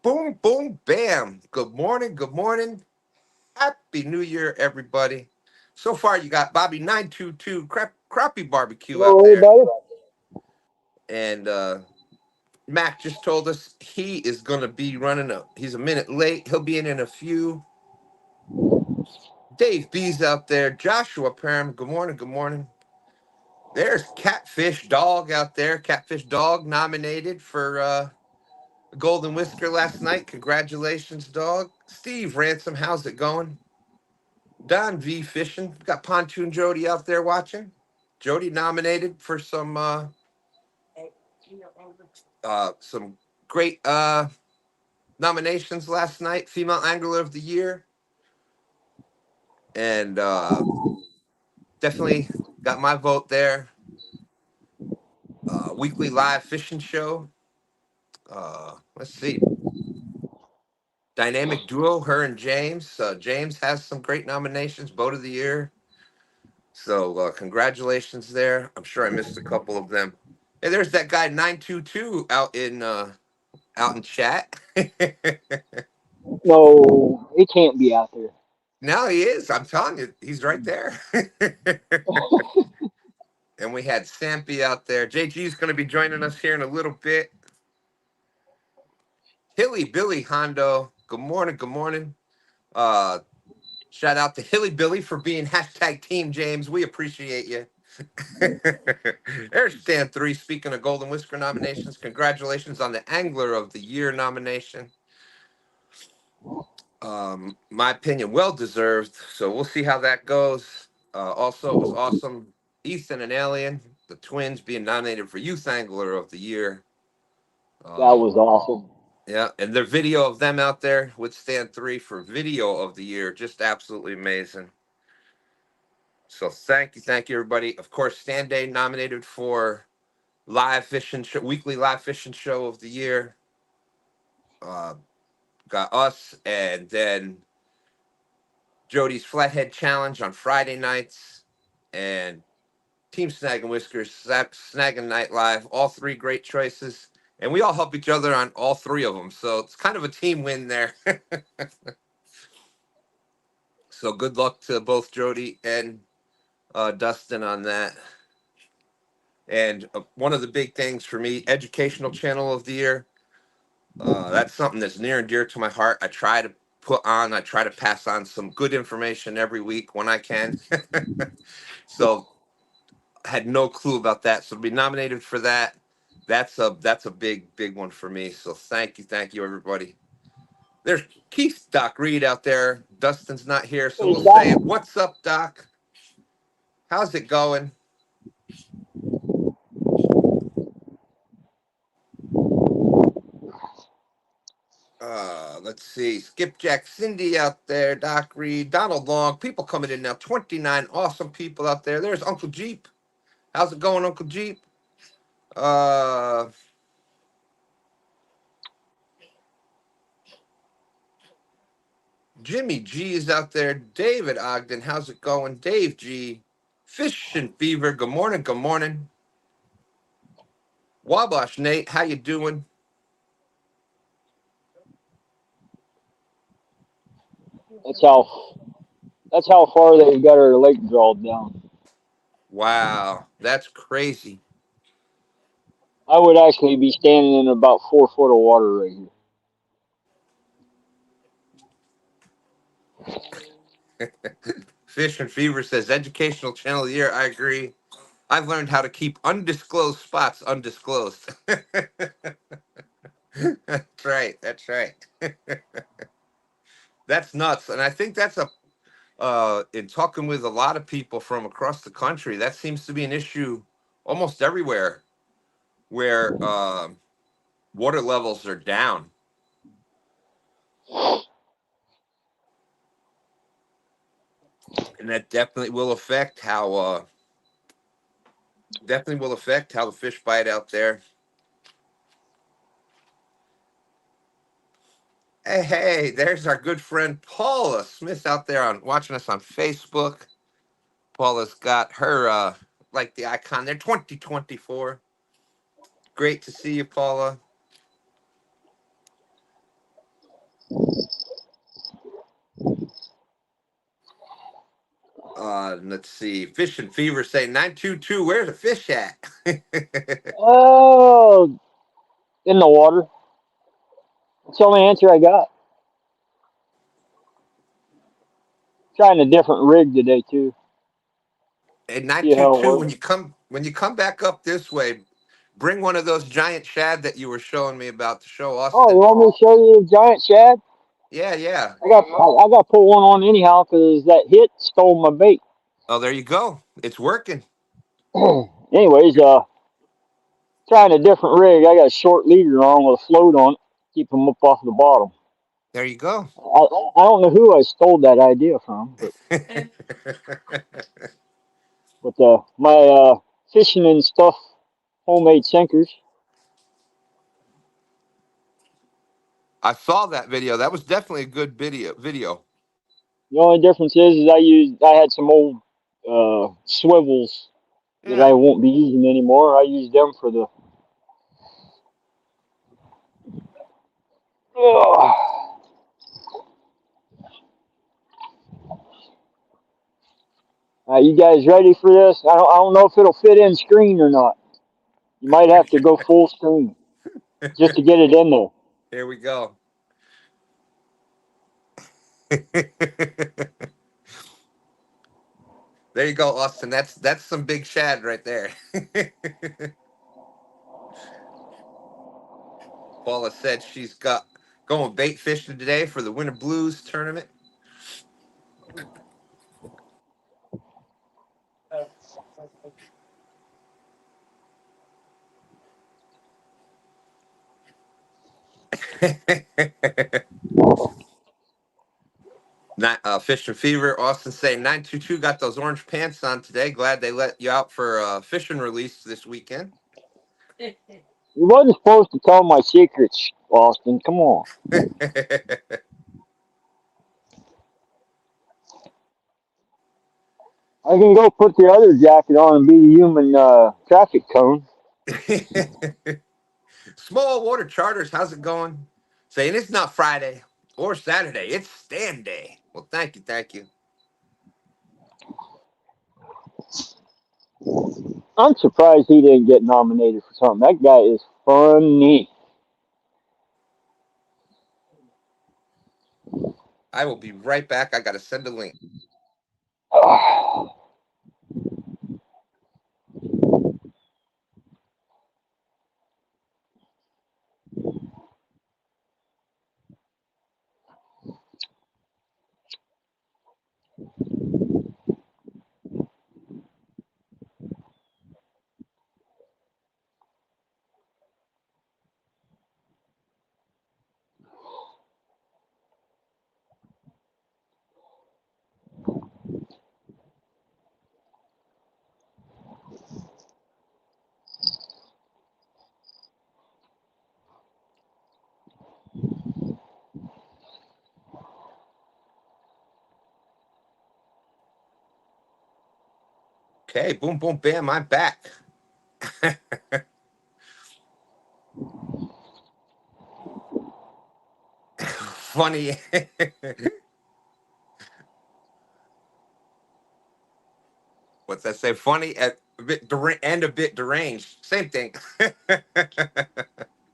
Boom, boom, bam. Good morning. Good morning. Happy New Year, everybody. So far, you got Bobby 922 Crappie Barbecue out Hello, there. everybody. And Mac just told us he is going to be he's a minute late. He'll be in a few. Dave B's out there. Joshua Parham. Good morning. Good morning. There's Catfish Dog out there. Catfish Dog nominated for Golden Whisker last night. Congratulations, dog. Steve Ransom, how's it going? Don V fishing. Got Pontoon Jody out there watching. Jody nominated for some great nominations last night. Female Angler of the Year. And definitely got my vote there. Weekly live fishing show. Let's see. Dynamic duo, her and James. James has some great nominations, boat of the year. So congratulations there. I'm sure I missed a couple of them. Hey, there's that guy 922 out in chat. No, he can't be out there. Now he is. I'm telling you, he's right there. And we had Sampy out there. JG is going to be joining us here in a little bit. Hilly Billy Hondo. Good morning. Good morning. Uh, Shout out to Hilly Billy for being hashtag Team James. We appreciate you. There's Stan 3. Speaking of Golden Whisker nominations, congratulations on the Angler of the Year nomination. My opinion, well deserved. So we'll see how that goes. Also, it was awesome. Ethan and Alien, the twins, being nominated for Youth Angler of the Year. That was awesome. Yeah, and their video of them out there with Stand 3 for Video of the Year, just absolutely amazing. So thank you, everybody. Of course, STANday nominated for weekly live fishing show of the year. Uh, got us, and then Jody's Flathead Challenge on Friday nights, and Team Snagging Whiskers, Snagging Night Live. All three great choices, and we all help each other on all three of them. So it's kind of a team win there. So good luck to both Jody and Dustin on that. And one of the big things for me, educational channel of the year. That's something that's near and dear to my heart. I try to pass on some good information every week when I can. So I had no clue about that. So to be nominated for that, that's a big one for me. So thank you, everybody. There's Keith Doc Reed out there. Dustin's not here, so Hey, we'll say it. Doc. What's up, Doc? How's it going? Let's see. Skipjack Cindy out there, Doc Reed, Donald Long, people coming in now. 29 awesome people out there. There's Uncle Jeep. How's it going, Uncle Jeep? Uh Jimmy G is out there. David Ogden, how's it going? Dave G. Fish and Fever, good morning, good morning. Wabash Nate, how you doing? That's how. That's how far they've got our lake drawled down. Wow, that's crazy. I would actually be standing in about 4 foot of water right here. Fish and Fever says educational channel of the year. I agree. I've learned how to keep undisclosed spots undisclosed. That's right. That's right. That's nuts. And I think that's a in talking with a lot of people from across the country, that seems to be an issue almost everywhere where water levels are down. And that definitely will affect how the fish bite out there. Hey, there's our good friend Paula Smith out there on watching us on Facebook. Paula's got her like the icon there, 2024. Great to see you, Paula. let's see. Fish and Fever say 922. Where's the fish at? Oh, in the water. That's the only answer I got. Trying a different rig today too. Hey, See how it 922. works. When you come back up this way, bring one of those giant shad that you were showing me about to show Oh, you Austin. want me to show you the giant shad? Yeah, yeah. I got to put one on anyhow because that hit stole my bait. Oh, there you go. It's working. Anyways, trying a different rig. I got a short leader on with a float on it, keep them up off the bottom. There you go. I don't know who I stole that idea from, but my fishing and stuff, homemade sinkers. I saw that video. That was definitely a good video. The only difference is I had some old swivels that I Yeah. won't be using anymore. I use them for the. Ugh. You guys ready for this? I don't know if it'll fit in screen or not. You might have to go full screen just to get it in there. Here we go. There you go, Austin. That's some big shad right there. Paula said she's got going bait fishing today for the Winter Blues tournament. Not Fish and Fever. Austin saying 922 got those orange pants on today. Glad they let you out for fishing release this weekend. You wasn't supposed to tell my secrets, Austin. Come on. I can go put the other jacket on and be the human traffic cone. Small water charters, how's it going? Saying it's not Friday or Saturday, it's stand day. Well, thank you, thank you. I'm surprised he didn't get nominated for something. That guy is funny. I will be right back. I gotta send a link. Okay, boom, boom, bam, I'm back. Funny. What's that say? Funny at a bit and a bit deranged. Same thing. Yeah,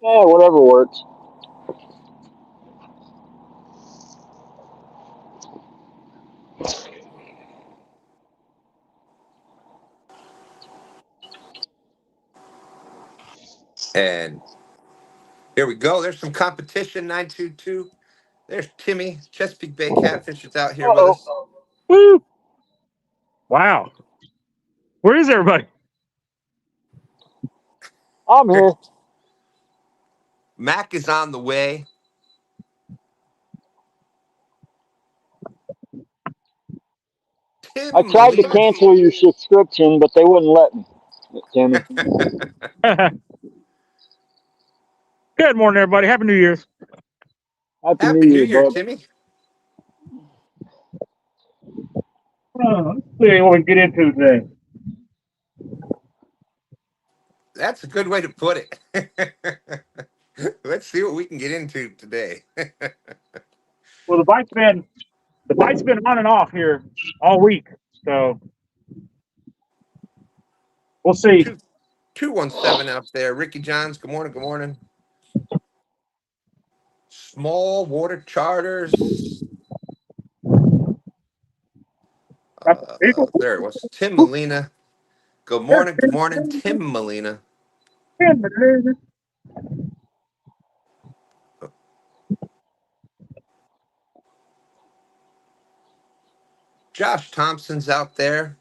whatever works. And here we go. There's some competition. 922. There's Timmy. Chesapeake Bay Catfish is out here with us. Uh-oh. Woo! Wow. Where is everybody? I'm here. Mac is on the way. I Tim tried to Molina. cancel your subscription, but they wouldn't let me, Timmy. Good morning, everybody. Happy New Year's. Happy Happy New New Year, Year, bud. Timmy. Let's see what we get into today. That's a good way to put it. Let's see what we can get into today. Well, the bite's been on and off here all week. So We'll see. 217 out there. Ricky Johns, good morning, good morning. Small water charters. There it was. Tim Molina. Good morning, Tim Molina. Josh Thompson's out there.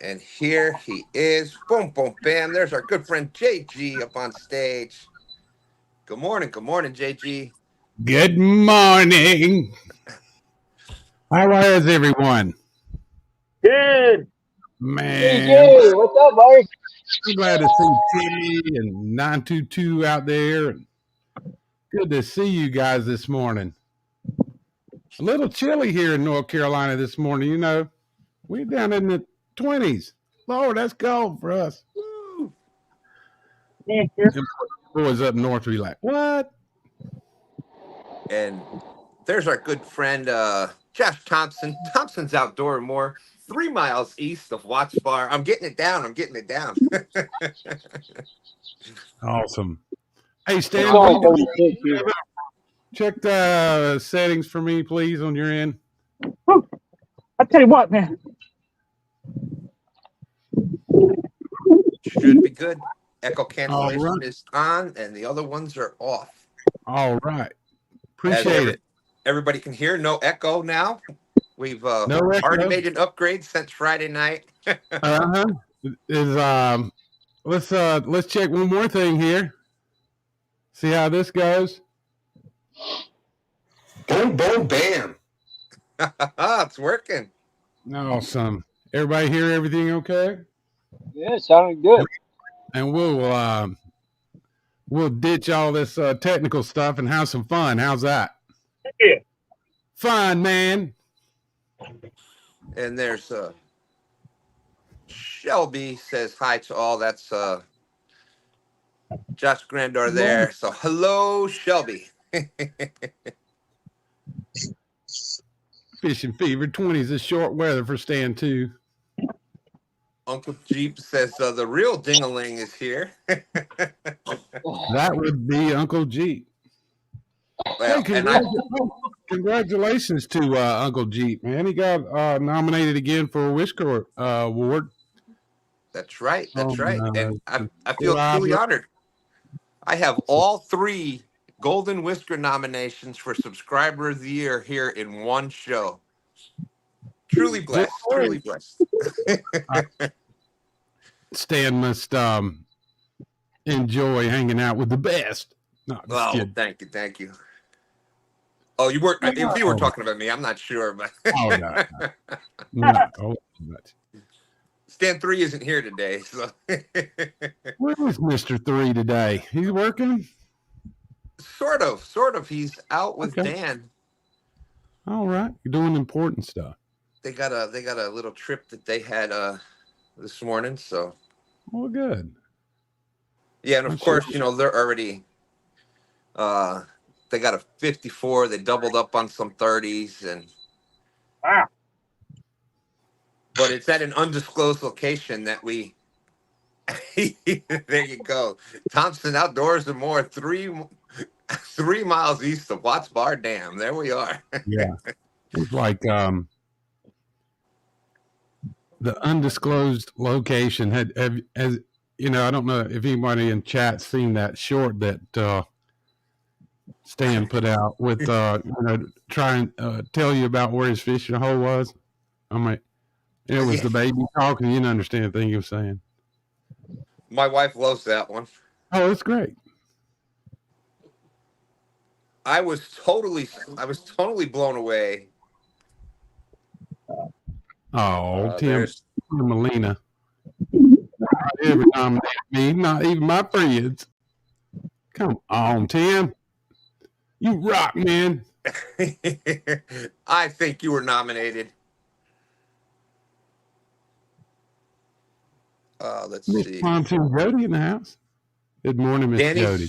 And here he is. Boom, boom, bam. There's our good friend JG up on stage. Good morning, JG. Good morning. How is everyone? Good. Man, DJ, what's up, buddy? I'm glad to see Kitty and 922 out there. Good to see you guys this morning. A little chilly here in North Carolina this morning. You know, we're down in the 20s. Lord, that's cold for us. Woo. Thank you. And boys up north be like, what? And there's our good friend Josh Thompson. Thompson's Outdoor and More, 3 miles east of Watts Bar. I'm getting it down. Awesome. Hey, Stan, It's only 36 here. check the settings for me, please, on your end. I tell you what, man. Should be good. Echo cancellation right. is on, and the other ones are off. All right. As Appreciate it. Everybody can hear. No echo now. We've No already echo. made an upgrade since Friday night. Uh-huh. Let's check one more thing here. See how this goes. Boom, boom, bam. It's working. Awesome. Everybody hear everything okay? Yeah, it sounded good. And we'll ditch all this technical stuff and have some fun. How's that? Yeah. Fun, man. And there's Shelby says hi to all. That's Josh Grandor there. So hello, Shelby. Fishing fever 20s is short weather for Stan too. Uncle Jeep says the real ding-a-ling is here. That would be Uncle Jeep. Well, Hey, and congratulations to Uncle Jeep, man. He got nominated again for a Whisker Award. That's right. And I feel July, truly honored. I have all 3 Golden Whisker nominations for Subscriber of the Year here in one show. Truly blessed. Truly blessed. Stan must enjoy hanging out with the best. No, just Well, kidding. thank you. Oh, you weren't. If you were talking about me, I'm not sure, but Oh, no. Not so much. Stan 3 isn't here today, so Where is Mr. 3 today? He's working? sort of. He's out with Okay. Dan. All right. You're doing important stuff. They got a little trip that they had this morning, so Well, good. yeah, and of That's course, you know, they're already they got a 54, they doubled up on some 30s, and Wow. but it's at an undisclosed location that we there you go. Thompson Outdoors and More, 3 miles east of Watts Bar Dam. There we are. Yeah. It's like the undisclosed location has you know, I don't know if anybody in chat's seen that short that Stan put out with trying tell you about where his fishing hole was. I mean, it was the baby talking. You didn't understand the thing he was saying. My wife loves that one. Oh, that's great. I was totally blown away. Oh, Tim There's Molina. Not ever nominated me, not even my friends. Come on, Tim. You rock, man. I think you were nominated. Let's see. Pontoon Jody in the house. Good morning, Miss Jody.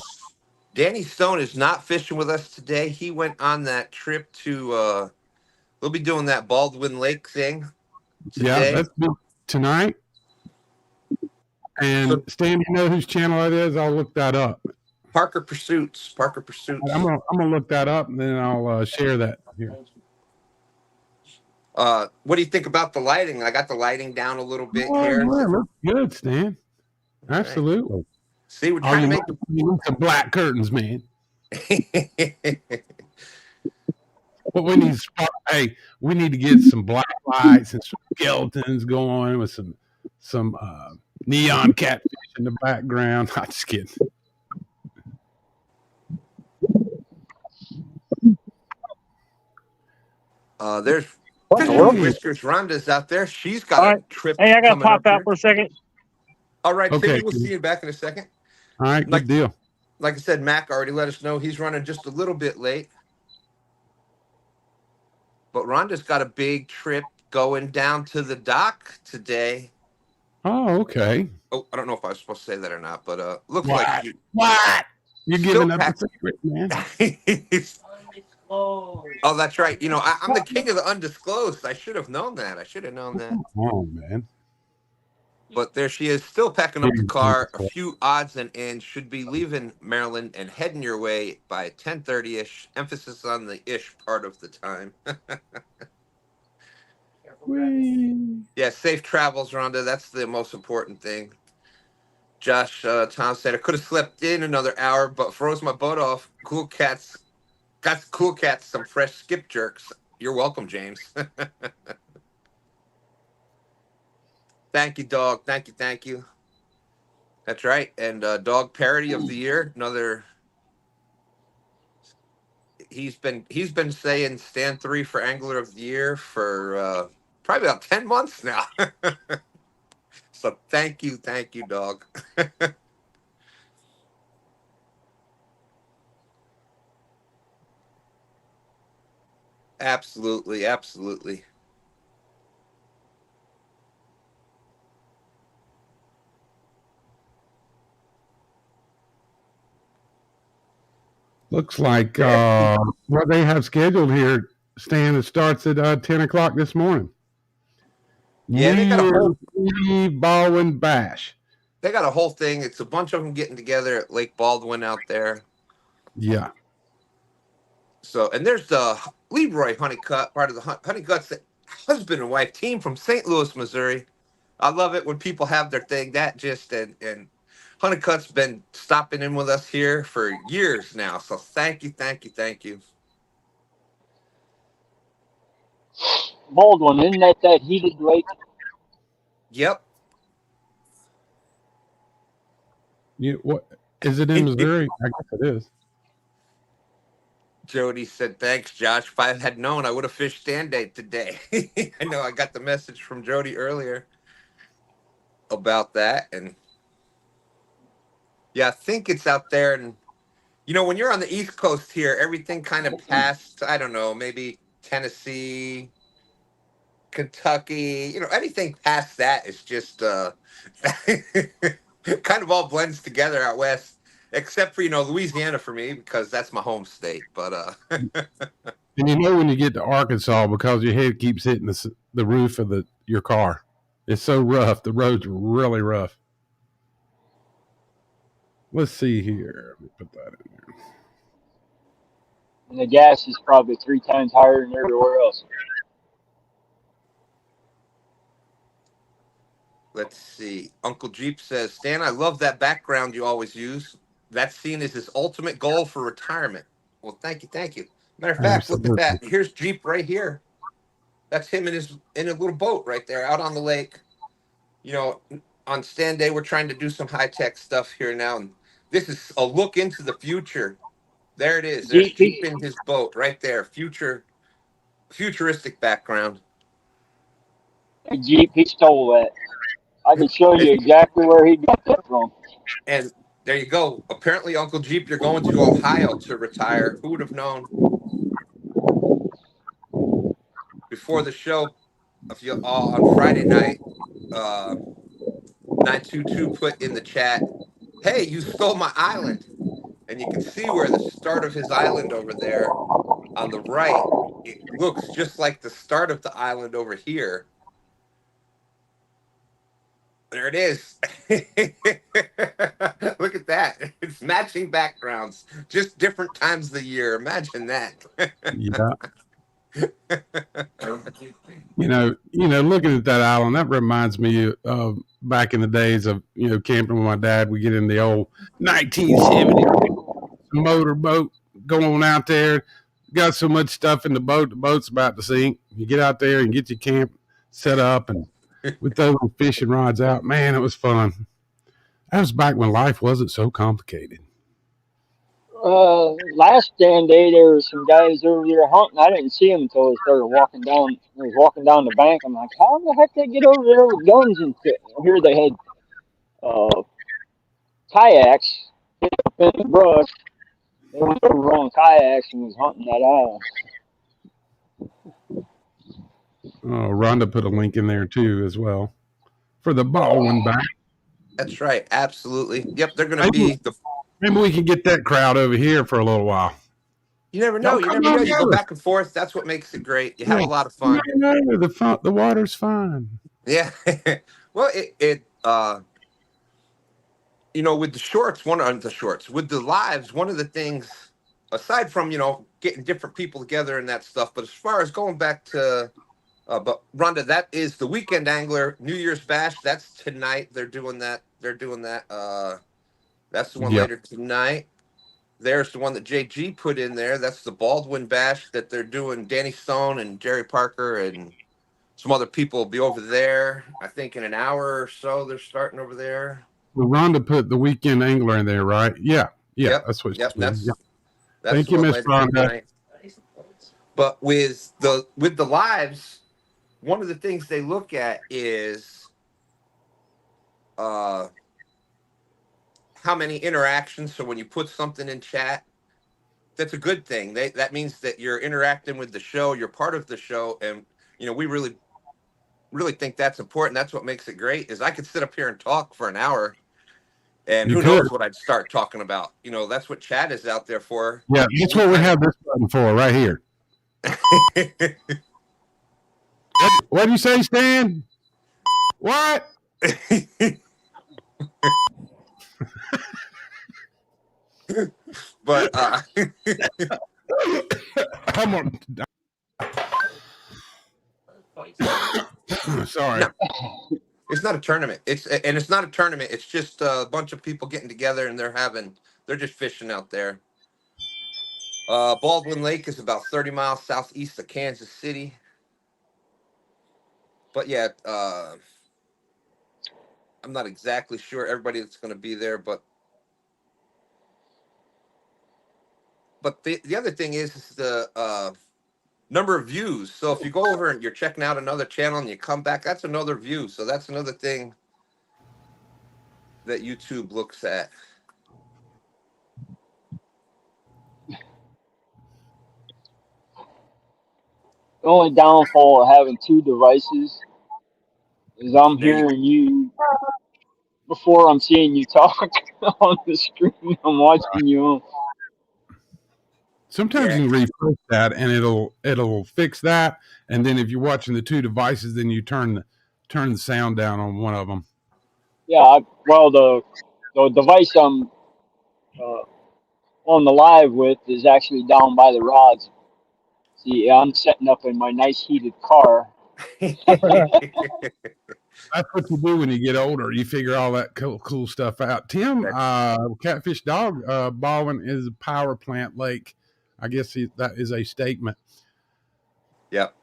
Danny Stone is not fishing with us today. He went on that trip to We'll be doing that Baldwin Lake thing Yeah, today. that's tonight. And So, Stan, you know whose channel it is? I'll look that up. Parker Pursuits. Parker Pursuits. I'm gonna look that up, and then I'll share that here. What do you think about the lighting? I got the lighting down a little bit here. Yeah, looks good, Stan. Absolutely. Right. See, we're Oh, trying to make need some black curtains, man. But we need we need to get some black lights and some skeletons going with some neon catfish in the background. I'm just kidding. There's What in the world? Whiskers. Rhonda's out there. She's got a trip Hey, I gotta coming up pop out here. for a second. All right, Okay. Timmy, we'll see you back in a second. All right, good deal. Like I said, Mac already let us know he's running just a little bit late. But Rhonda's got a big trip going down to the dock today. Oh, okay. Oh, I don't know if I was supposed to say that or not, but looks What? like you. What? You're giving up pack- the secret, man. Oh, that's right. You know, I'm the king of the undisclosed. I should have known that. Oh, man. But there she is, still packing up the car. A few odds and ends. Should be leaving Maryland and heading your way by 10:30-ish. Emphasis on the ish part of the time. Yeah, safe travels, Rhonda. That's the most important thing. Josh Tom said I could have slept in another hour, but froze my butt off. Cool Cats got Cool Cats some fresh skip jerks. You're welcome, James. Thank you, dog. Thank you. That's right. And dog parody of the year. Another. He's been saying stand 3 for angler of the year for probably about 10 months now. So thank you, dog. Absolutely. Looks like what they have scheduled here, Stan, it starts at 10 o'clock this morning. Yeah, they got a whole Baldwin Bash. They got a whole thing. It's a bunch of them getting together at Lake Baldwin out there. Yeah. So, and there's the Leroy Honeycutt, part of the Honeycutt's husband and wife team from St. Louis, Missouri. I love it when people have their thing. That just and Honeycutt's been stopping in with us here for years now. So thank you. Baldwin, isn't that heated lake? Yep. What is it in Missouri? I guess it is. Jody said, thanks, Josh. If I had known, I would have fished STANday today. I know I got the message from Jody earlier about that. And yeah, I think it's out there. And, you know, when you're on the East Coast here, everything kind of past, I don't know, maybe Tennessee, Kentucky, you know, anything past that is just kind of all blends together out west. Except for, you know, Louisiana for me, because that's my home state. But and you know when you get to Arkansas, because your head keeps hitting the roof of your car. It's so rough. The roads are really rough. Let's see here. Let me put that in there. And the gas is probably 3 times higher than everywhere else. let's see. Uncle Jeep says, Stan, I love that background you always use. That scene is his ultimate goal for retirement. Well, thank you. Matter of fact, look at that. Here's Jeep right here. That's him in a little boat right there out on the lake. You know, on STANday, we're trying to do some high-tech stuff here now. And this is a look into the future. There it is. There's Jeep in his boat right there. Futuristic background. Jeep, he stole that. I can show you exactly where he got that from. And there you go. Apparently, Uncle Jeep, you're going to Ohio to retire. Who would have known? Before the show, on Friday night, 922 put in the chat, hey, you stole my island. And you can see where the start of his island over there on the right it looks just like the start of the island over here. There it is. Look at that. It's matching backgrounds, just different times of the year. Imagine that. Yeah. Looking at that island, that reminds me of back in the days of, camping with my dad. We get in the old 1970 motorboat, going out there, got so much stuff in the boat's about to sink. You get out there and get your camp set up and with those fishing rods out. Man, it was fun. That was back when life wasn't so complicated. Last stand day, there were some guys over there hunting. I didn't see them until they started walking down. I was walking down the bank. I'm like, how the heck they get over there with guns and shit? Here they had uh, kayaks up in the brush. They went over on kayaks and was hunting that island. Rhonda put a link in there too as well for the Baldwin back. That's right. Absolutely. Yep. They're going to be the. Maybe we can get that crowd over here for a little while. You never know. You never know. You go back and forth. That's what makes it great. You have a lot of fun. No, the water's fine. Yeah. Well, with the shorts, with the lives, one of the things, aside from, getting different people together and that stuff, but as far as going back to, but Rhonda, that is the Weekend Angler New Year's Bash. That's tonight. They're doing that. That's the one later tonight. There's the one that JG put in there. That's the Baldwin Bash that they're doing. Danny Stone and Jerry Parker and some other people will be over there. I think in an hour or so they're starting over there. Well, Rhonda put the Weekend Angler in there, right? Yeah. Yep. That's what she's doing. That's Thank you, Miss Rhonda. But with the lives, one of the things they look at is how many interactions. So when you put something in chat, that's a good thing. That means that you're interacting with the show. You're part of the show, and we really, really think that's important. That's what makes it great. Is I could sit up here and talk for an hour, and who knows what I'd start talking about. That's what chat is out there for. Yeah, that's what we have this button for, right here. What do you say, Stan? What? But come on. Sorry. No, it's not a tournament. It's not a tournament. It's just a bunch of people getting together and they're just fishing out there. Baldwin Lake is about 30 miles southeast of Kansas City. But yeah, I'm not exactly sure everybody that's going to be there, but the other thing is the number of views. So if you go over and you're checking out another channel and you come back, that's another view. So that's another thing that YouTube looks at. The only downfall of having two devices is I'm hearing you before I'm seeing you talk on the screen. I'm watching you. Sometimes you can refresh that and it'll fix that. And then if you're watching the two devices, then you turn the sound down on one of them. Yeah, the device I'm on the live with is actually down by the rods. See, I'm setting up in my nice heated car. That's what you do when you get older. You figure all that cool stuff out. Tim, Catfish Dog, Baldwin is a power plant lake. I guess that is a statement. Yep.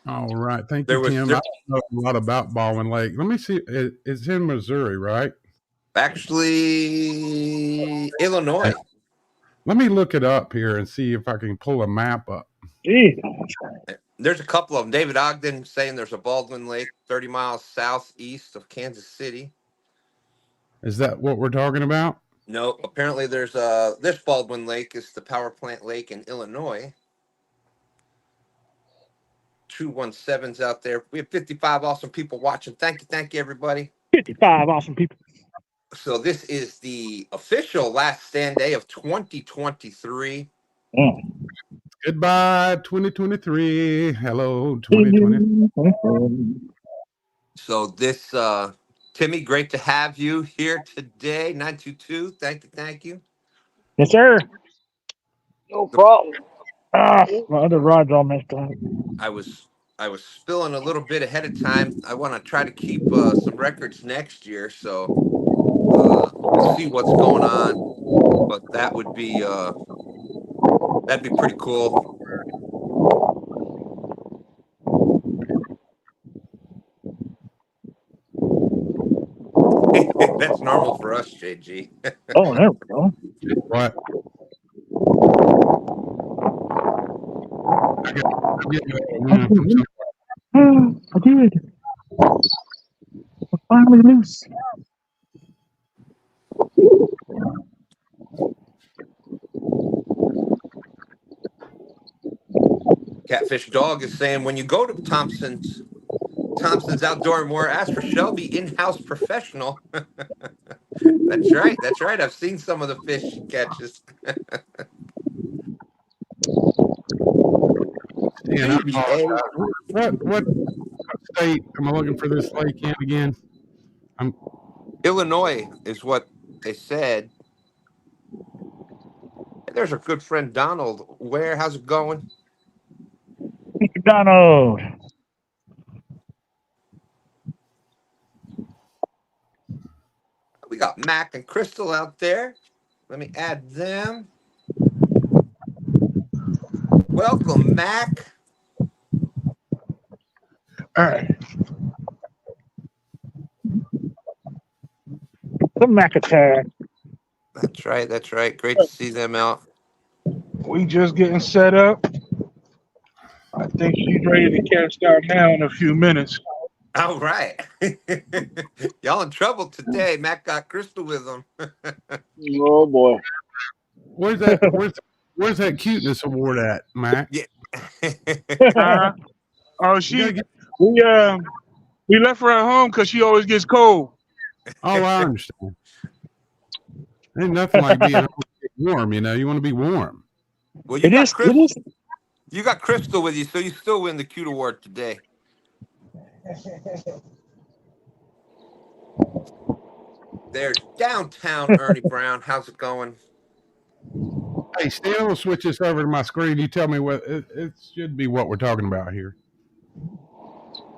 All right. Thank you, Tim. I don't know a lot about Baldwin Lake. Let me see. It's in Missouri, right? Actually, Illinois. Let me look it up here and see if I can pull a map up. There's a couple of them. David Ogden saying there's a Baldwin Lake 30 miles southeast of Kansas City. Is that what we're talking about? No, apparently there's this Baldwin Lake is the power plant lake in Illinois. 217's out there. We have 55 awesome people watching. Thank you, everybody. 55 awesome people. So this is the official last stand day of 2023. Goodbye, 2023. Hello, 2020. So this Timmy, great to have you here today. 922. Thank you. Yes, sir. No problem. Ah, my other rod's all messed up. I was spilling a little bit ahead of time. I want to try to keep some records next year, so we'll see what's going on. But that'd be pretty cool. That's normal for us, JG. Oh, there we go. What? I get from somewhere. I did. I'm finally loose. Catfish Dog is saying when you go to Thompson's Outdoor and More, ask for Shelby, in-house professional. That's right. That's right. I've seen some of the fish she catches. And I BBA. apologize. What state am I looking for this lake in again? Illinois is what they said. There's our good friend Donald. How's it going? McDonald. We got Mac and Crystal out there. Let me add them. Welcome, Mac. All right. The Mac attack. That's right. That's right. Great to see them out. We just getting set up. I think she's ready to cast out now in a few minutes. All right. Y'all in trouble today. Mac got Crystal with him. Oh boy. Where's that cuteness award at, Mac? Yeah. Oh, we left her at home because she always gets cold. Oh, I understand. Ain't nothing like being warm, you know. You want to be warm. Well, It is. you got Crystal with you, so you still win the cute award today. There's downtown Ernie Brown. How's it going? Hey, Stan, we'll switch this over to my screen. You tell me what it should be. What we're talking about here.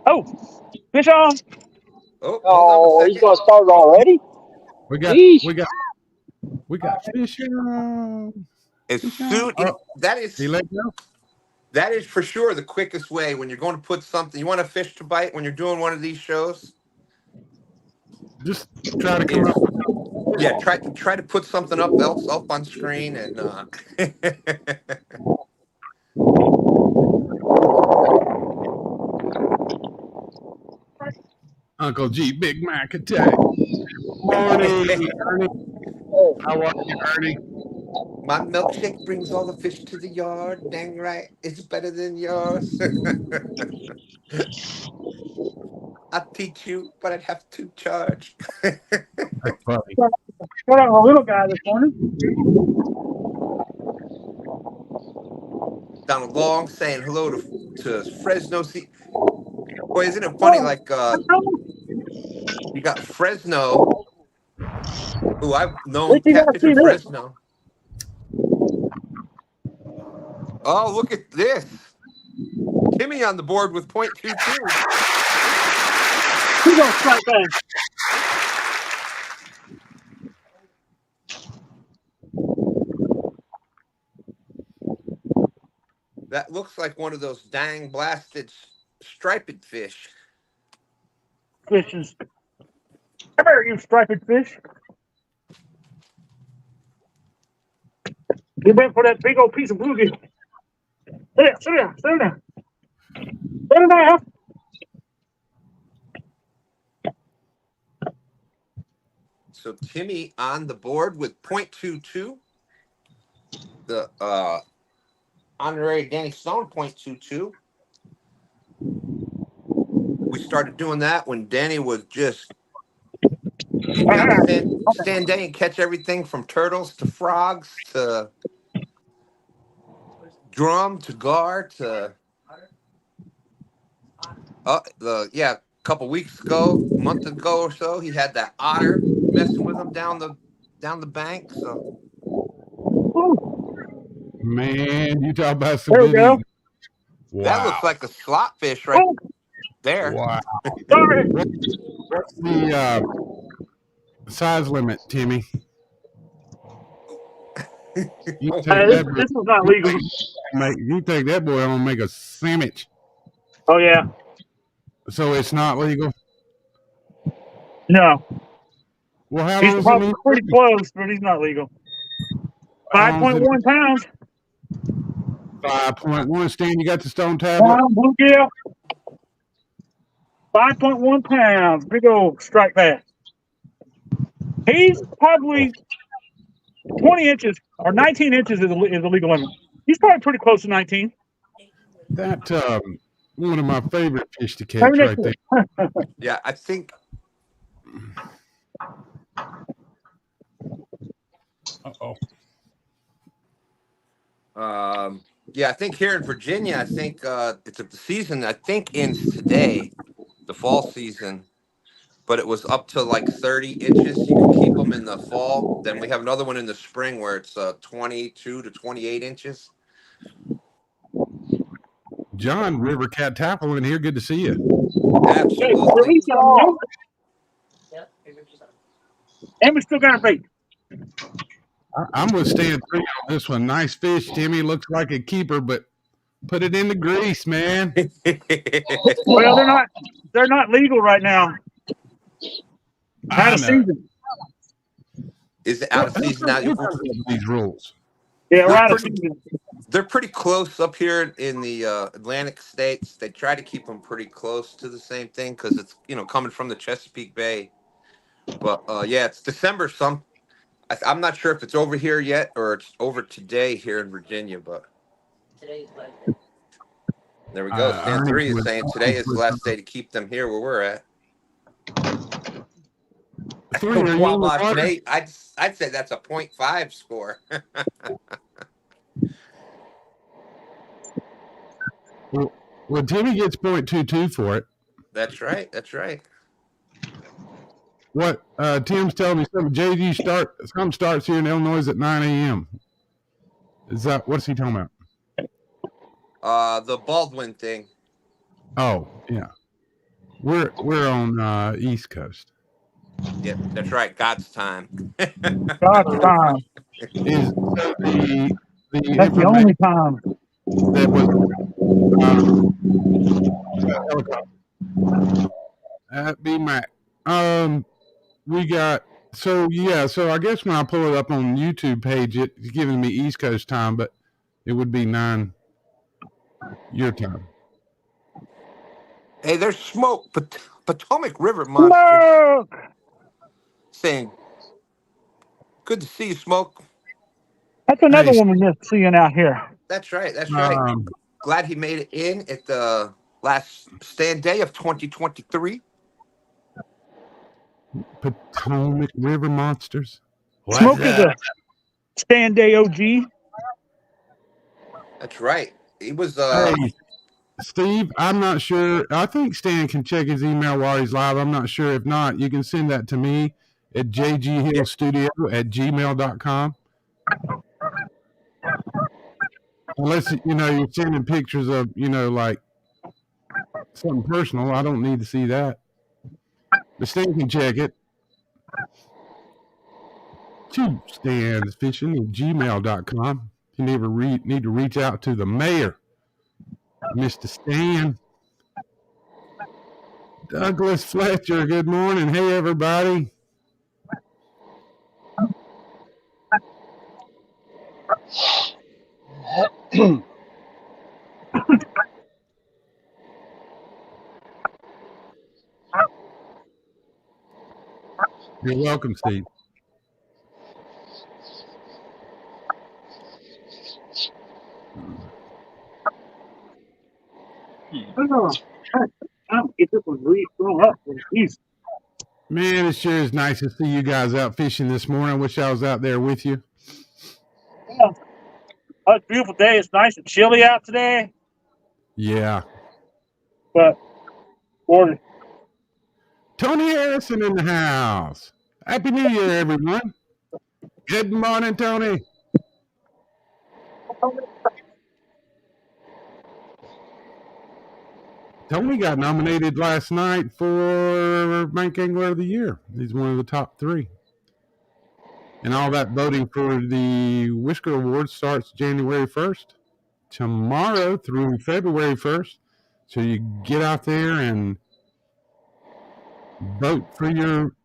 Oh, fish on. Oh, hold Oh, on a he's second. gonna start already? We got Yeesh. fish on. As soon He let go. that is for sure the quickest way when you're going to put something. You want a fish to bite when you're doing one of these shows? Just try to come up. Yeah, try to put something up on screen and Uncle G, Big Mac attack. Morning, Ernie. How are you, Ernie? my milkshake brings all the fish to the yard. Dang right, it's better than yours. I'll teach you, but I'd have to charge. That's funny. What up, a little guy this morning? Donald Long saying hello to Fresno. Boy, isn't it funny? Like you got Fresno, who I've known Wait till you gotta catfish see in this. Fresno. Oh, look at this. Timmy on the board with .22. He's gonna strike back. That looks like one of those dang blasted striped fish. Fishes. Come here, you striped fish. He went for that big old piece of bluegill. Sit down. Sit down. So Timmy on the board with .22. The honorary Danny Stone .22. We started doing that when Danny was just he'd be on STANday and catch everything from turtles to frogs to drum to gar to a couple weeks ago, a month ago or so, he had that otter messing with him down the bank. So Man, you talk about some There we good go. eating. that Wow. looks like a slot fish right Oh, there. Wow. sorry. What's the size limit, Timmy? You take This that boy, this was not legal. you take that boy on and make a sandwich. Oh yeah. So it's not legal. No. Well, how He's long is it? probably pretty close, but he's not legal. How long is it? 5.1 pounds. 5.1. Stan, you got the stone tablet? Bluegill. 5.1 pounds. Big old strike bass. He's probably 20 inches or 19 inches is the legal limit. He's probably pretty close to 19. That one of my favorite fish to Maybe catch next right year. there. Yeah, I think Uh-oh. I think here in Virginia, I think it's the season I think ends today, the fall season. But it was up to like 30 inches. You could keep them in the fall. Then we have another one in the spring where it's 22 to 28 inches. John, River Cat Tackle in here. Good to see you. Absolutely. And we still got a bait. I'm with Stan 3 on this one. Nice fish, Timmy. Looks like a keeper, but put it in the grease, man. Well, they're not legal right now. Out of season. Is it out of season now? Who comes up with these rules? Yeah, we're out of season. They're pretty close up here in the Atlantic states. They try to keep them pretty close to the same thing because it's coming from the Chesapeake Bay. But it's December. I'm not sure if it's over here yet or it's over today here in Virginia. But there we go. Stan 3 is saying today is the last day to keep them here where we're at. 3, are you on the water? Nate, I'd say that's a 0.5 score. Well, Timmy gets 0.22 for it. That's right. That's right. What Tim's telling me, some starts here in Illinois at 9 a.m. Is that what's he talking about? The Baldwin thing. Oh yeah, we're on East Coast. Yep, that's right. God's time. God's time. Is That's the only time. That was that'd be Mac. We got so I guess when I pull it up on YouTube page, it's giving me East Coast time, but it would be 9 your time. Hey, there's smoke. Potomac River monster. Saying, good to see you, Smoke. That's another one we're just seeing out here. That's right. That's right. Glad he made it in at the last stand day of 2023. Potomac River monsters. Smoke is a STANday OG. That's right. He was. Hey, Steve, I'm not sure. I think Stan can check his email while he's live. I'm not sure. If not, you can send that to me at jghillstudio@gmail.com. Unless you're sending pictures of like something personal, I don't need to see that. But Stan can check it. To Stan's Fishing at gmail.com. You need to reach out to the mayor, Mr. Stan. Douglas Fletcher, good morning. Hey, everybody. You're welcome, Steve. Man, it sure is nice to see you guys out fishing this morning. I wish I was out there with you. Oh, it's a beautiful day. It's nice and chilly out today, Yeah. but Lord, Tony Harrison in the house. Happy New Year, everyone. Good morning, Tony. Tony got nominated last night for Bank Angler of the Year. He's one of the top 3. And all that voting for the Whisker Awards starts January 1st, tomorrow through February 1st. So you get out there and vote for your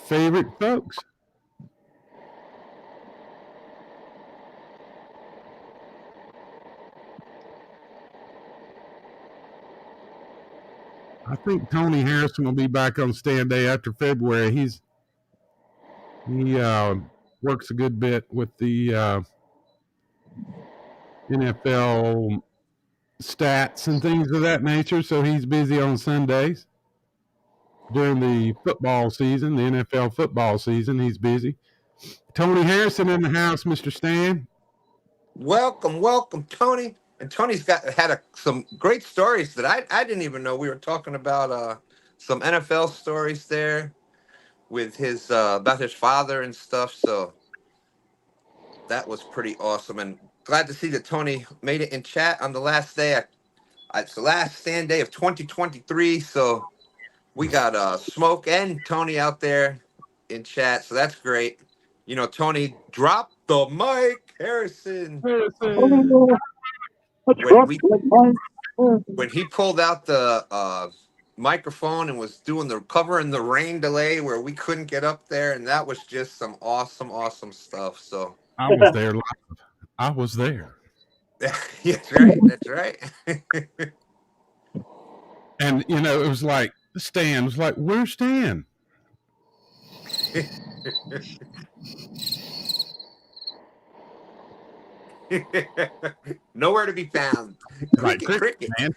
favorite folks. I think Tony Harrison will be back on STANday after February. He works a good bit with the NFL stats and things of that nature, so he's busy on Sundays. During the football season, the NFL football season, he's busy. Tony Harrison in the house, Mr. Stan. Welcome, Tony. And Tony's had some great stories that I didn't even know. We were talking about some NFL stories there with his about his father and stuff. So that was pretty awesome, and glad to see that Tony made it in chat on the last day. It's the last stand day of 2023, so we got Smoke and Tony out there in chat, so that's great. You know, Tony dropped the mic, Harrison. Harrison. When he pulled out the microphone and was doing the covering the rain delay where we couldn't get up there, and that was just some awesome stuff. So I was there live. I was there. that's right. That's right. And you know, it was like Stan was like, "Where's Stan?" Nowhere to be found. Like Cricket. man.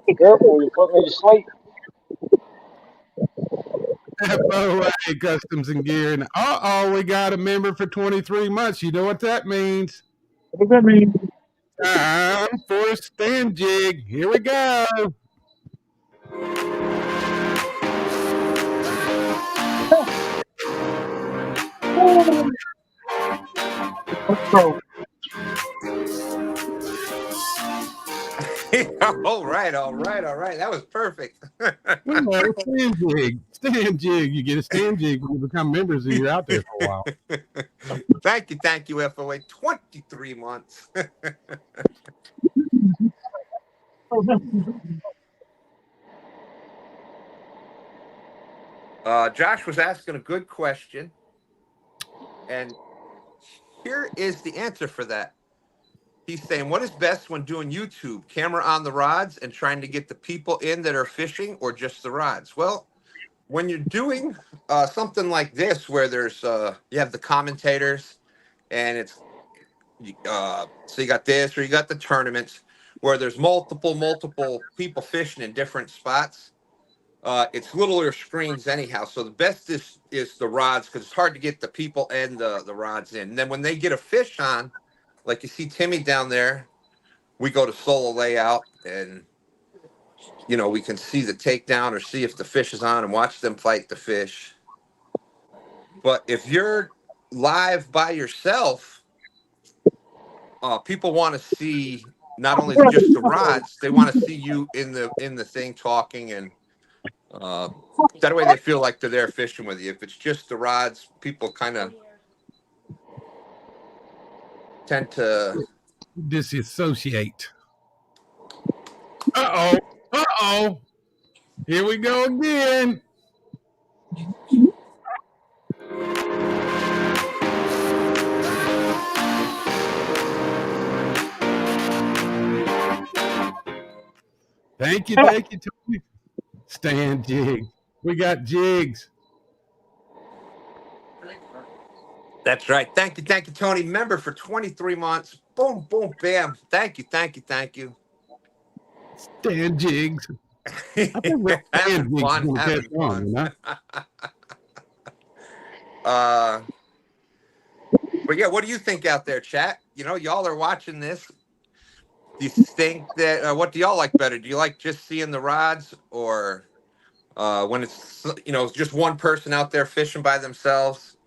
Be careful, you put me to sleep. FOA Customs and Gear. And we got a member for 23 months. You know what that means? what does that mean? Time for a stand jig. Here we go. All right. That was perfect. Stand jig. Stand jig. You get a stand jig when you become members and you're out there for a while. Thank you, FOA. 23 months. Josh was asking a good question, and here is the answer for that. He's saying, what is best when doing YouTube? Camera on the rods and trying to get the people in that are fishing, or just the rods? Well, when you're doing something like this, where there's you have the commentators, and it's so you got this, or you got the tournaments where there's multiple people fishing in different spots. It's littler screens anyhow, so the best is the rods, because it's hard to get the people and the rods in. And then when they get a fish on, like you see Timmy down there, we go to solo layout, and you know, we can see the takedown or see if the fish is on and watch them fight the fish. But if you're live by yourself, people want to see not only just the rods, they want to see you in the thing talking, and that way they feel like they're there fishing with you. If it's just the rods, people kind of tend to disassociate. Uh-oh. Here we go again. Thank you, Tony. Stand jig. We got jigs. That's right. Thank you, Tony. Member for 23 months. Boom, bam. Thank you. Stand jigs. Having fun. But yeah, what do you think out there, chat? You know, y'all are watching this. Do you think that what do y'all like better? Do you like just seeing the rods, or when it's just one person out there fishing by themselves?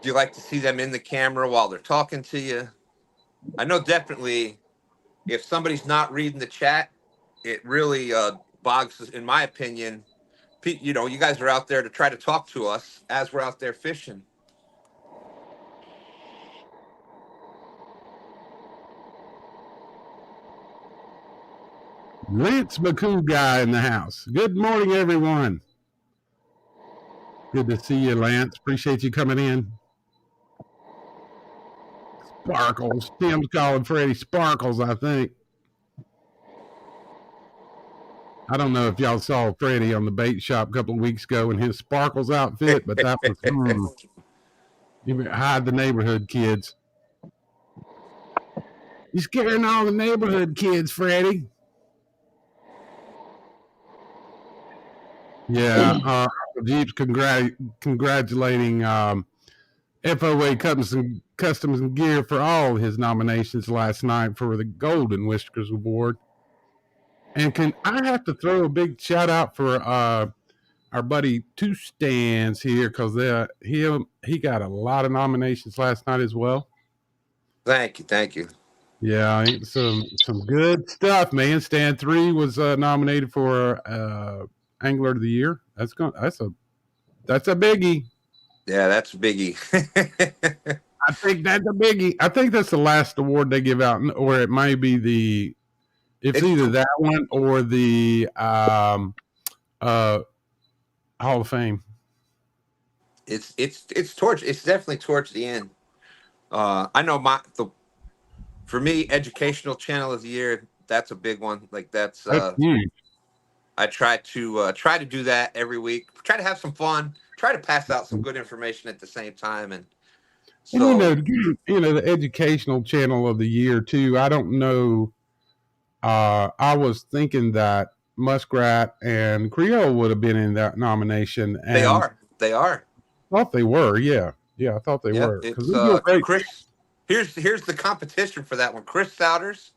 Do you like to see them in the camera while they're talking to you? I know definitely if somebody's not reading the chat, it really bogs, in my opinion. You guys are out there to try to talk to us as we're out there fishing. Lance McCoo guy in the house. Good morning, everyone. Good to see you, Lance. Appreciate you coming in. Sparkles. Tim's calling Freddie Sparkles, I think. I don't know if y'all saw Freddie on the bait shop a couple of weeks ago in his Sparkles outfit, but that was you hide the neighborhood kids. You're scaring all the neighborhood kids, Freddie. Yeah, Jeep's congratulating FOA Customs and Gear for all his nominations last night for the Golden Whiskers Award. And can I have to throw a big shout out for our buddy Two Stands here, because he got a lot of nominations last night as well. Thank you. Yeah, some good stuff, man. Stand 3 was nominated for Angler of the Year. That's a biggie. Yeah, that's a biggie. I think that's a biggie. I think that's the last award they give out, or it might be it's either that one or the Hall of Fame. It's definitely towards the end. I know for me, Educational Channel of the Year, that's a big one. Like that's huge. I try to do that every week. Try to have some fun. Try to pass out some good information at the same time, and the Educational Channel of the Year too. I don't know. I was thinking that Muskrat and Creole would have been in that nomination. And they are. I thought they were. Yeah. I thought they were. It's Chris. Here's the competition for that one. Chris Souders,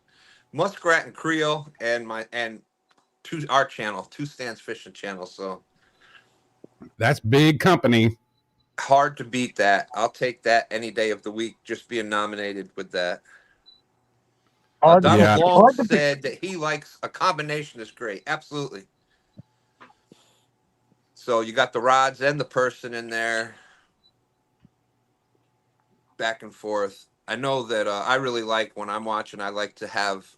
Muskrat and Creole, and our channel, Two Stands Fishing Channel. So that's big company. Hard to beat that. I'll take that any day of the week. Just being nominated with that. Donald Long said that he likes a combination is great. Absolutely. So you got the rods and the person in there, back and forth. I know that I really like when I'm watching. I like to have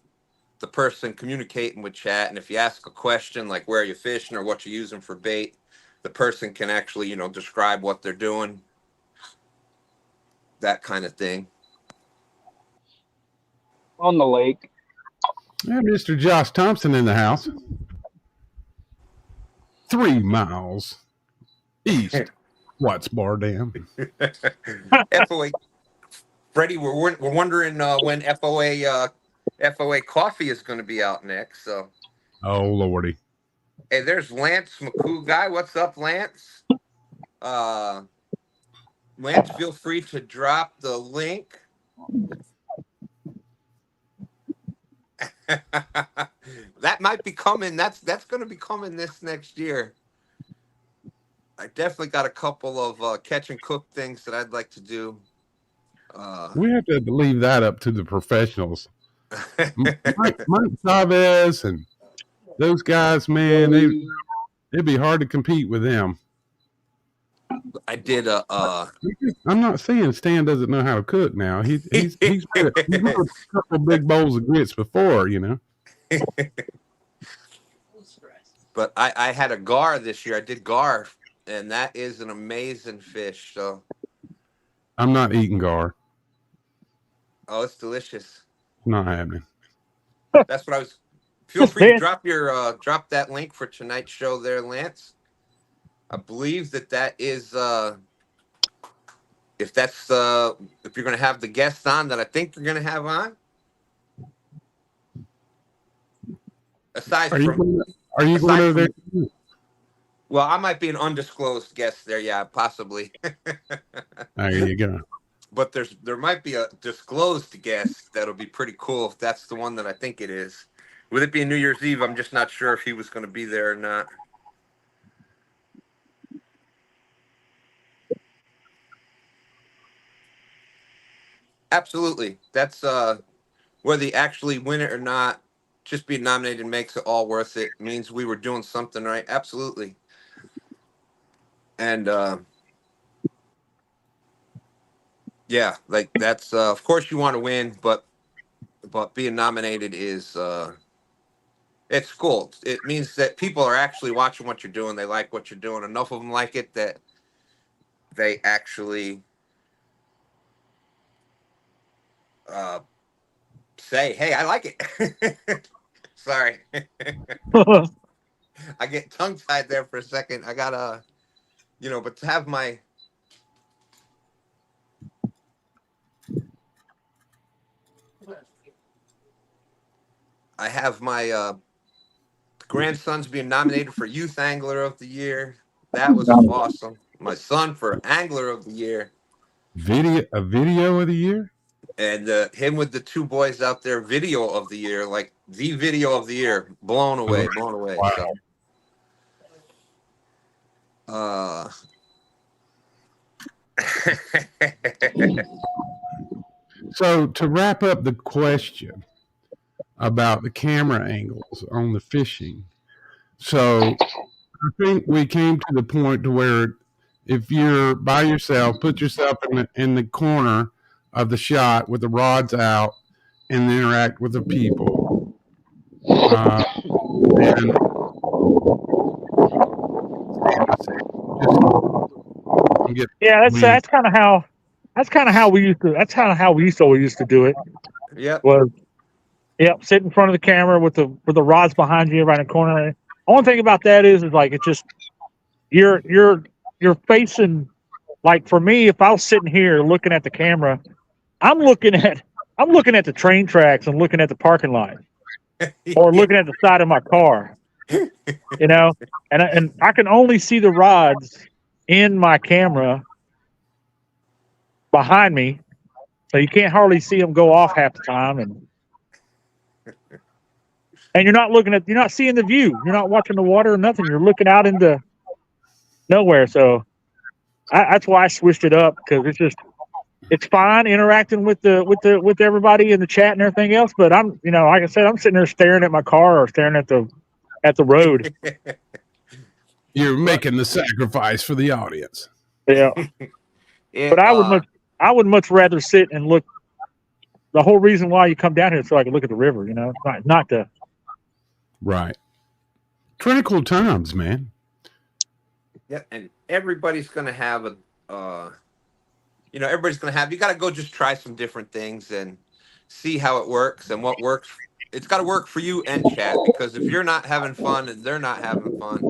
the person communicating with chat, and if you ask a question like where are you fishing or what you're using for bait, the person can actually describe what they're doing, that kind of thing. On the lake. Yeah, Mr. Josh Thompson in the house. 3 miles east, Watts Bar Dam. FOA, Freddie, we're wondering when FOA coffee is going to be out next. So, oh lordy. Hey, there's Lance McCoo guy. What's up, Lance? Lance, feel free to drop the link. That might be coming. That's going to be coming this next year. I definitely got a couple of catch and cook things that I'd like to do. We have to leave that up to the professionals. Mike Chavez and those guys, man, it'd be hard to compete with them. I did I'm not saying Stan doesn't know how to cook now. He's made a couple big bowls of grits before, But I had a gar this year. I did gar, and that is an amazing fish. So I'm not eating gar. Oh, it's delicious. Not happening. That's what I was. Feel free to drop that link for tonight's show there, Lance. I believe that is if you're going to have the guest on that I think you're going to have on. Are you going over there? Well, I might be an undisclosed guest there. Yeah, possibly. There you go. but there might be a disclosed guest that'll be pretty cool if that's the one that I think it is. With it being New Year's Eve, I'm just not sure if he was going to be there or not. Absolutely. That's whether you actually win it or not, just being nominated makes it all worth it. Means we were doing something right. Absolutely. And yeah, like that's of course you want to win, but being nominated is it's cool. It means that people are actually watching what you're doing. They like what you're doing. Enough of them like it that they actually uh, say, "Hey, I like it." Sorry, I get tongue tied there for a second. I gotta, but to have my grandsons being nominated for Youth Angler of the Year. That was awesome. My son for Angler of the Year. Video of the year. And him with the two boys out there, Video of the Year, like the Video of the Year. Blown away, blown away. Wow. So So to wrap up the question about the camera angles on the fishing, so I think we came to the point to where if you're by yourself, put yourself in the corner of the shot with the rods out and interact with the people. And Yeah, that's kind of how we used to always used to do it. Yep. Was sit in front of the camera with the rods behind you right in the corner. Only thing about that is like it's just you're facing, like for me, if I was sitting here looking at the camera, I'm looking at the train tracks and looking at the parking lot or looking at the side of my car, and I can only see the rods in my camera behind me, so you can't hardly see them go off half the time, and you're not seeing the view, you're not watching the water or nothing, you're looking out into nowhere. So that's why I switched it up, because it's fine interacting with everybody in the chat and everything else, but I'm like I said, I'm sitting there staring at my car or staring at the road. You're making the sacrifice for the audience. Yeah. But I would much rather sit and look. The whole reason why you come down here is so I can look at the river, not to. Right. Critical times, man. Yeah, and everybody's gonna have everybody's gonna have. You got to go just try some different things and see how it works and what works. It's got to work for you and chat, because if you're not having fun and they're not having fun,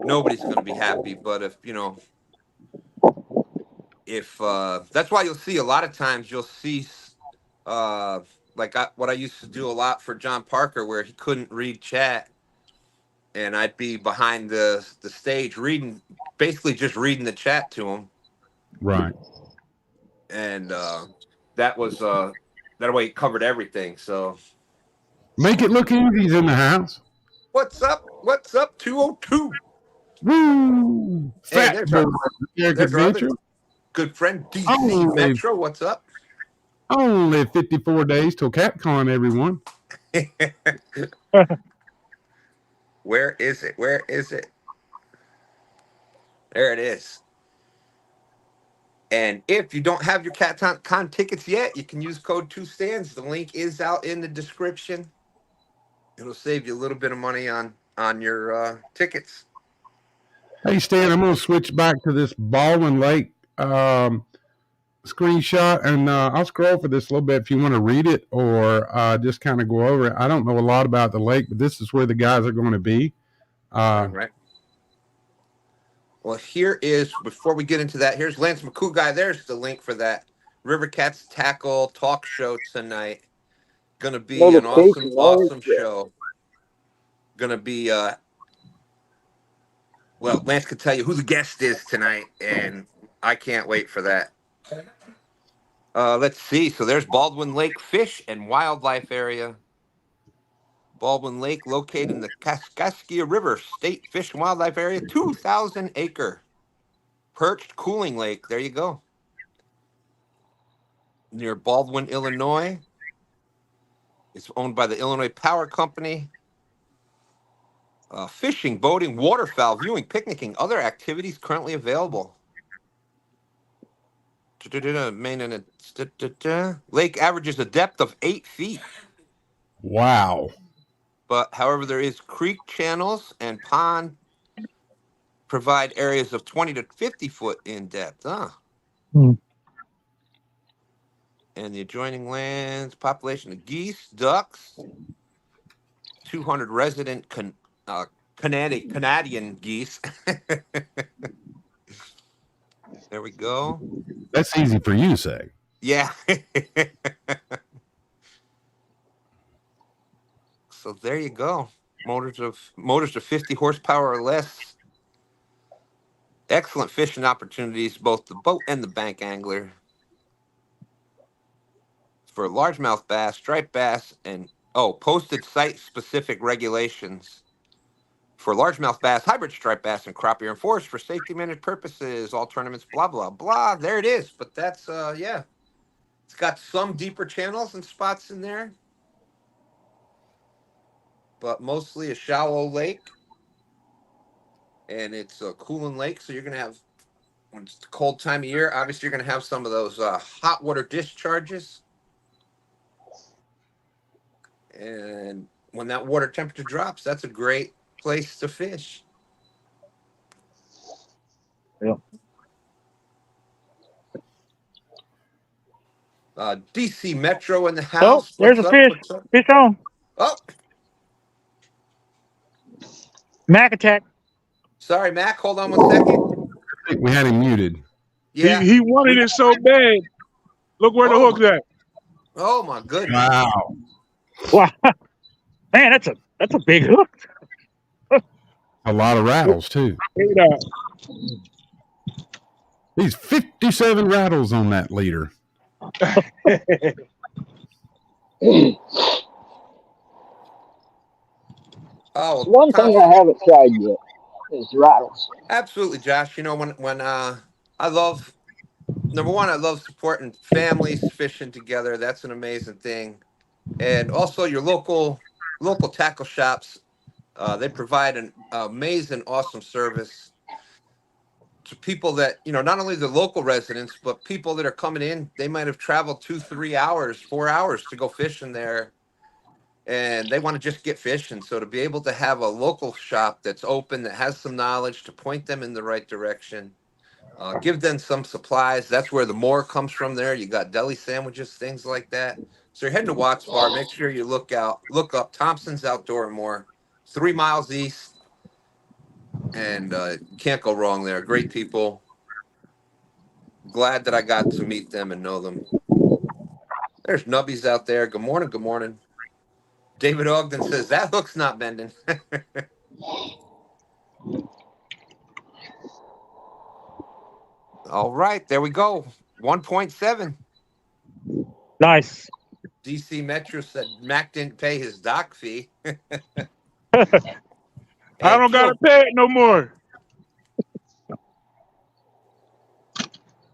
nobody's gonna be happy. But if that's why you'll see a lot of times you'll see what I used to do a lot for John Parker, where he couldn't read chat, and I'd be behind the stage reading, basically just reading the chat to him. Right. And that was that way it covered everything. So make it look easy. He's in the house. What's up? 202? Woo! Hey, Fat there's our other good friend DC Metro. What's up? Only 54 days till CapCon, everyone. Where is it? Where is it? There it is. And if you don't have your CatCon tickets yet, you can use code 2stands. The link is out in the description. It'll save you a little bit of money on your tickets. Hey, Stan, I'm going to switch back to this Baldwin Lake screenshot, and I'll scroll for this a little bit if you want to read it or just kind of go over it. I don't know a lot about the lake, but this is where the guys are going to be. Right. Well, before we get into that, here's Lance McCoo guy. There's the link for that River Cats Tackle talk show tonight. Going to be an awesome show. Going to be, Lance could tell you who the guest is tonight, and I can't wait for that. Let's see. So there's Baldwin Lake Fish and Wildlife Area. Baldwin Lake, located in the Kaskaskia River State Fish and Wildlife Area, 2,000 acre perched cooling lake. There you go. Near Baldwin, Illinois. It's owned by the Illinois Power Company. Fishing, boating, waterfowl, viewing, picnicking, other activities currently available. Lake averages a depth of 8 feet. Wow. But however, there is creek channels and pond provide areas of 20 to 50 foot in depth. Hmm. And the adjoining lands, population of geese, ducks, 200 resident Canadian geese. There we go. That's easy for you to say. Yeah. So there you go. Motors of 50 horsepower or less. Excellent fishing opportunities, both the boat and the bank angler. For largemouth bass, striped bass, and posted site-specific regulations. For largemouth bass, hybrid striped bass, and crappie are enforced for safety managed purposes. All tournaments, blah, blah, blah. There it is. But that's, yeah. It's got some deeper channels and spots in there. But mostly a shallow lake. And it's a cooling lake, so you're going to have, when it's the cold time of year, obviously you're going to have some of those hot water discharges. And when that water temperature drops, that's a great place to fish. Yeah. DC Metro in the house. There's What's a up? fish. What's up? Fish on. Oh, Mac attack. sorry, Mac. Hold on 1 second. I think we had him muted. Yeah. He wanted it so bad. Look where the Oh, hook's at. Oh my goodness. Wow. Wow. Man, that's a big hook. A lot of rattles, too. Look at These 57 rattles on that leader. that. Oh, One thing I haven't tried yet is rattles. absolutely, Josh. You know, when I love, number one, I love supporting families fishing together. That's an amazing thing. And also your local tackle shops, they provide an amazing, awesome service to people that, you know, not only the local residents, but people that are coming in. They might have traveled 2, 3 hours, 4 hours to go fishing there, and they want to just get fishing. So to be able to have a local shop that's open, that has some knowledge to point them in the right direction, give them some supplies. That's where the more comes from there. You got deli sandwiches, things like that. So you're heading to Watts Bar. Make sure you look up Thompson's Outdoor and More, 3 miles east. And can't go wrong there. Great people. Glad that I got to meet them and know them. There's Nubbies out there. Good morning. Good morning. David Ogden says that hook's not bending. All right, there we go. 1.7. Nice. DC Metro said Mac didn't pay his dock fee. I don't gotta pay it no more.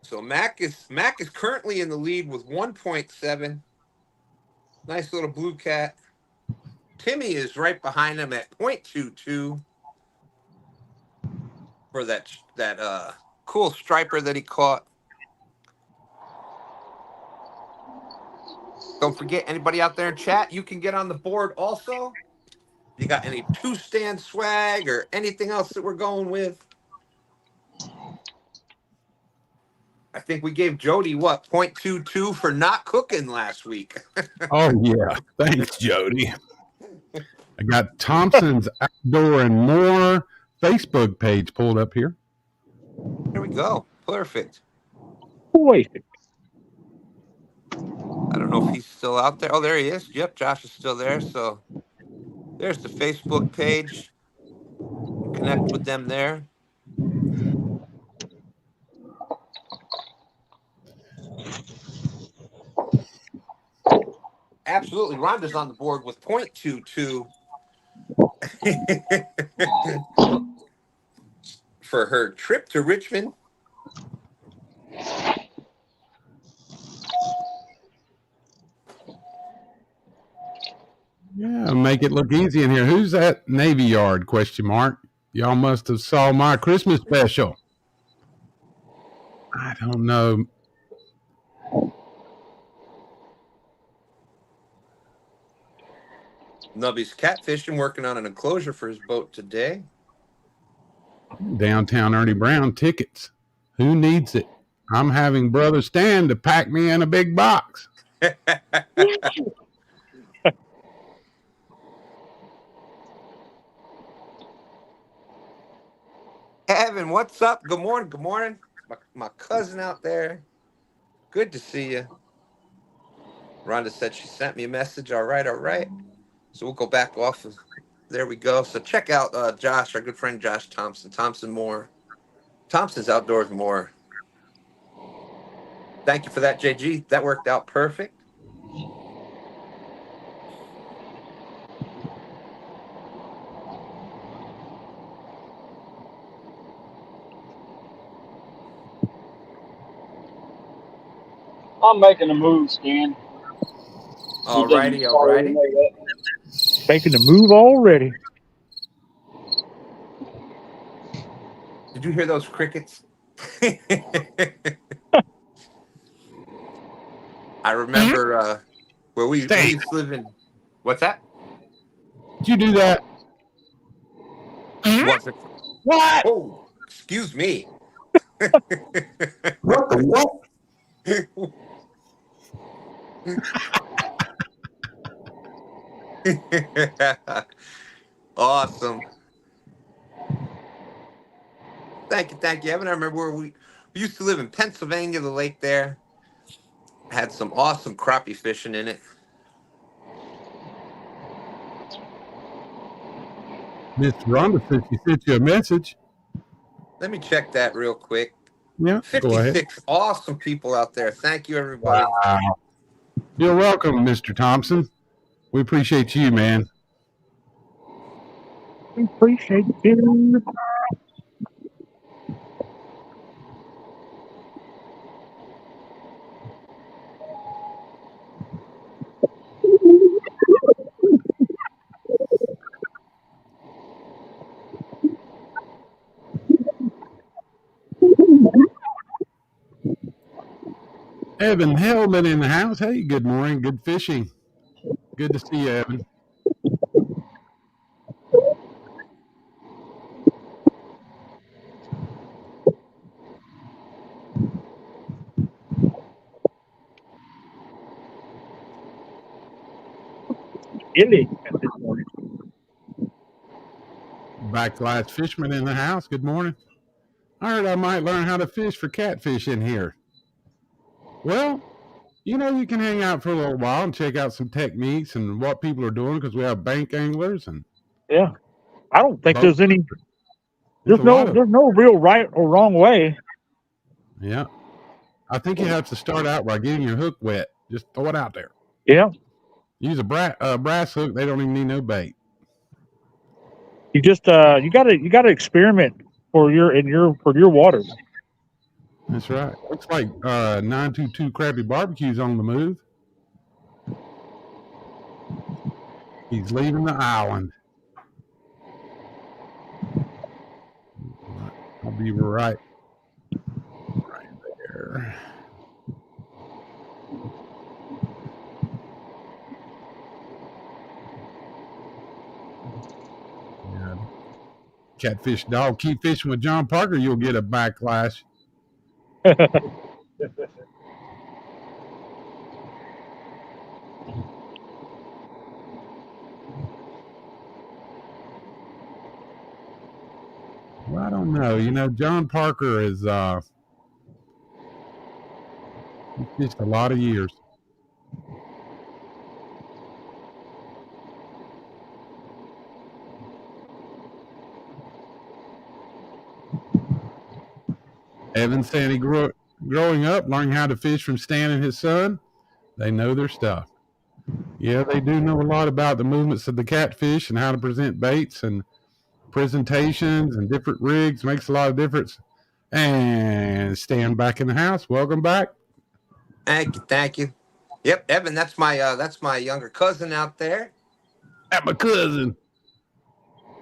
So Mac is currently in the lead with 1.7. Nice little blue cat. Timmy is right behind him at 0.22 for that cool striper that he caught. Don't forget, anybody out there in chat, you can get on the board also. You got any 2-stand swag or anything else that we're going with? I think we gave Jody 0.22 for not cooking last week. Oh, yeah. Thanks, Jody. I got Thompson's Outdoor and More Facebook page pulled up here. There we go. Perfect. Boy. I don't know if he's still out there. Oh, there he is. Yep, Josh is still there. So there's the Facebook page. Connect with them there. Absolutely. Rhonda's on the board with 0.22 for her trip to Richmond. Yeah, make it look easy in here. Who's that Navy Yard? ? Y'all must have saw my Christmas special. I don't know. Nubby's catfishing, working on an enclosure for his boat today. Downtown Ernie Brown tickets. Who needs it? I'm having Brother Stan to pack me in a big box. Evan, what's up? Good morning. Good morning. My cousin out there. Good to see you. Rhonda said she sent me a message. All right, all right. So we'll go back off of, there we go. So check out Josh, our good friend Josh Thompson. Thompson's Outdoors More. Thank you for that, JG. That worked out perfect. I'm making a move, Stan. All righty, all righty. Making the move already. Did you hear those crickets? I remember where we used to live in. What's that? Did you do that? What's it? What? Oh, excuse me. What the what? Awesome. Thank you, Evan. I remember where we used to live in Pennsylvania, the lake there. Had some awesome crappie fishing in it. Miss Rhonda said she sent you a message. Let me check that real quick. Yeah, go ahead. 56 awesome people out there. Thank you, everybody. Wow. You're welcome, Mr. Thompson. We appreciate you, man. We appreciate you. Evan Hellman in the house. Hey, good morning. Good fishing. Good to see you, Evan. Illy at this morning. Backlash Fishman in the house. Good morning. I heard I might learn how to fish for catfish in here. Well, you know, you can hang out for a little while and check out some techniques and what people are doing because we have bank anglers and Yeah. I don't think there's any. there's no real right or wrong way. Yeah. I think you have to start out by getting your hook wet. Just throw it out there. Yeah. Use a brass hook. They don't even need no bait. You just you gotta experiment for your waters. That's right. Looks like 922 Krabby Barbecue's on the move. He's leaving the island. I'll be right there. Yeah. Catfish dog. Keep fishing with John Parker. You'll get a backlash. Well, I don't know. You know, John Parker is he's fished a lot of years. Evan said he growing up, learning how to fish from Stan and his son. They know their stuff. Yeah, they do know a lot about the movements of the catfish and how to present baits and presentations and different rigs. Makes a lot of difference. And Stan back in the house. Welcome back. Thank you. Yep, Evan, that's my younger cousin out there. At my cousin.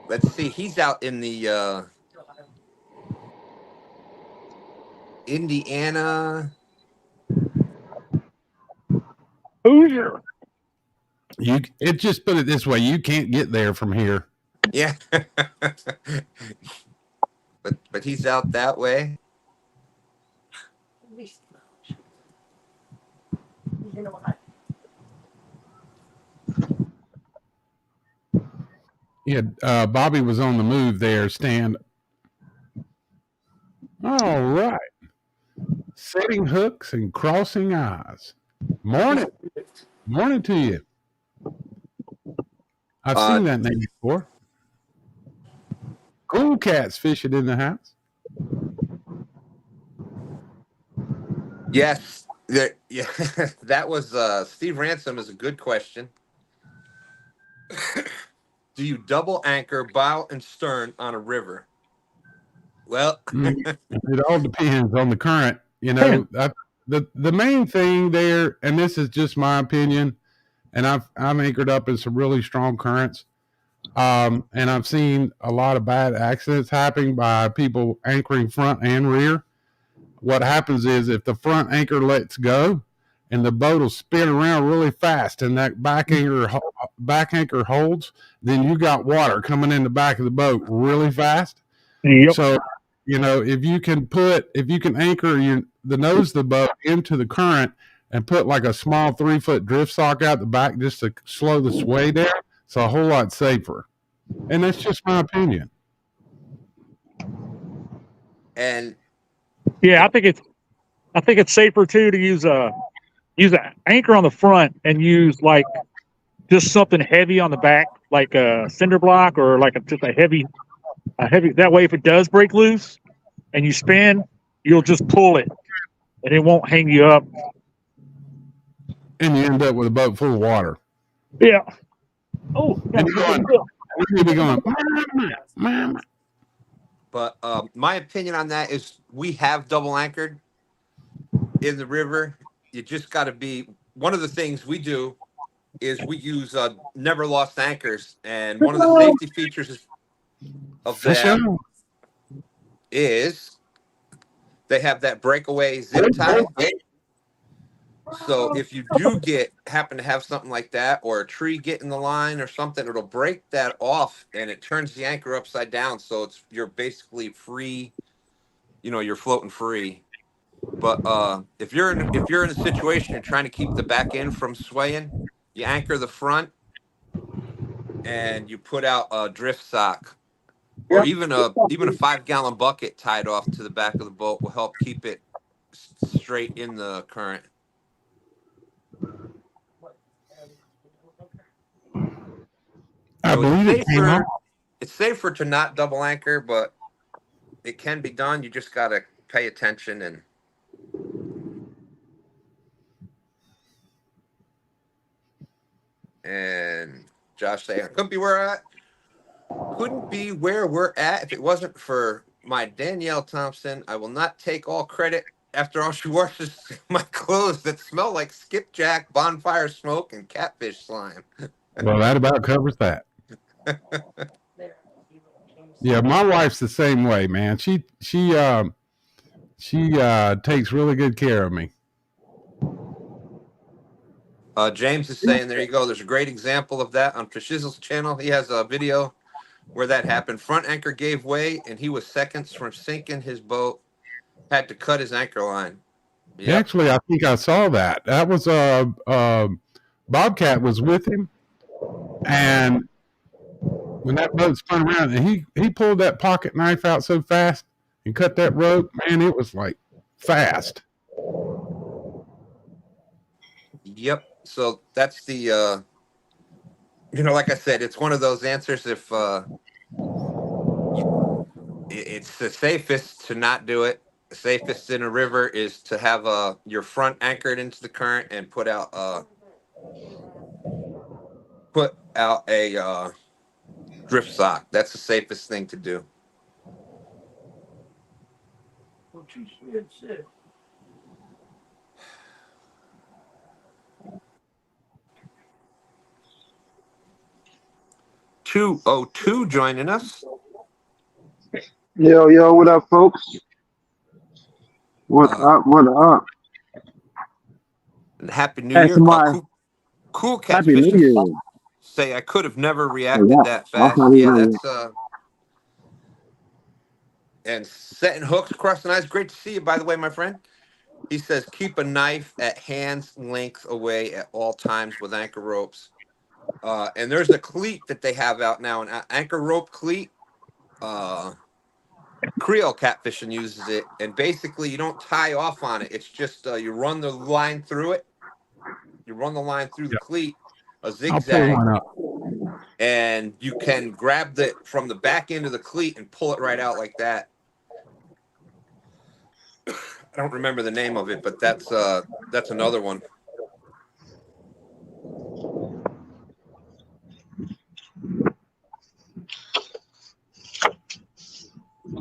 Let's see, he's out in the Indiana. Hoosier. It just put it this way, you can't get there from here. Yeah. but he's out that way. Yeah, Bobby was on the move there, Stan. All right. Setting hooks and crossing eyes. Morning. Morning to you. I've seen that name before. Cool Cats fishing in the house. Yes. Yeah. That was Steve Ransom is a good question. Do you double anchor bow and stern on a river? Well, it all depends on the current. You know, the main thing there, and this is just my opinion, and I'm anchored up in some really strong currents, and I've seen a lot of bad accidents happening by people anchoring front and rear. What happens is if the front anchor lets go, and the boat will spin around really fast, and that back anchor holds, then you got water coming in the back of the boat really fast. Yep. So, you know, if you can anchor the nose of the boat into the current and put like a small 3-foot drift sock out the back just to slow the sway down, it's a whole lot safer. And that's just my opinion. And yeah, I think it's safer too to use an anchor on the front and use like just something heavy on the back, like a cinder block or like just a heavy. That way, if it does break loose and you spin, you'll just pull it, and it won't hang you up. And you end up with a boat full of water. Yeah. Oh, and you'll be going. Mama. But my opinion on that is we have double anchored in the river. You just got to be. One of the things we do is we use never lost anchors, and one of the safety features of that is they have that breakaway zip tie. So if you do happen to have something like that, or a tree get in the line or something, it'll break that off and it turns the anchor upside down. So you're basically free. You know, you're floating free. But if you're in a situation you're trying to keep the back end from swaying, you anchor the front and you put out a drift sock, or even a 5-gallon bucket tied off to the back of the boat will help keep it straight in the current. I believe it's safer to not double anchor, but it can be done. You just got to pay attention and Josh saying, couldn't be where we're at if it wasn't for my Danielle Thompson. I will not take all credit. After all, she washes my clothes that smell like skipjack, bonfire smoke, and catfish slime. Well, that about covers that. Yeah, my wife's the same way, man. She takes really good care of me. James is saying, there you go. There's a great example of that on Fishizzle's channel. He has a video where that happened. Front anchor gave way, and he was seconds from sinking his boat. Had to cut his anchor line. Yep. Actually, I think I saw that. That was Bobcat was with him, and when that boat spun around, and he pulled that pocket knife out so fast and cut that rope, man, it was like fast. Yep. So that's the like I said, it's one of those answers. If it's the safest to not do it. The safest in a river is to have your front anchored into the current and put out put out a drift sock. That's the safest thing to do. $202 joining us. Yo, yo, what up, folks? What up? What up? And Happy New Hey, Year. somebody, Cool Happy New Catfish Year. say I could have never Oh, reacted yeah, that that's fast. not Yeah, even that's and setting hooks across the eyes. Great to see you, by the way, my friend. He says keep a knife at hand's length away at all times with anchor ropes. And there's a cleat that they have out now, an anchor rope cleat. Creole catfishing uses it, and basically you don't tie off on it. It's just you run the line through it. You run the line through the Yeah. cleat, a I'll pull zigzag, one up. and you can grab the from the back end of the cleat and pull it right out like that. I don't remember the name of it, but that's another one.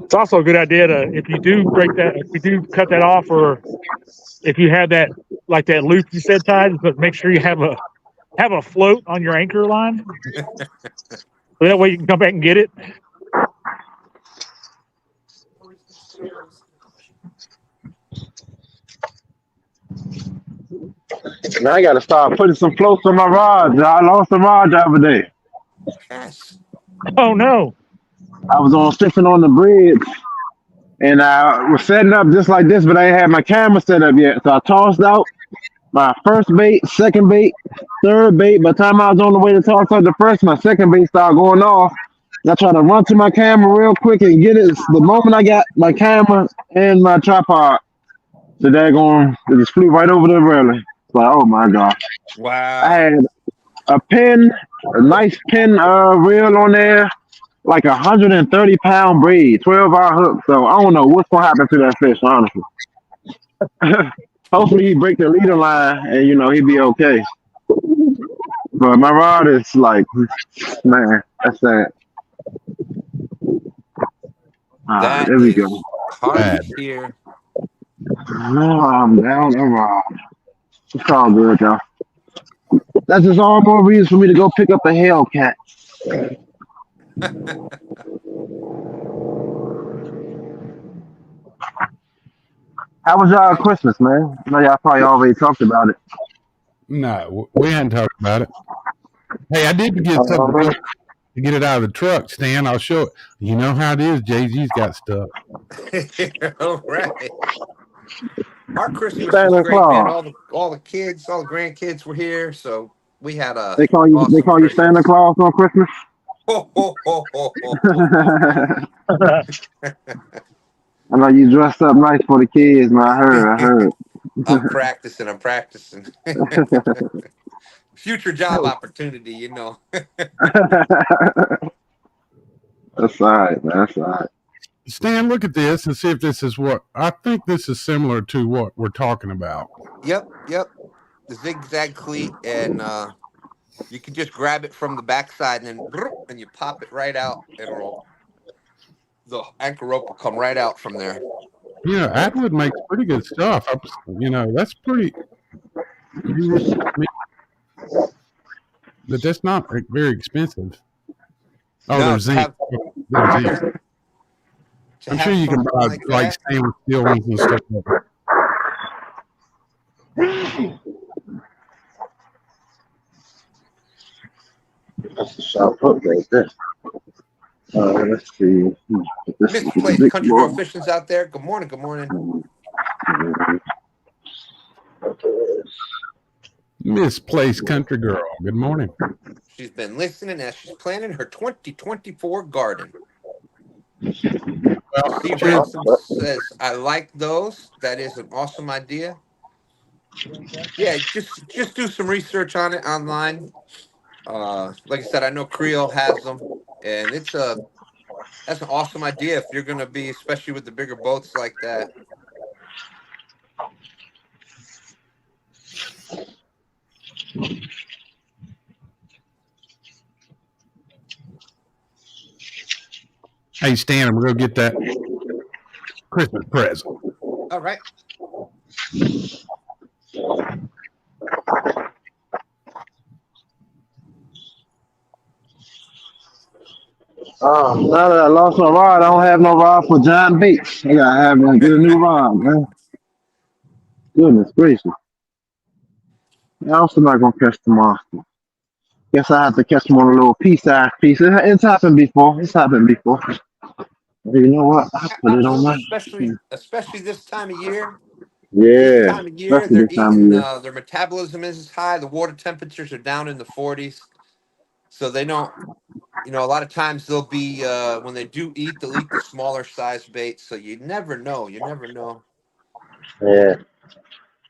It's also a good idea to, if you do break that, if you do cut that off, or if you have that, like that loop you said tied, but make sure you have a float on your anchor line. So that way you can come back and get it. Now I gotta start putting some floats on my rods. I lost a rod the other day. Yes. Oh no. I was on fishing on the bridge, and I was setting up just like this, but I ain't had my camera set up yet. So I tossed out my first bait, second bait, third bait. By the time I was on the way to toss out the first, my second bait started going off. And I tried to run to my camera real quick and get it. The moment I got my camera and my tripod, the daggone, it just flew right over the railing. Like, oh my god! I Wow. had a a nice pin reel on there, like 130-pound braid, 12-hour hook. So I don't know what's gonna happen to that fish, honestly. Hopefully he break the leader line and he'd be okay. But my rod is like, man, that's sad. That There we go. is hard to Bad. hear. No, I'm down a rod. It's all good though. That's just all more reason for me to go pick up a Hellcat. How was y'all Christmas, man? I know y'all probably already talked about it. No, we hadn't talked about it. Hey, I did get something Uh, to get it out of the truck, Stan. I'll show it. You know how it is. Jay-Z's got stuff. All right. Our Christmas was Santa great, man. Claus. All the kids, all the grandkids were here, so we had a They call awesome you Santa Christmas. Claus on Christmas. Ho, ho, ho, ho, ho, ho, ho. I know you dressed up nice for the kids, man. I heard. I'm practicing. Future job opportunity, you know. That's all right, man. That's all right. Stan, look at this and see if this is what I think. This is similar to what we're talking about. Yep. The zigzag cleat, and you can just grab it from the backside and then and you pop it right out, and the anchor rope will come right out from there. Yeah, Atwood makes pretty good stuff. That's pretty. But that's not very expensive. Oh, No, there's zinc. There's zinc. I'm sure you can something buy like like that. stainless steel ones and stuff like that. That's a sharp hook right there. Let's see. This is a Misplaced big country boy. girl fishing's out there. Good morning. Good morning. Misplaced country girl. Good morning. She's been listening as she's planning her 2024 garden. Well, Steve cheers. Ransom says, I like those. That is an awesome idea. Yeah, just do some research on it online. Like I said, I know Creole has them, and that's an awesome idea if you're gonna be, especially with the bigger boats like that. Hey, Stan, I'm going to go get that Christmas present. All right. Now that I lost my rod, I don't have no rod for giant baits. I gotta have get a new rod, man. Goodness gracious. I'm also not gonna catch the monster. Guess I have to catch them on a little pea-sized piece. It's happened before. It's happened before. But you know what? I put it on Absolutely, my. especially this time of year. This Yeah, time of year, especially they're this time of eating. year. Their metabolism is high. The water temperatures are down in the 40s, so they don't. A lot of times they'll be when they do eat, they'll eat the smaller size bait. So you never know. You never know. Yeah,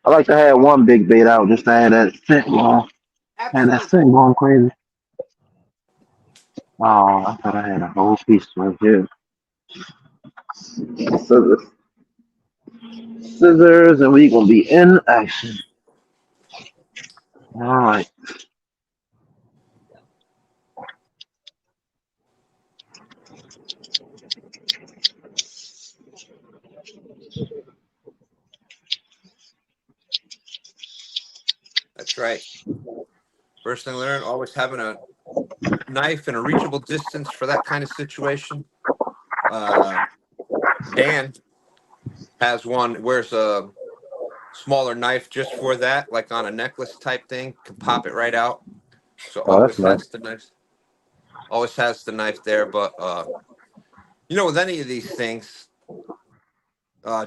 I like to have one big bait out just to have that scent going. Had that Absolutely. scent going crazy. Oh, I thought I had a whole piece right here. Scissors, scissors, and we gonna be in action. All right. That's right. First thing I learned, always having a knife in a reachable distance for that kind of situation. Dan has one, wears a smaller knife just for that, like on a necklace type thing, can pop it right out. So Oh, that's always nice. has the knife. Always has the knife there. But with any of these things,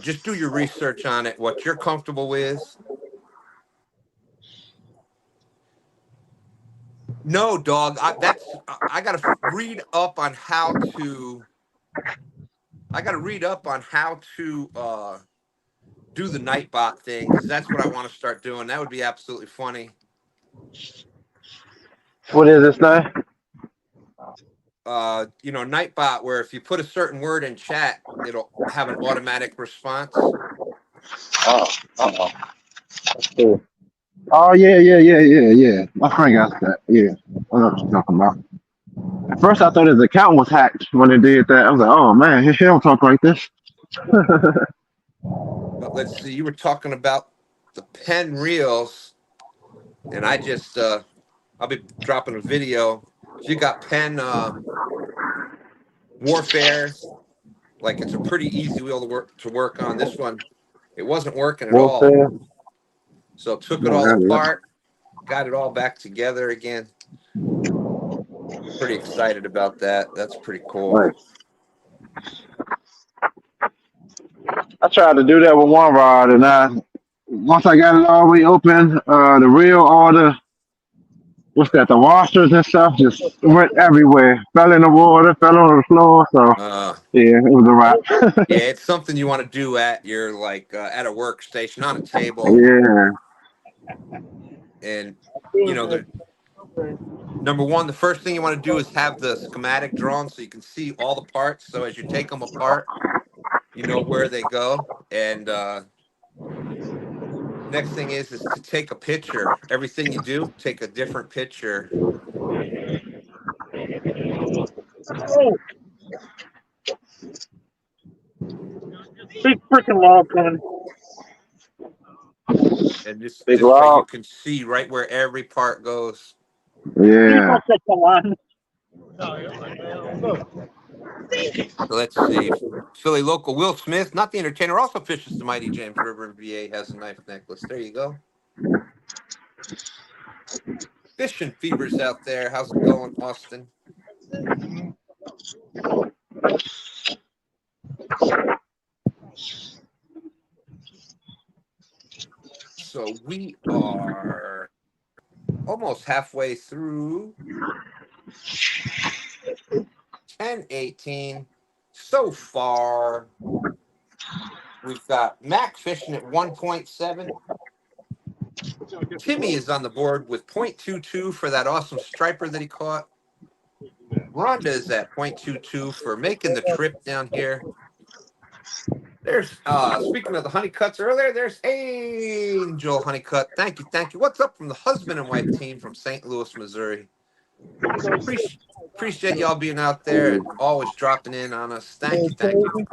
just do your research on it, what you're comfortable with. No, dog. I got to read up on how to. I got to read up on how to do the Nightbot thing because that's what I want to start doing. That would be absolutely funny. What is this now? Nightbot, where if you put a certain word in chat, it'll have an automatic response. Oh, uh-oh. Cool. Oh yeah. My friend got that. Yeah, I know what you're talking about. At first, I thought his account was hacked when they did that. I was like, oh man, he don't talk like this. But let's see, you were talking about the pen reels, and I'll be dropping a video. If you got pen warfare, like it's a pretty easy wheel to work on. This one, it wasn't working at all. Warfare. So took it Oh, all hell yeah. apart, got it all back together again. Pretty excited about that. That's pretty cool. Right. I tried to do that with one rod, and once I got it all the way open, the reel, all the washers and stuff just went everywhere. Fell in the water, fell on the floor. So Uh, yeah, it was a wrap. yeah, it's something you want to do at your at a workstation on a table, Yeah. and the number one, the first thing you want to do is have the schematic drawn so you can see all the parts. So as you take them apart, you know where they go. And next thing is to take a picture. Everything you do, take a different picture. Oh, big freaking log coming. And just Big this way you log. can see right where every part goes. Please Yeah. don't set the line. So let's see. Philly local Will Smith, not the entertainer, also fishes the mighty James River in VA, has a knife necklace. There you go. Fishing fevers out there. How's it going, Austin? So we are almost halfway through 10:18. So far, we've got Mac fishing at 1.7. Timmy is on the board with 0.22 for that awesome striper that he caught. Rhonda is at 0.22 for making the trip down here. There's speaking of the honeycuts earlier, there's Angel Honeycut. Thank you. What's up from the husband and wife team from St. Louis, Missouri? So appreciate y'all being out there and always dropping in on us. Thank you, thank you.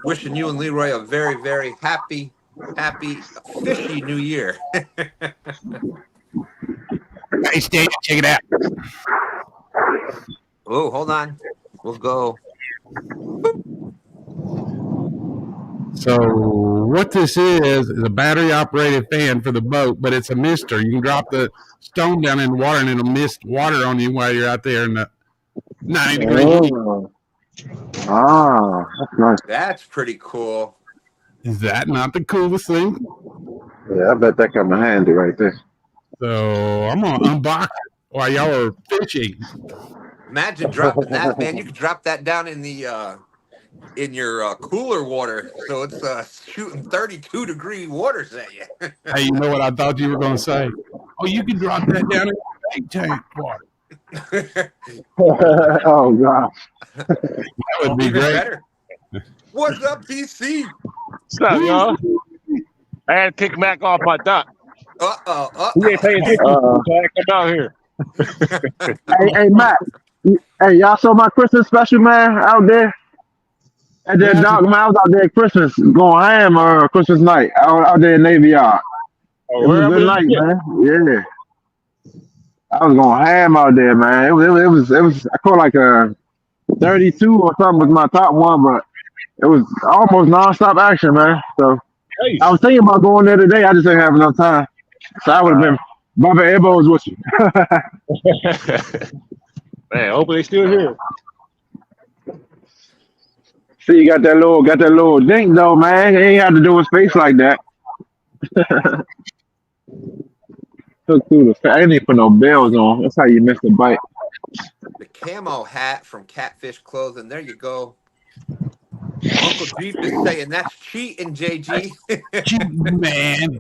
Wishing you and Leroy a very, very happy, fishy new year. Hey, Stan, check it out. Oh, hold on. We'll go. So what this is a battery operated fan for the boat, but it's a mister. You can drop the stone down in the water and it'll mist water on you while you're out there in the 90-degree heat. That's nice. That's pretty cool. Is that not the coolest thing? Yeah, I bet that come in handy right there. So I'm gonna unbox it while y'all are fishing. Imagine dropping that, man. You could drop that down in the in your cooler water, so it's shooting 32-degree waters at you. Hey, you know what I thought you were gonna say? Oh, you can drop that down in the tank water. Oh gosh. That would be Even great. better. What's up, PC? What's up, y'all? I had to kick Mac off my dock. He ain't paying attention, so I come out here. Hey, Matt. Hey, y'all saw my Christmas special, man, out there? At that dog, man, I was out there at Christmas, going ham Christmas night, out there in Navy Yard. It was a good night, man. Yeah. I was going ham out there, man. It was I caught like a 32 or something was my top one, but it was almost nonstop action, man. So I was thinking about going there today. I just didn't have enough time. So I would have been bumping elbows with you. Man, hopefully they still here. See, you got that little dink though, man. It ain't have to do with space like that. Took through the. I didn't put no bells on. That's how you miss the bite. The camo hat from Catfish Clothing. There you go. Uncle Jeep is saying that's cheating, JG. Man.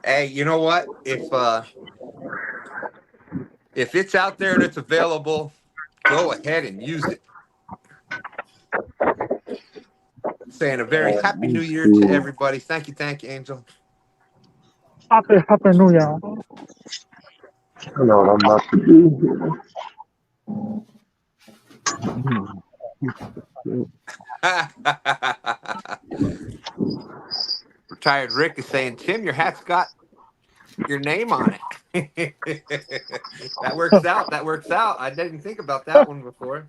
Hey, you know what? If it's out there and it's available, go ahead and use it. Saying a very happy new year to everybody. Thank you, Angel. Happy New Year. I know what I'm about to do Retired Rick is saying, Tim, your hat's got your name on it. That works out. I didn't think about that one before.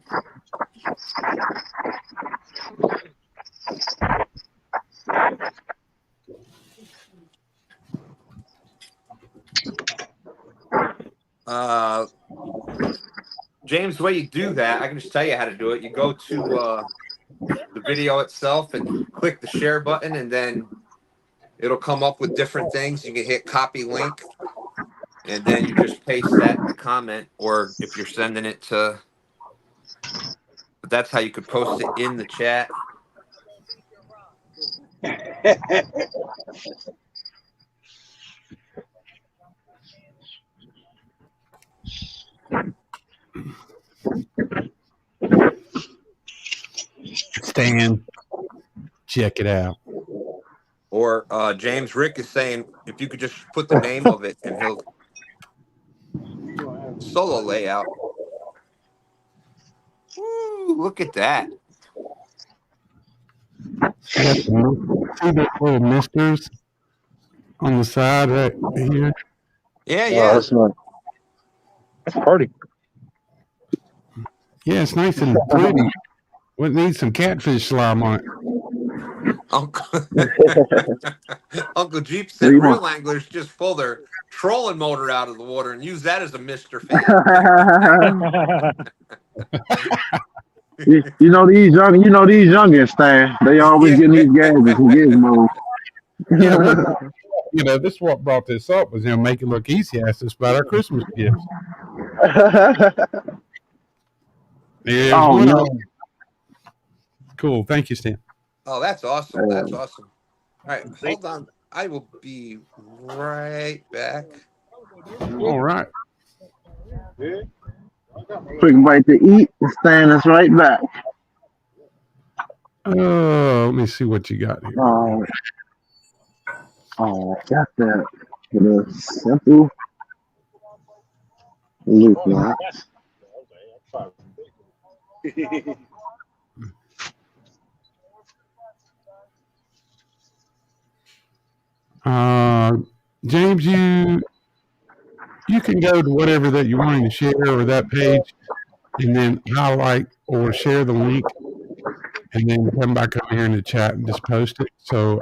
James, the way you do that, I can just tell you how to do it. You go to the video itself and click the share button, and then it'll come up with different things. You can hit copy link, and then you just paste that in the comment, or if you're sending it to, but that's how you could post it in the chat. Stan, check it out. Or James Rick is saying, if you could just put the name of it, and he'll solo layout. Woo, look at that. See the little misters on the side right here? Yeah. That's nice. That's pretty. Yeah, it's nice and pretty. It needs some catfish slime on it. Uncle Jeep said real anglers just pull their trolling motor out of the water and use that as a mister fan. you know these youngins, Stan. They always getting these gadgets and gizmos. This is what brought this up was make it look easy. Ask us about our Christmas gifts. No. Cool. Thank you, Stan. Oh, that's awesome. That's awesome. All right, hold on. I will be right back. All right. Quick bite to eat and stand us right back. Oh, let me see what you got here. I got that. The simple Look like. James, you can go to whatever that you're wanting to share or that page, and then highlight or share the link, and then come back over here in the chat and just post it. So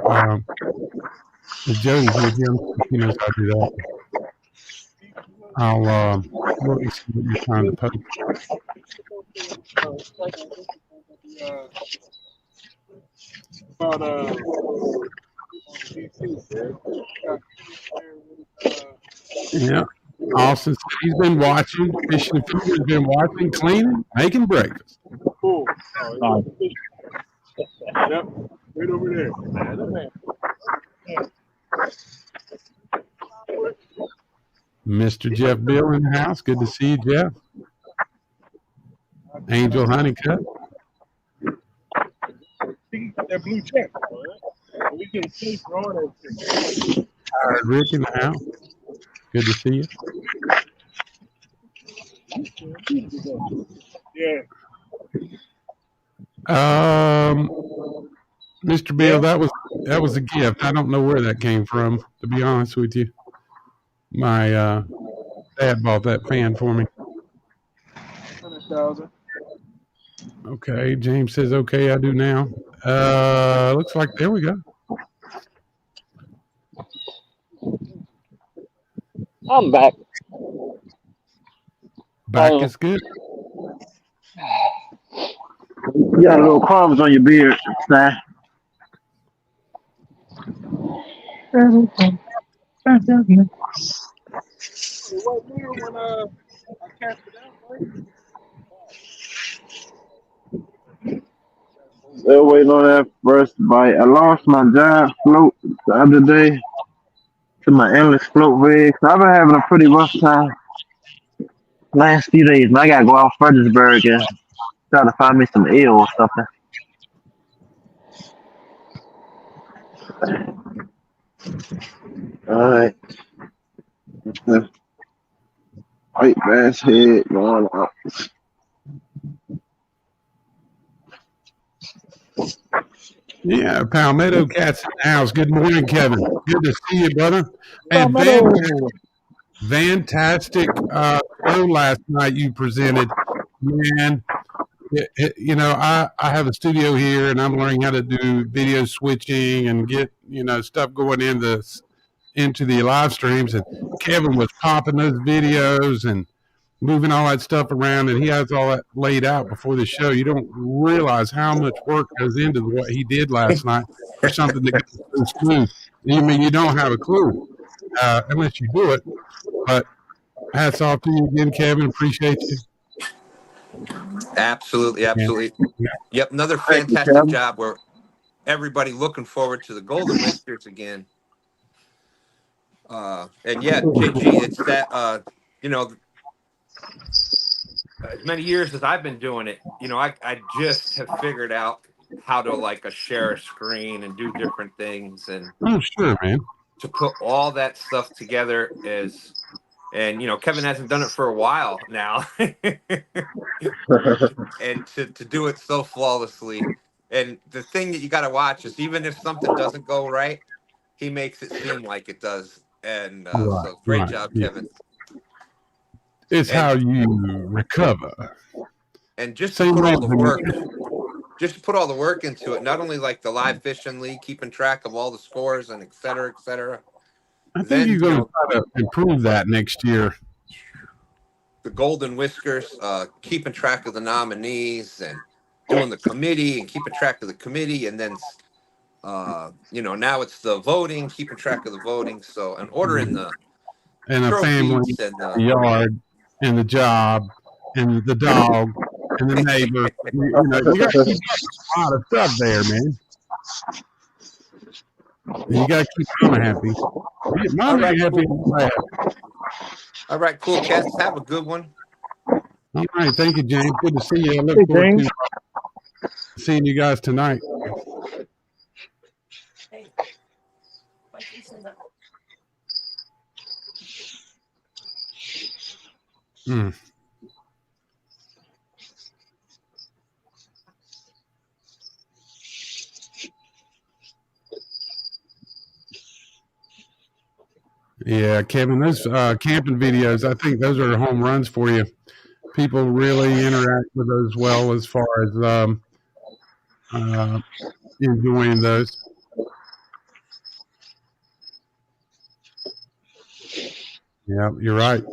Jody's here, Jim, he knows how to do that. I'll look and see what you're trying to post. Yeah. Austin said he's been watching. Fishing and Food has been watching, cleaning, making breakfast. Cool. Yep. Right over there. Mr. Jeff Bill in the house. Good to see you, Jeff. Angel Honeycutt. That blue check. We can see for all that shit. Rick in the house. Good to see you. Yeah. Mr. Bill, that was a gift. I don't know where that came from, to be honest with you. My dad bought that fan for me. 100,000. Okay, James says, okay, I do now. Looks like, there we go. I'm back. Back is good. You got little crumbs on your beard, Stan. What year when I cast it out, right? Still waiting on that first bite. I lost my giant float the other day to my endless float rig. So I've been having a pretty rough time last few days. And I gotta go out Fredericksburg and try to find me some eel or something. Alright. The white bass head going out. Yeah, Palmetto Cats and Owls. Good morning, Kevin. Good to see you, brother. And fantastic show last night you presented. Man, you know, I have a studio here, and I'm learning how to do video switching and get, you know, stuff going into the live streams. And Kevin was popping those videos and moving all that stuff around, and he has all that laid out before the show. You don't realize how much work goes into what he did last night for something that goes so smooth. I mean, you don't have a clue unless you do it. But hats off to you again, Kevin. Appreciate you. Absolutely. Yeah. Yep, another fantastic job where everybody looking forward to the Golden Whiskers again. And yeah, JG, it's that, you know, as many years as I've been doing it, you know, I just have figured out how to like share a screen and do different things. And sure, man. To put all that stuff together and you know, Kevin hasn't done it for a while now. And to do it so flawlessly. And the thing that you got to watch is even if something doesn't go right, he makes it seem like it does. And so great job, Kevin. It's how you recover. And just to put all the work, into it, not only like the live fishing league, keeping track of all the scores and et cetera, et cetera. I think you're going to try to improve that next year. The Golden Whiskers, keeping track of the nominees and doing the committee and keeping track of the committee. And then, you know, now it's the voting, keeping track of the voting. So, and ordering the and a family, and the yard, and the job, and the dog, and the neighbor. You know, you got to keep a lot of stuff there, man. You got to keep Mama happy. Mama ain't happy. All right, cool, cats. Have a good one. All right, thank you, James. Good to see you. I look forward to seeing you guys tonight. Mm. Yeah, Kevin, those camping videos, I think those are home runs for you. People really interact with those well as far as enjoying those. Yeah, you're right,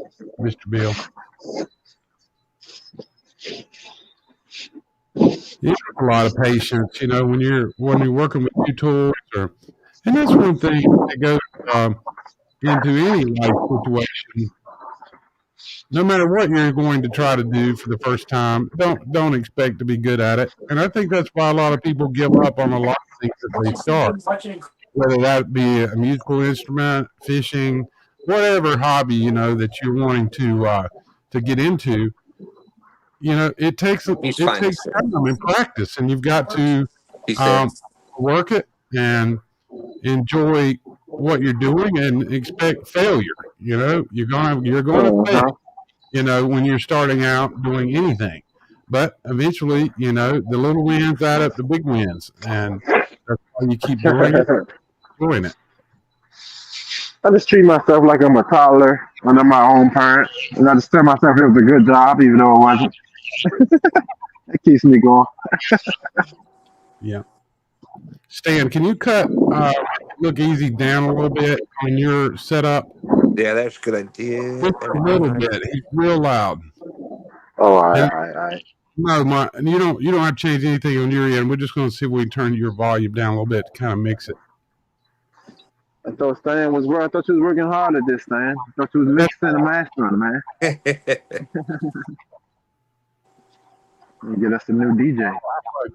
Mr. Bill. You have a lot of patience, when you're working with new tools, and that's one thing that goes into any life situation. No matter what you're going to try to do for the first time, don't expect to be good at it. And I think that's why a lot of people give up on a lot of things that they start, whether that be a musical instrument, fishing, whatever hobby that you're wanting to get into. It takes time and practice, and you've got to work it and enjoy what you're doing and expect failure. You're gonna fail. When you're starting out doing anything, but eventually, the little wins add up to big wins, and that's why you keep doing it. I just treat myself like I'm a toddler and I'm my own parent, and I just tell myself it was a good job, even though it wasn't. It keeps me going. Yeah. Stan, can you cut Look Easy down a little bit on your setup? Yeah, that's a good idea. Just a little bit. He's real loud. Oh, all right. No, you don't have to change anything on your end. We're just going to see if we can turn your volume down a little bit to kind of mix it. I thought Stan was working. I thought you was working hard at this, Stan. I thought you was mixing and mastering, man. Get us a new DJ.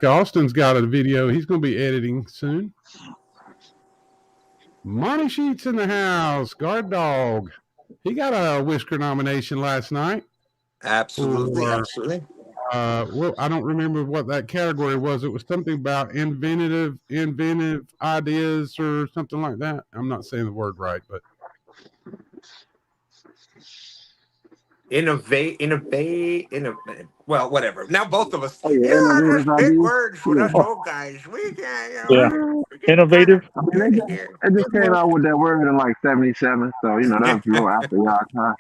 Austin's got a video he's going to be editing soon. Monty Sheets in the house. Guard Dog. He got a Whisker nomination last night. Absolutely. Well, I don't remember what that category was. It was something about inventive ideas or something like that. I'm not saying the word right, but innovate. Well, whatever. Now both of us. Innovative big ideas. words for us old guys. We can. Innovative. I mean, they just came out with that word in like '77, so that was a little after y'all time.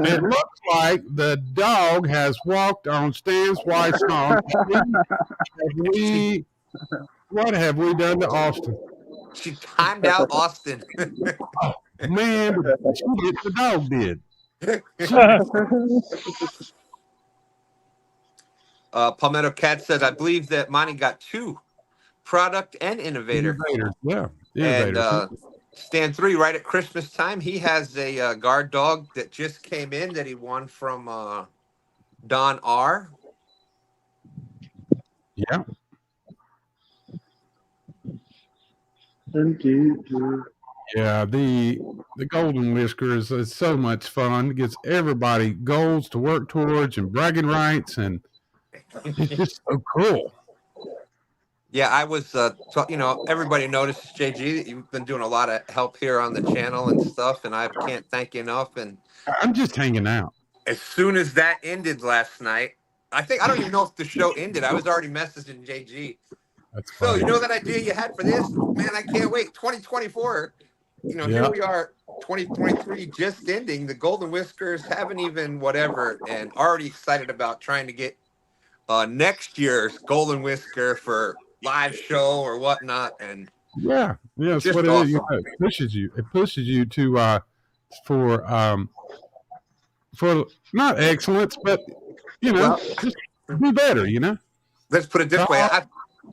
It looks like the dog has walked on Stan's wife's home. What have we done to Austin? She timed out Austin. Oh, man, the dog did. Palmetto Cat says, I believe that Monty got 2, product and innovator. Yeah. And Stan 3, right at Christmas time, he has a guard dog that just came in that he won from Don R. Yeah. Yeah, the Golden Whisker is so much fun. It gives everybody goals to work towards and bragging rights, and it's just so cool. Yeah, I was, everybody notices, JG, that you've been doing a lot of help here on the channel and stuff, and I can't thank you enough. And I'm just hanging out. As soon as that ended last night, I don't even know if the show ended. I was already messaging JG. That's so, funny. that idea you had for this? Man, I can't wait. 2024. Here we are, 2023 just ending. The Golden Whiskers haven't even whatever, and already excited about trying to get next year's Golden Whisker for live show or whatnot. And that's what it is. It pushes you. It pushes you to for not excellence, but just be better. Let's put it this way.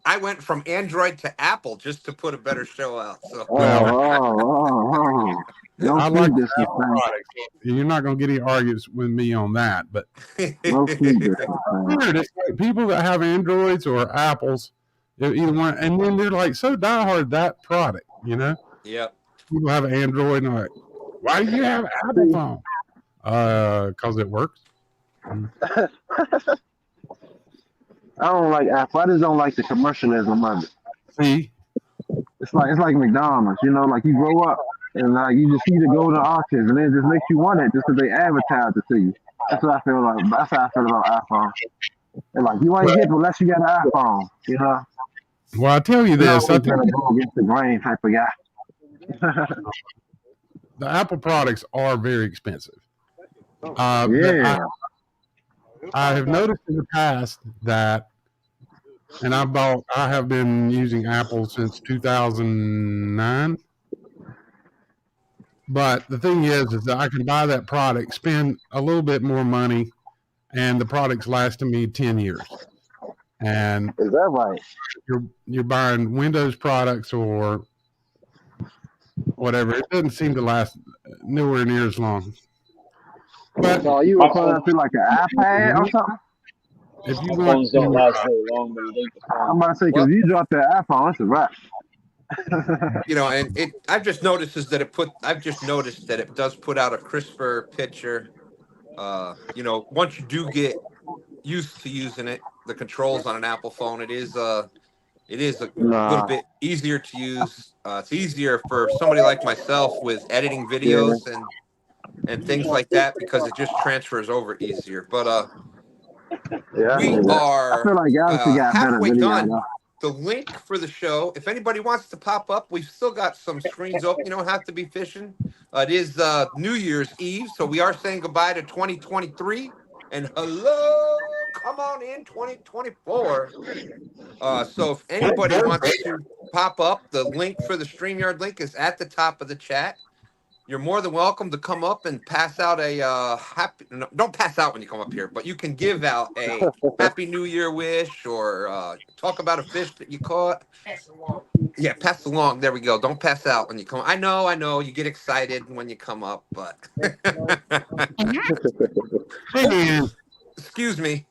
I went from Android to Apple just to put a better show out. So I like this product. You're not going to get any arguments with me on that, but it's like people that have Androids or Apples, either one, and then they're like so diehard that product, Yep. People have an Android and they're like, why do you have an Apple phone? Because it works. I don't like Apple. I just don't like the commercialism of it. See, it's like McDonald's. Like you grow up and you just see the golden arches, and it just makes you want it just because they advertise it to you. That's what I feel like. That's how I feel about iPhone. They're like, you ain't hip unless you got an iPhone. You know, Well, I'll tell you I'm this. I always think gonna go against the grain type of guy. the Apple products are very expensive. Yeah. I have noticed in the past that, and I have been using Apple since 2009. But the thing is that I can buy that product, spend a little bit more money, and the product's lasting me 10 years. And Is that right? you're buying Windows products or whatever. It doesn't seem to last nowhere near as long. But So you referring to like an iPad or something? if you want iPhones don't to, last very long, but it ain't the I'm phone. about to say, because Well, you dropped that iPhone, it's a wrap. and I've just noticed that it does put out a crisper picture. Once you do get used to using it, the controls on an Apple phone, it is a little Nah, bit easier to use. It's easier for somebody like myself with editing yeah, videos and things like that because it just transfers over easier. But yeah, I we hear that. I feel are like Galaxy got better halfway video done. though. The link for the show, if anybody wants to pop up, we've still got some screens open. You don't have to be fishing. It is New Year's Eve, so we are saying goodbye to 2023 and hello, come on in 2024. So if anybody wants to pop up, the link for the StreamYard link is at the top of the chat. You're more than welcome to come up and pass out a happy. No, don't pass out when you come up here, but you can give out a Happy New Year wish or talk about a fish that you caught. Yeah, pass along. There we go. Don't pass out when you come. I know. You get excited when you come up, but hey, excuse me.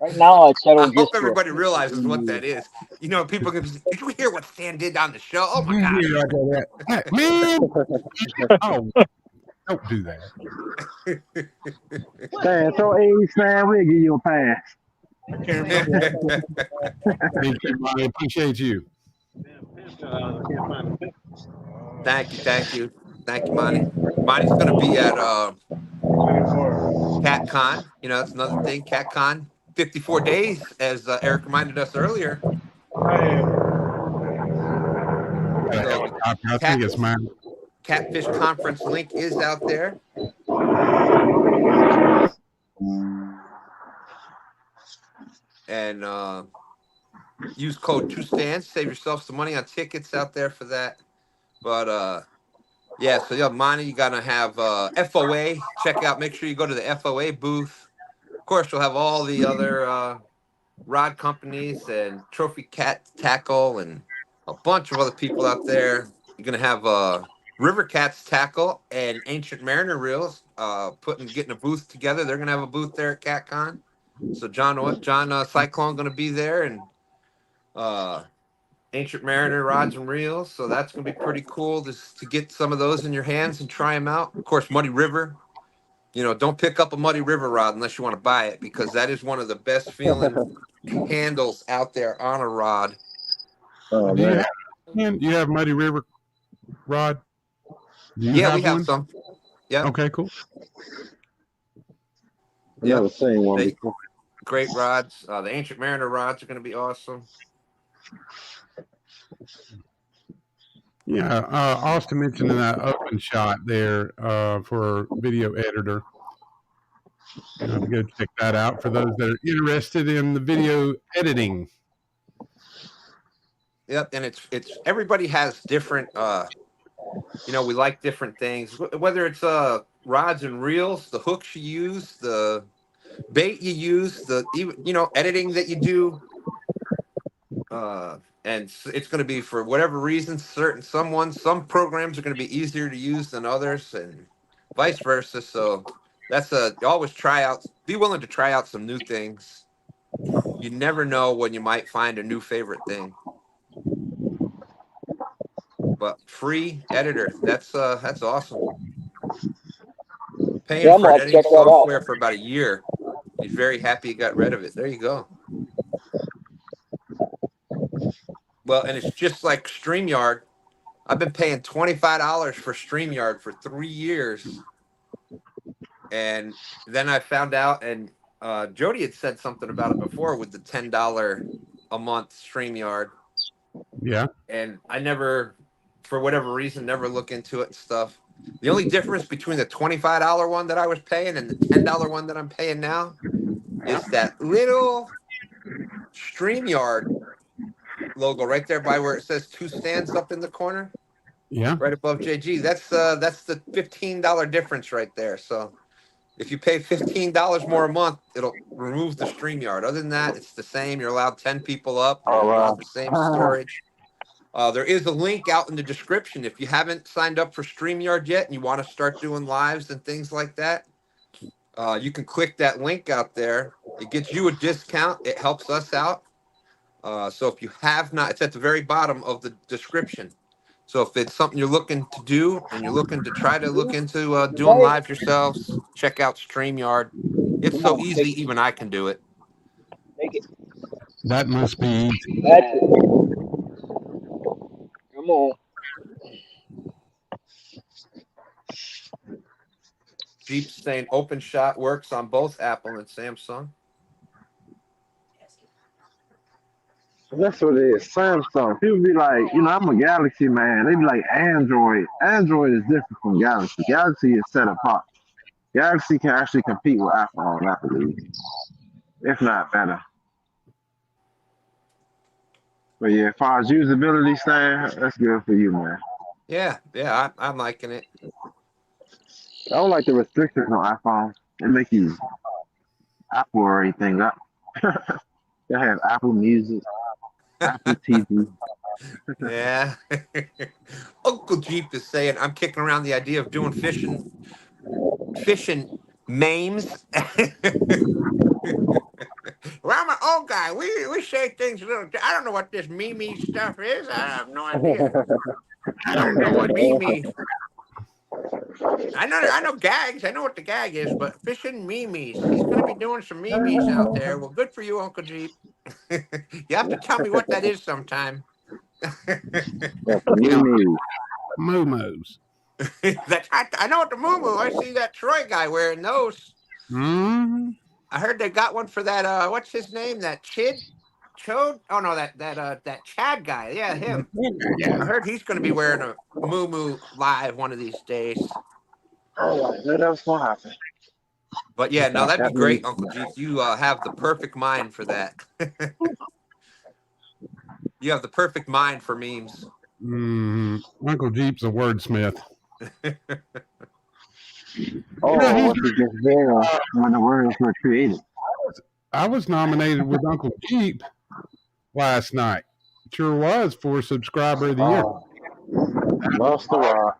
Right now, I'd I settle hope just for a everybody fish. realizes what that is. People can. Did you hear what Stan did on the show? Oh my you gosh! hear that? Hey, man, oh, don't do that. Stan, throw A's, Stan, we'll give you a pass. Thank you, I appreciate you. Thank you, Monty. Monty's going to be at CatCon. That's another thing. CatCon, 54 days, as Eric reminded us earlier. So I think it's mine. Catfish conference link is out there. And use code 2stands, save yourself some money on tickets out there for that. But yeah, so Monty, you're gonna have FOA. Make sure you go to the FOA booth. Of course, you'll have all the other rod companies and Trophy Cat Tackle and a bunch of other people out there. You're gonna have River Cats Tackle and Ancient Mariner Reels getting a booth together. They're gonna have a booth there at CatCon. So John Cyclone gonna be there, and Ancient Mariner rods and reels. So that's gonna be pretty cool to get some of those in your hands and try them out. Of course, Muddy River. Don't pick up a Muddy River rod unless you want to buy it, because that is one of the best feeling handles out there on a rod. Oh, Do man. you have Muddy River rod? Yeah, we have one? some. Yeah. Okay, cool. I've never seen one before. Great rods. The Ancient Mariner rods are going to be awesome. Yeah, Austin mentioned that open shot there for video editor. Go check that out for those that are interested in the video editing. Yep, and it's everybody has different. We like different things. Whether it's rods and reels, the hooks you use, the bait you use, editing that you do. And it's going to be, for whatever reason, some programs are going to be easier to use than others, and vice versa. So that's always be willing to try out some new things. You never know when you might find a new favorite thing. But free editor, that's awesome. Paying for editing software for about a year. He's very happy he got rid of it. There you go. Well, and it's just like StreamYard. I've been paying $25 for StreamYard for 3 years. And then I found out, and Jody had said something about it before with the $10 a month StreamYard. Yeah. And I never, for whatever reason, never look into it and stuff. The only difference between the $25 one that I was paying and the $10 one that I'm paying now is that little StreamYard logo right there by where it says 2 stands up in the corner. Yeah. Right above JG. That's the $15 difference right there. So if you pay $15 more a month, it'll remove the StreamYard. Other than that, it's the same. You're allowed 10 people up. You're Oh allowed wow. the same storage. There is a link out in the description. If you haven't signed up for StreamYard yet and you want to start doing lives and things like that, you can click that link out there. It gets you a discount. It helps us out. So if you have not, it's at the very bottom of the description. So if it's something you're looking to do and you're looking to try to look into doing live yourselves, check out StreamYard. It's so easy, even I can do it. Take it. That must be easy. That's it. Come on. Jeep saying open shot works on both Apple and Samsung. That's what it is. Samsung. People be like, I'm a Galaxy man. They be like Android. Android is different from Galaxy. Galaxy is set apart. Galaxy can actually compete with iPhone, I believe, if not better. But yeah, as far as usability, Stan, that's good for you, man. Yeah, I'm liking it. I don't like the restrictions on iPhone. It make you Apple or anything up. They have Apple Music, Apple TV. Yeah. Uncle Jeep is saying I'm kicking around the idea of doing fishing memes. Well, I'm an old guy. We say things a little. I don't know what this meme stuff is. I have no idea. I don't know what meme. I know gags. I know what the gag is, but fishing memes. He's going to be doing some memes out there. Well, good for you, Uncle Jeep. You have to tell me what that is sometime. Momos. I know what the moo. I see that Troy guy wearing those. Mm-hmm. I heard they got one for that. What's his name? That Chode? Oh no, that Chad guy. Yeah, him. Yeah. I heard he's going to be wearing a moo live one of these days. Oh, I knew that was gonna happen. But yeah, no, that'd be great, Uncle Jeep. You have the perfect mind for that. You have the perfect mind for memes. Uncle Jeep's a wordsmith. What's just there when the words were created? I was nominated with Uncle Jeep last night. Sure was for Subscriber of the Year. Lost the rock.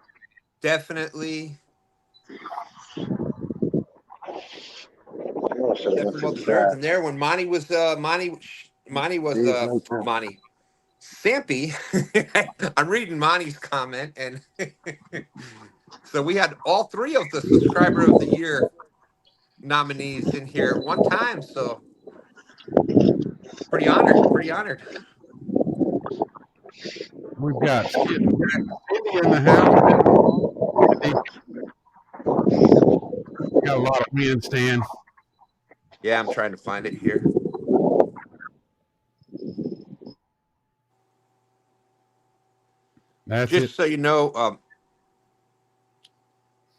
Definitely. Definitely well deserved. And there, when Monty was Sampy. I'm reading Monty's comment, and so we had all 3 of the Subscriber of the Year nominees in here at one time. So pretty honored. We've got Cindy in the house. Got a lot of wins, Stan. Yeah, I'm trying to find it here. That's just it. So you know,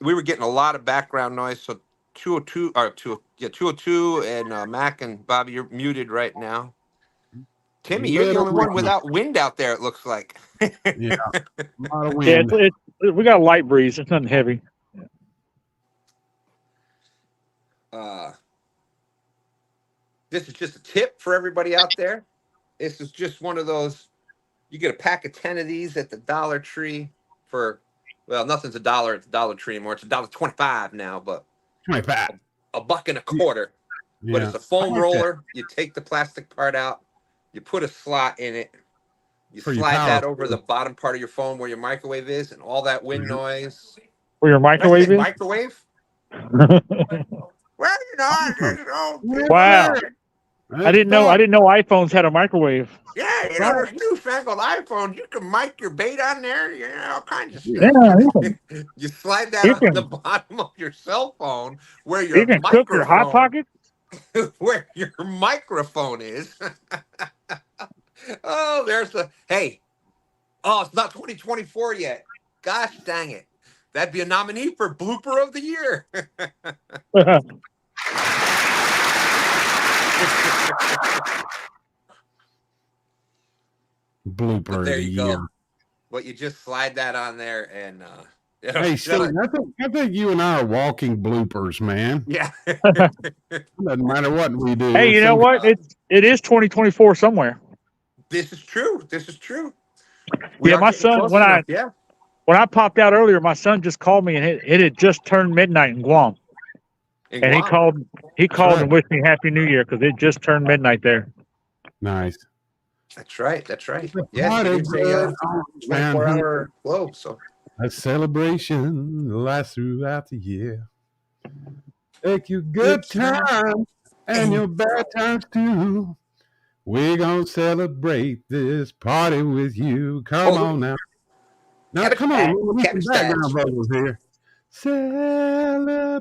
we were getting a lot of background noise. So 202 and Mac and Bobby, you're muted right now. Timmy, you're the only one without wind out there, it looks like. Yeah, a lot of wind. Yeah, we got a light breeze. It's nothing heavy. This is just a tip for everybody out there. This is just one of those. You get a pack of 10 of these at the Dollar Tree for, well, nothing's $1 at the Dollar Tree anymore. It's $1.25 now, but 25. $1.25. Yeah. But it's a foam roller. You take the plastic part out. You put a slot in it. You slide that over the bottom part of your phone where your microwave is, and all that wind noise. Where your microwave is? Microwave? Well, Wow. I didn't know iPhones had a microwave. Yeah, there's newfangled iPhones. You can mic your bait on there. All kinds of Yeah, stuff. You slide that on the bottom of your cell phone where your you can cook your hot pocket. where your microphone is. Oh, there's the hey. Oh, it's not 2024 yet. Gosh dang it. That'd be a nominee for blooper of the year. Blooper of the year. But you just slide that on there and hey, Steve, I think you and I are walking bloopers, man. Yeah. Doesn't matter what we do. Hey, you know what? It is 2024 somewhere. This is true. Yeah, my son, when I popped out earlier, my son just called me and it had just turned midnight in Guam. And he called and wished me Happy New Year because it just turned midnight there. Nice. That's right. Yes, it's a 24-hour globe. So a celebration lasts throughout the year. Take your good time and your bad times too. We're gonna celebrate this party with you. Come on now. Now come on. Background vocals here. Celebration.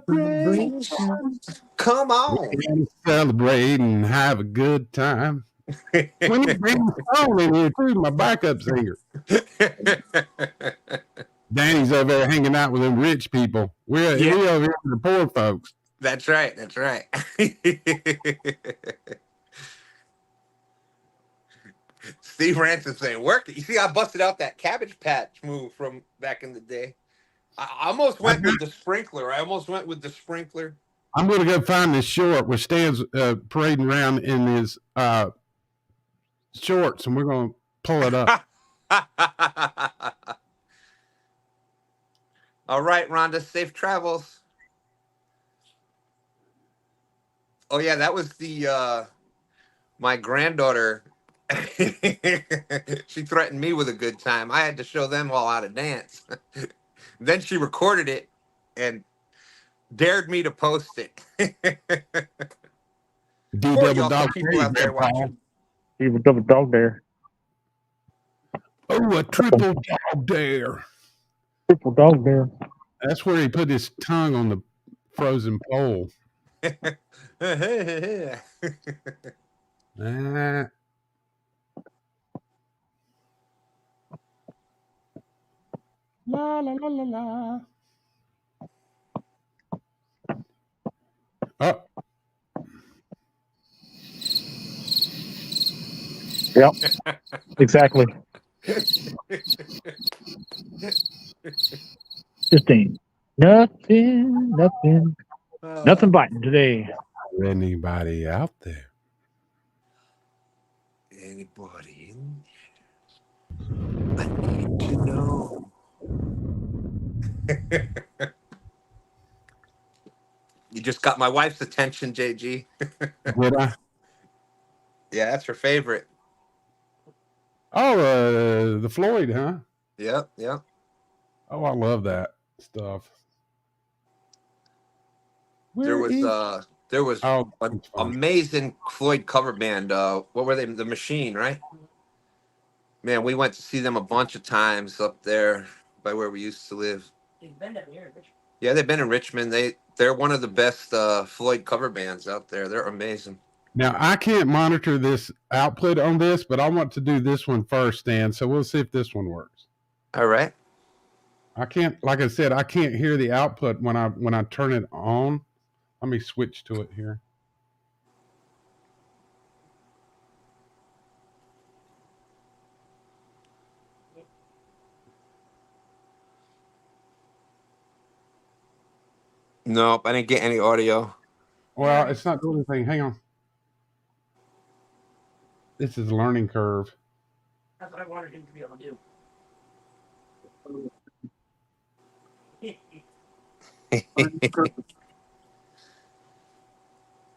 Come on. Celebrate and have a good time. When you bring the song in here too, my backup singer. Danny's over there hanging out with them rich people. We're over here with the poor folks. That's right. Steve Ransom saying, work it. You see, I busted out that Cabbage Patch move from back in the day. I almost went with the sprinkler. I'm going to go find this short where Stan's parading around in his shorts, and we're going to pull it up. All right, Rhonda, safe travels. Oh, yeah, that was my granddaughter. She threatened me with a good time. I had to show them all how to dance. Then she recorded it and dared me to post it. Double dog people out there watching. Double dog dare. Oh, a triple dog dare. Triple dog dare. That's where he put his tongue on the frozen pole. La la la la la. Oh. Yep. Exactly. 15. Nothing biting today. Anybody out there? Anybody in there? I need to know. You just got my wife's attention, JG. Did I? Yeah, that's her favorite. Oh, the Floyd, huh? Yep. Oh, I love that stuff. There was an amazing Floyd cover band. What were they? The Machine, right? Man, we went to see them a bunch of times up there by where we used to live. They've been down here in Richmond. Yeah, they've been in Richmond. They're one of the best Floyd cover bands out there. They're amazing. Now, I can't monitor this output on this, but I want to do this one first, Stan. So we'll see if this one works. All right. I can't, like I said, I can't hear the output when I turn it on. Let me switch to it here. Nope, I didn't get any audio. Well, it's not doing anything. Hang on. This is a learning curve. That's what I wanted him to be able to do.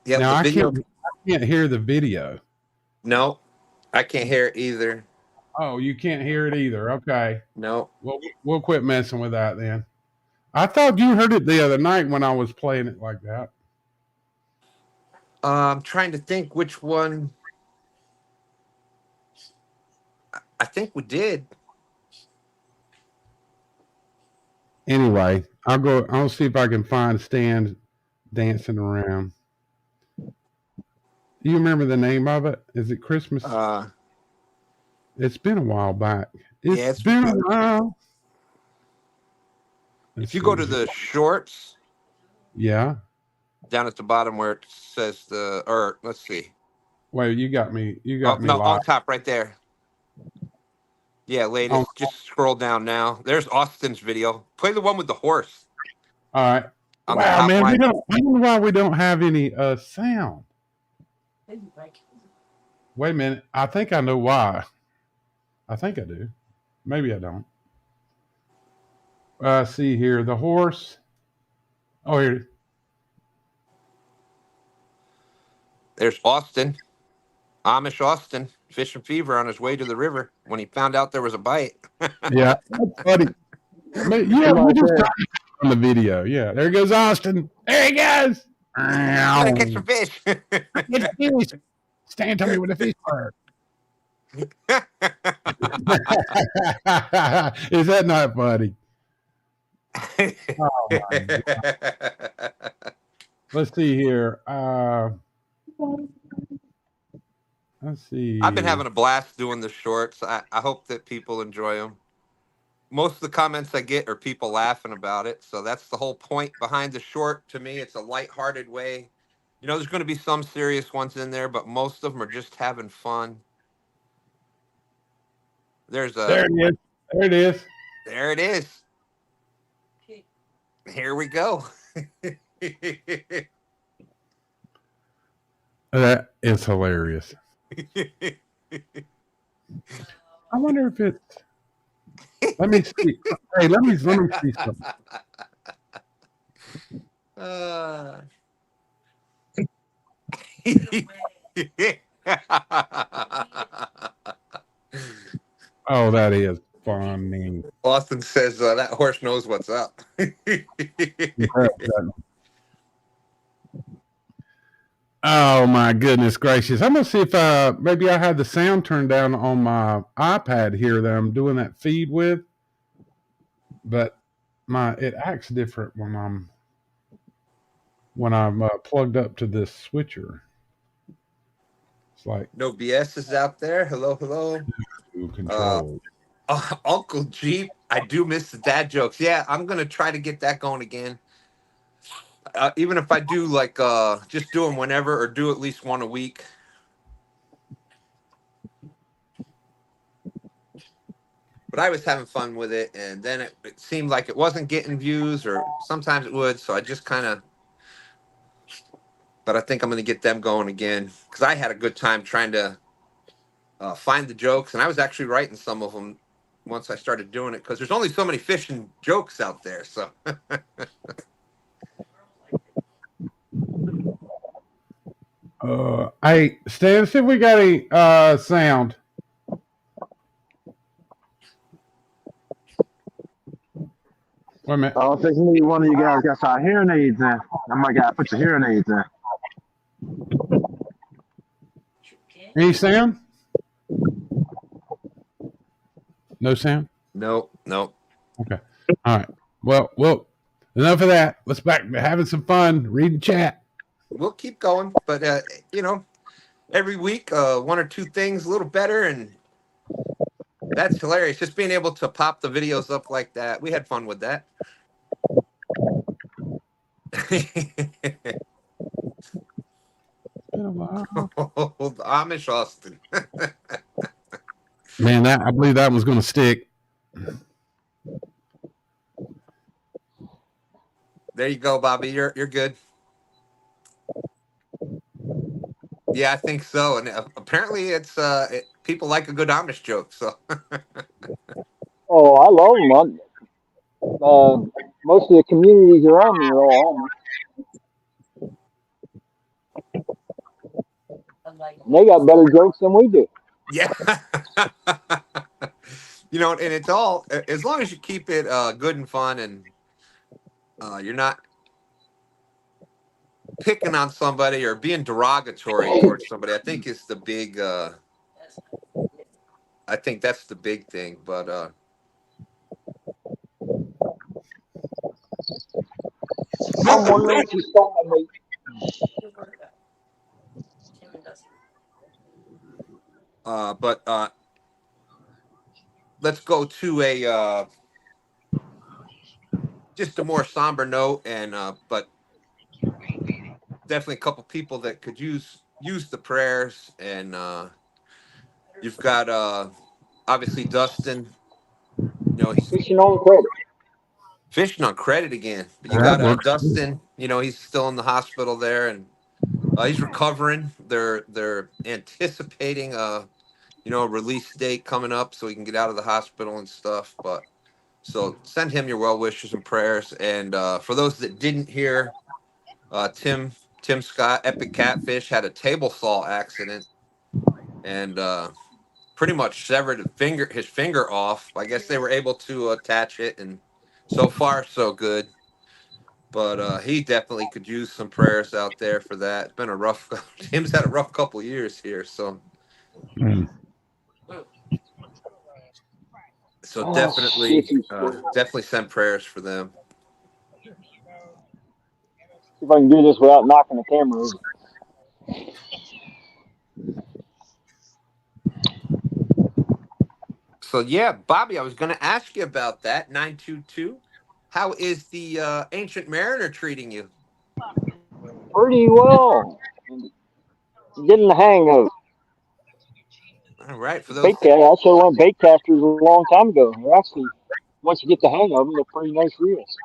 Yeah, now I can't hear the video. No, I can't hear it either. Oh, you can't hear it either. Okay. No. Well, we'll quit messing with that then. I thought you heard it the other night when I was playing it like that. I'm trying to think which one. I think we did. Anyway, I'll see if I can find Stan dancing around. Do you remember the name of it? Is it Christmas? It's been a while back. It's been a while. If you go to the shorts, yeah, down at the bottom where it says let's see. Wait, you got me. You got me. No, live. on top right there. Yeah, latest. Just scroll down now. There's Austin's video. Play the one with the horse. All right. Wow, man, I don't know why we don't have any sound. Wait a minute. I think I know why. I think I do. Maybe I don't. See here, the horse. Oh, here. There's Austin, Amish Austin, fishing fever on his way to the river when he found out there was a bite. Yeah, that's funny. Yeah, we just got on the video. Yeah, there goes Austin. There he goes. Gotta catch some fish. Stan told me with a fish were. Is that not funny? Oh, my God. Let's see here. Let's see. I've been having a blast doing the shorts. I hope that people enjoy them. Most of the comments I get are people laughing about it. So that's the whole point behind the short. To me, it's a lighthearted way. You know, there's going to be some serious ones in there, but most of them are just having fun. There it is. There it is. There it is. Here we go. That is hilarious. I wonder if it's. Let me see. Hey, let me see something. Oh, that is funny. Austin says that horse knows what's up. Oh my goodness gracious! I'm gonna see if maybe I have the sound turned down on my iPad here that I'm doing that feed with, but it acts different when I'm plugged up to this switcher. It's like no BS is out there. Hello. Control. Uncle Jeep, I do miss the dad jokes. Yeah, I'm gonna try to get that going again. Even if I do just do them whenever, or do at least one a week. But I was having fun with it, and then it seemed like it wasn't getting views, or sometimes it would. So I just kind of. But I think I'm going to get them going again, because I had a good time trying to find the jokes, and I was actually writing some of them once I started doing it, because there's only so many fishing jokes out there. So. Hey, Stan, see if we got any sound. Wait a minute. I don't think maybe one of you guys got our hearing aids in. I might got to put your hearing aids in. Any sound? No sound? No. Okay. All right. Well, enough of that. Let's back to having some fun, reading chat. We'll keep going, but every week, one or two things a little better, and that's hilarious. Just being able to pop the videos up like that. We had fun with that. Old Amish Austin. Man, I believe that one's going to stick. There you go, Bobby. You're good. Yeah, I think so. And apparently, it's people like a good Amish joke. So. Oh, I love them. Most of the communities around me are all Amish. And they got better jokes than we do. Yeah. And it's all, as long as you keep it good and fun, and you're not picking on somebody or being derogatory towards somebody, I think is the big. I think that's the big thing. But I'm wondering if he stole my bait. but let's go to a just a more somber note, and but definitely a couple people that could use the prayers, and you've got obviously Dustin. You know, he's Fishing on credit. fishing on credit again. But you That got works. Dustin. You know, he's still in the hospital there, and he's recovering. They're anticipating a release date coming up so he can get out of the hospital and stuff. But so send him your well wishes and prayers. And for those that didn't hear, Tim Scott, Epic Catfish, had a table saw accident and pretty much severed his finger off. I guess they were able to attach it, and so far so good. But he definitely could use some prayers out there for that. It's been a rough. Tim's had a rough couple years here, so Mm. definitely, See definitely send prayers for them. if I can do this without knocking the camera over. So yeah, Bobby, I was going to ask you about that 922. How is the Ancient Mariner treating you? Pretty well. Getting the hang of it. All right, for those Bait cast. I should have went bait casters a long time ago. They're actually, once you get the hang of them, they're pretty nice reels.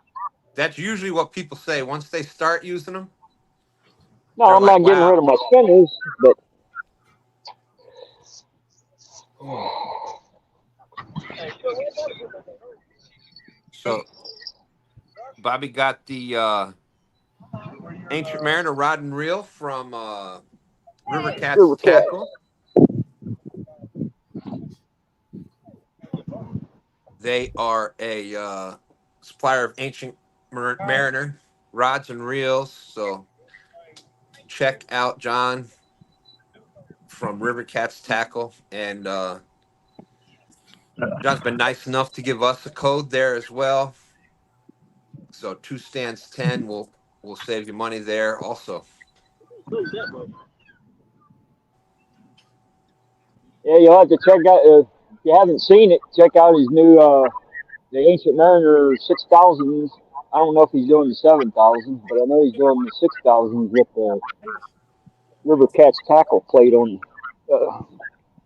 that's usually what people say once they start using them. No, They're I'm like, not getting rid wow. of my spinners, but So Bobby got the Ancient Mariner rod and reel from River Cats River Cat. Tackle. They are a supplier of Ancient Mariner rods and reels. So check out John from River Cats Tackle, and John's been nice enough to give us a code there as well. So 2 stands 10 will save you money there also. Yeah, you'll have to check out, if you haven't seen it, check out his new, the Ancient Mariner 6000s. I don't know if he's doing the 7000s, but I know he's doing the 6000s with the River Cat's tackle plate on,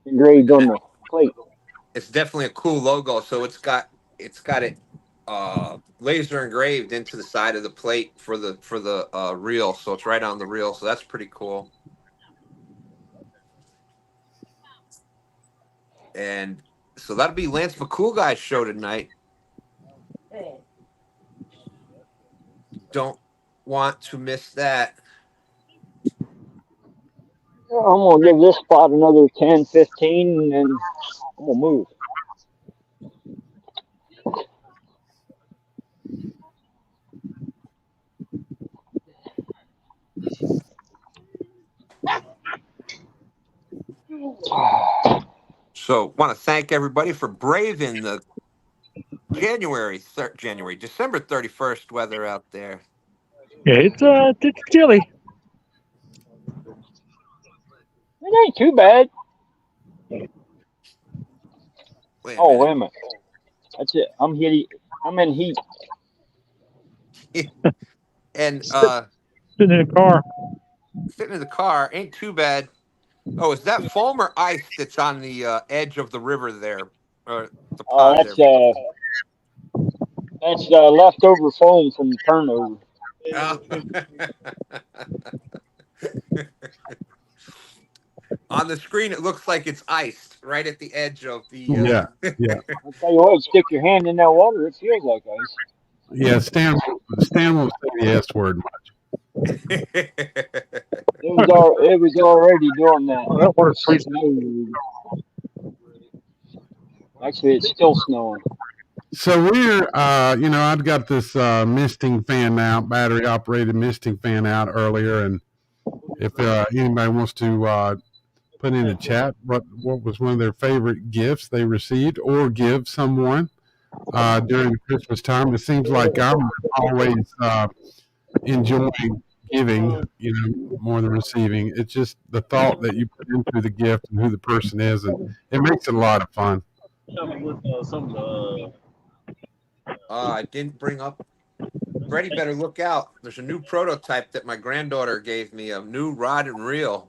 engraved on the plate. It's definitely a cool logo. So it's got it laser engraved into the side of the plate for the reel. So it's right on the reel. So that's pretty cool. And so that'll be Lance McCool Guy's show tonight. Don't want to miss that. I'm going to give this spot another 10, 15, and then I'm going to move. So want to thank everybody for braving the December 31st weather out there. Yeah, it's chilly. It ain't too bad. Wait Oh, a wait a minute. That's it. I'm in heat. minute. And Sitting in a car. sitting in the car ain't too bad. Oh, is that foam or ice that's on the edge of the river there, or the pond there? That's leftover foam from the turnover. Oh. On the screen, it looks like it's iced right at the edge of the. Yeah. I'll tell you what, stick your hand in that water, it feels like ice. Yeah. Stan won't say the S word much. It was already doing that. That water's freezing. Actually, it's still snowing. So we're, I've got this misting fan out, battery operated misting fan out earlier, and if anybody wants to put in the chat what was one of their favorite gifts they received or give someone during the Christmas time, it seems like I'm always enjoying giving, more than receiving. It's just the thought that you put into the gift and who the person is, and it makes it a lot of fun. I didn't bring up. Freddie, better look out. There's a new prototype that my granddaughter gave me, a new rod and reel.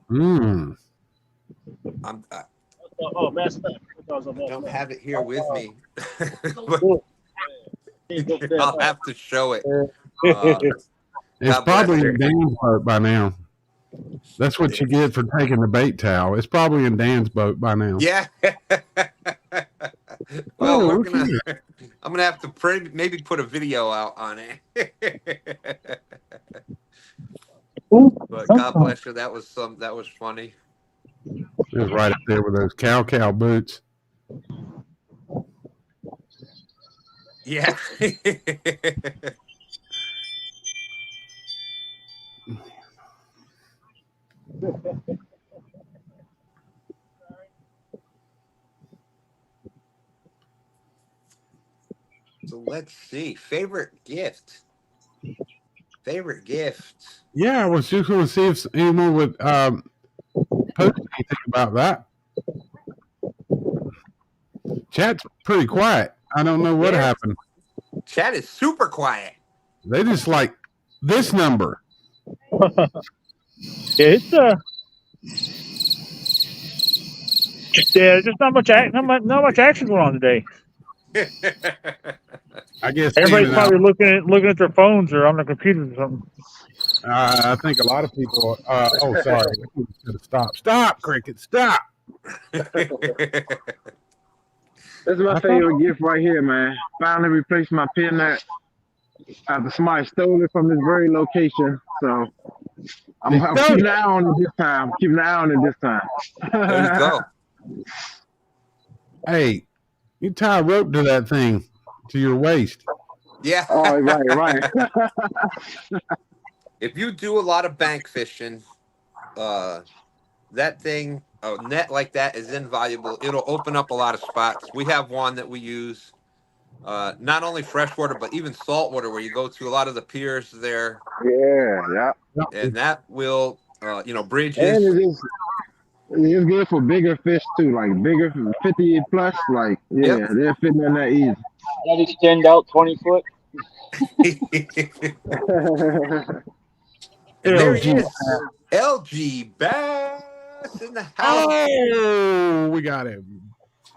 Mm. I don't have it here with me. I'll have to show it. It's probably in Dan's boat by now. That's what you get for taking the bait towel. It's probably in Dan's boat by now. Yeah. Well, I'm gonna have to maybe put a video out on it. But God bless you. That was funny. It was right up there with those cow boots. Yeah. So let's see. Favorite gift. Yeah, I was just going to see if anyone would post anything about that. Chat's pretty quiet. I don't know what happened. Chat is super quiet. They just like this number. It's just not much action going on today. I guess everybody's probably looking at their phones or on their computers or something. I think a lot of people. Oh, sorry. Stop, Cricket. Stop. This is my favorite gift right here, man. Finally replaced my pin net after somebody stole it from this very location. So I'm keeping an eye on it this time. There you go. Hey, you tie a rope to that thing to your waist. Yeah. Oh, right. If you do a lot of bank fishing, that thing, a net like that is invaluable. It'll open up a lot of spots. We have one that we use, not only freshwater, but even saltwater, where you go to a lot of the piers there. Yeah. And that will, bridges. And it's good for bigger fish too, like bigger 50 plus, like, yeah, they're fitting in that easy. That extend out 20 foot. And there he is, LG Bass in the house. Oh, we got him.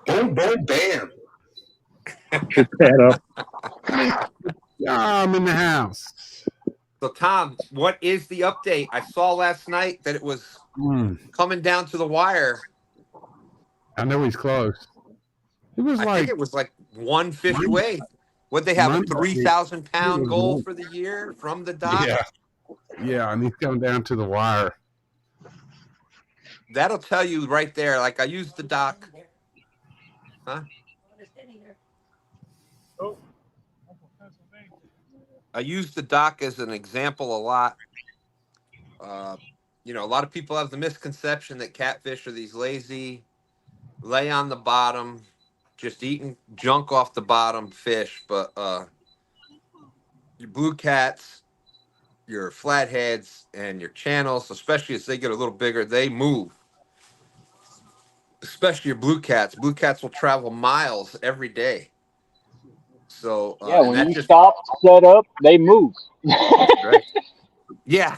Boom, boom, bam. Pick that up. I'm in the house. So, Tom, what is the update? I saw last night that it was coming down to the wire. I know he's close. I think it was like one fish away. Would they have a 3,000 pound goal for the year from the dock? Yeah, and he's coming down to the wire. That'll tell you right there. Like, I used the dock. Huh? I use the dock as an example a lot. A lot of people have the misconception that catfish are these lazy, lay on the bottom, just eating junk off the bottom fish. But your blue cats, your flatheads, and your channels, especially as they get a little bigger, they move. Especially your blue cats. Blue cats will travel miles every day. So when you stop, set up, they move. Right. Yeah.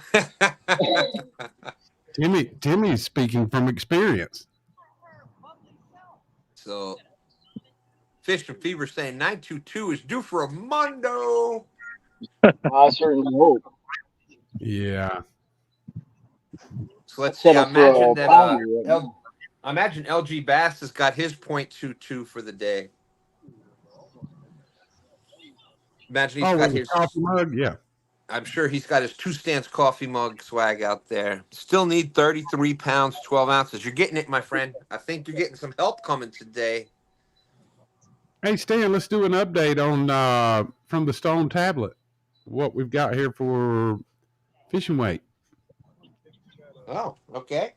Timmy's speaking from experience. So, Fish and Fever saying 922 is due for a Mondo. I certainly hope. Yeah. So let's see. I imagine LG Bass has got his .22 for the day. Imagine he's got his coffee mug. Yeah. I'm sure he's got his 2 Stance coffee mug swag out there. Still need 33 pounds, 12 ounces. You're getting it, my friend. I think you're getting some help coming today. Hey, Stan, let's do an update on from the Stone Tablet. What we've got here for fishing weight. Oh, okay.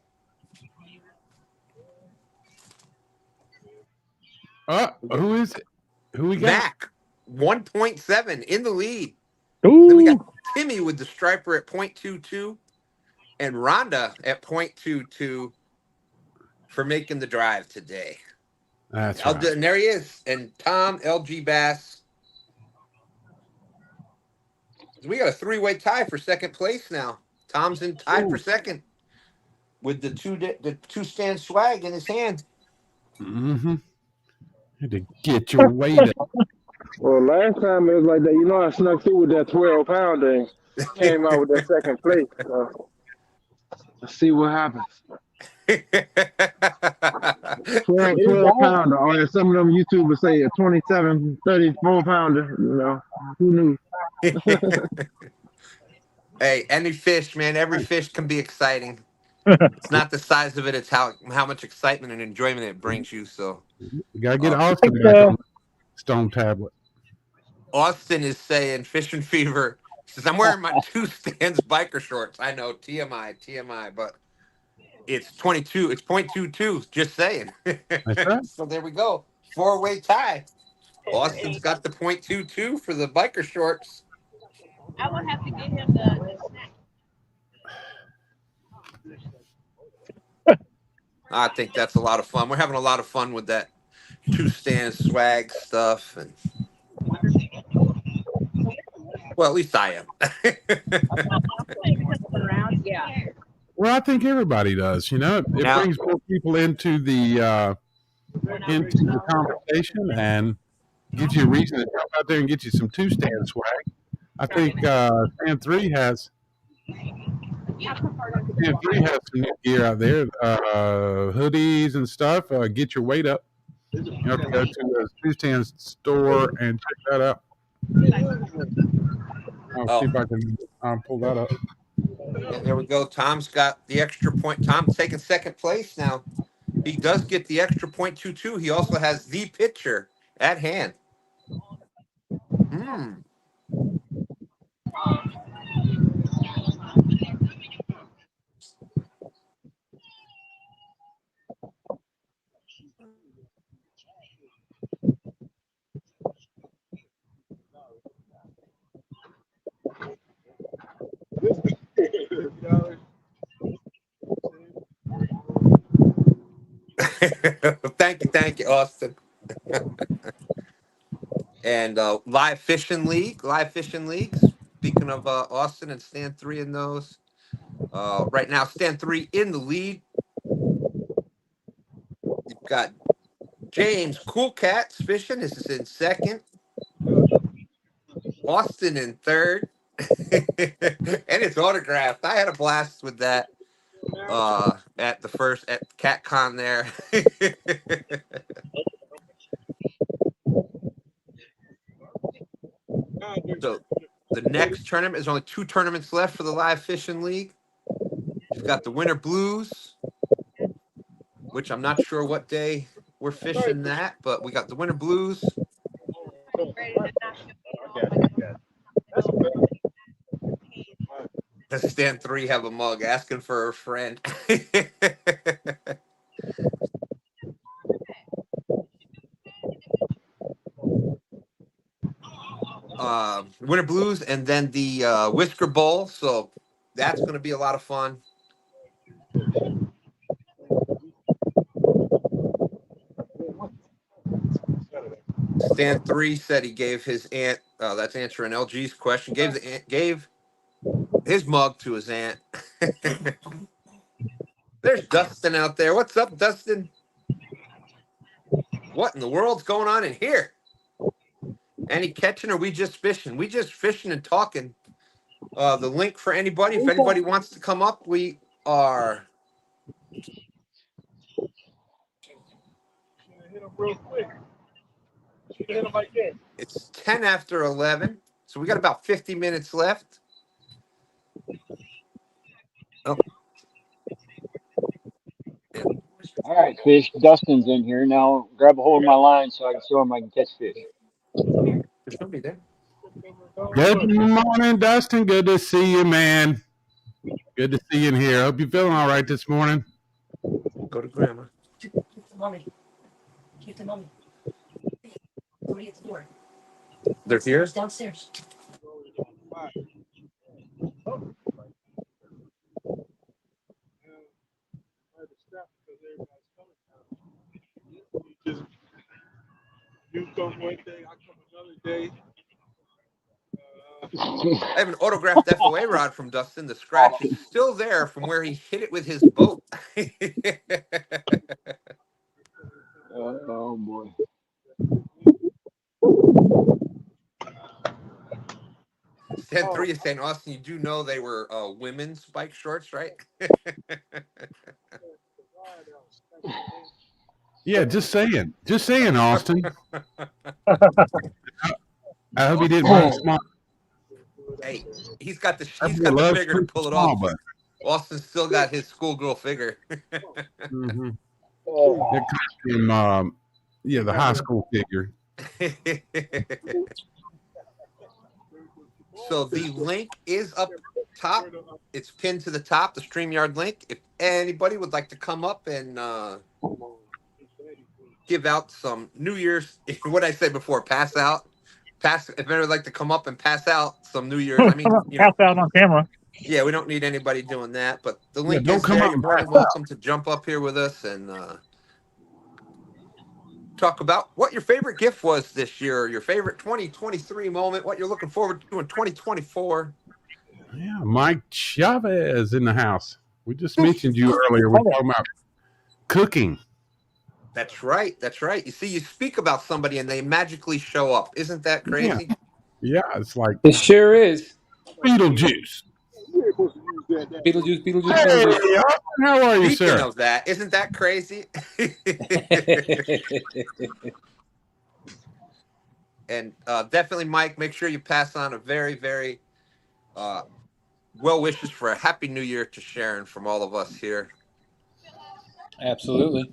Who is it? Who we got? Mac, 1.7 in the lead. Ooh. Then we got Timmy with the striper at 0.22 and Rhonda at 0.22 for making the drive today. That's right. And there he is. And Tom, LG Bass. We got a three-way tie for second place now. Tom's in tied for second with the two stand swag in his hand. Mm-hmm. Had to get your weight up. Well, last time it was like that. You know, I snuck through with that 12-pounder and came out with that second place. So let's see what happens. 12-pounder, or as some of them YouTubers say, a 27, 34-pounder. You know, who knew? Hey, any fish, man. Every fish can be exciting. It's not the size of it; it's how much excitement and enjoyment it brings you. So you gotta get Austin back on the Stone Tablet. Austin is saying fishing fever. He says, I'm wearing my two stands biker shorts. I know, TMI, but it's 22. It's 0.22. Just saying. That's right. So there we go. Four-way tie. Austin's got the 0.22 for the biker shorts. I will have to get him the snack. I think that's a lot of fun. We're having a lot of fun with that two stand swag stuff. And well, at least I am. Yeah. Well, I think everybody does. You know, it brings more people into the conversation and gives you a reason to jump out there and get you some two stand swag. I think Stand 3 has some new gear out there, hoodies and stuff. Get your weight up. You have to go to the two stand store and check that out. I'll see if I can pull that up. And there we go. Tom's got the extra point. Tom's taking second place now. He does get the extra 0.22. He also has the picture at hand. Thank you, Austin. And live fishing leagues. Speaking of Austin and Stand 3 in those, right now Stand 3 in the lead. You've got James Cool Cats fishing. This is in second. Austin in third, and it's autographed. I had a blast with that at CatCon there. So the next tournament is only 2 tournaments left for the live fishing league. You've got the Winter Blues, which I'm not sure what day we're fishing that, but we got the Winter Blues. Does Stand 3 have a mug asking for a friend? Winter Blues and then the Whisker Bowl. So that's going to be a lot of fun. Stan 3 said he gave his aunt. That's answering LG's question. Gave his mug to his aunt. There's Dustin out there. What's up, Dustin? What in the world's going on in here? Any catching or we just fishing? We just fishing and talking. The link for anybody, if anybody wants to come up, we are. It's 10 after 11, so we got about 50 minutes left. Oh. All right, fish. Dustin's in here now. Grab a hold of my line so I can show him I can catch fish. There's nobody there. Good morning, Dustin. Good to see you, man. Good to see you in here. Hope you're feeling all right this morning. Go to grandma. Mommy. Keep the mommy. Somebody at the door. They're here? It's downstairs. You come one day, I come another day. I have an autographed FOA rod from Dustin. The scratch is still there from where he hit it with his boat. Oh boy. Stand 3 is saying, Austin, you do know they were women's bike shorts, right? Yeah, just saying. Just saying, Austin. I hope he didn't run small. Hey, he's got the figure to pull it off. But... Austin's still got his schoolgirl figure. Mm-hmm. It comes from, the high school figure. So the link is up top. It's pinned to the top, the StreamYard link. If anybody would like to come up and give out some New Year's, what I said before, if anybody would like to come up and pass out some New Year's, I mean, pass out on camera. Yeah, we don't need anybody doing that, but the link don't is come there. up You're and more than pass welcome to jump up here with us and talk about what your favorite gift was this year, your favorite 2023 moment, what you're looking forward to in 2024. Yeah, Mike Chavez in the house. We just mentioned you earlier. We're talking about cooking. That's right. That's right. You see, you speak about somebody and they magically show up. Isn't that crazy? Yeah, it's like it sure is. Beetlejuice. Beetlejuice. Hey, how are you, Speaking sir? of that, isn't that crazy? And definitely, Mike, make sure you pass on a very, very well wishes for a happy new year to Sharon from all of us here. Absolutely.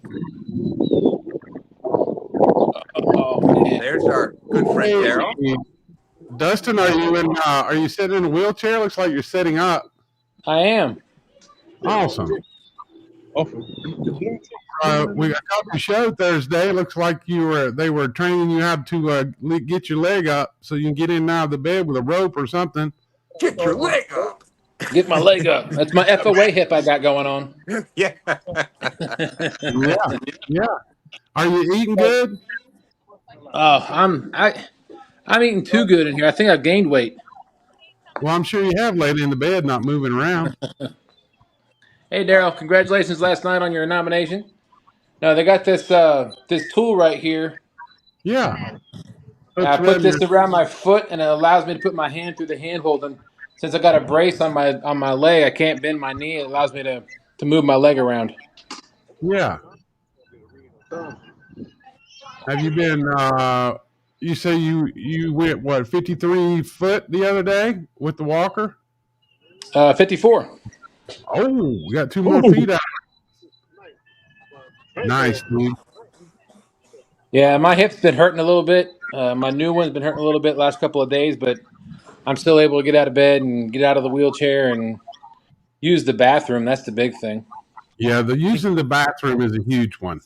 Oh man. There's our good friend Daryl. Dustin, are you sitting in a wheelchair? Looks like you're sitting up. I am. Awesome. We got a show Thursday. Looks like they were training you how to get your leg up so you can get in and out of the bed with a rope or something. Get your leg up. Get my leg up. That's my FOA hip I got going on. Yeah. Yeah. Are you eating good? Oh, I'm eating too good in here. I think I've gained weight. Well, I'm sure you have laid in the bed, not moving around. Hey, Daryl, congratulations last night on your nomination. No, they got this tool right here. Yeah. I put this around my foot, and it allows me to put my hand through the handhold. And since I got a brace on my leg, I can't bend my knee. It allows me to move my leg around. Yeah. Have you been? You say you went what 53 foot the other day with the walker? 54. Oh, we got 2 more feet out. Nice, dude. Yeah, my hip's been hurting a little bit. My new one's been hurting a little bit last couple of days, but I'm still able to get out of bed and get out of the wheelchair and use the bathroom. That's the big thing. Yeah, using the bathroom is a huge one.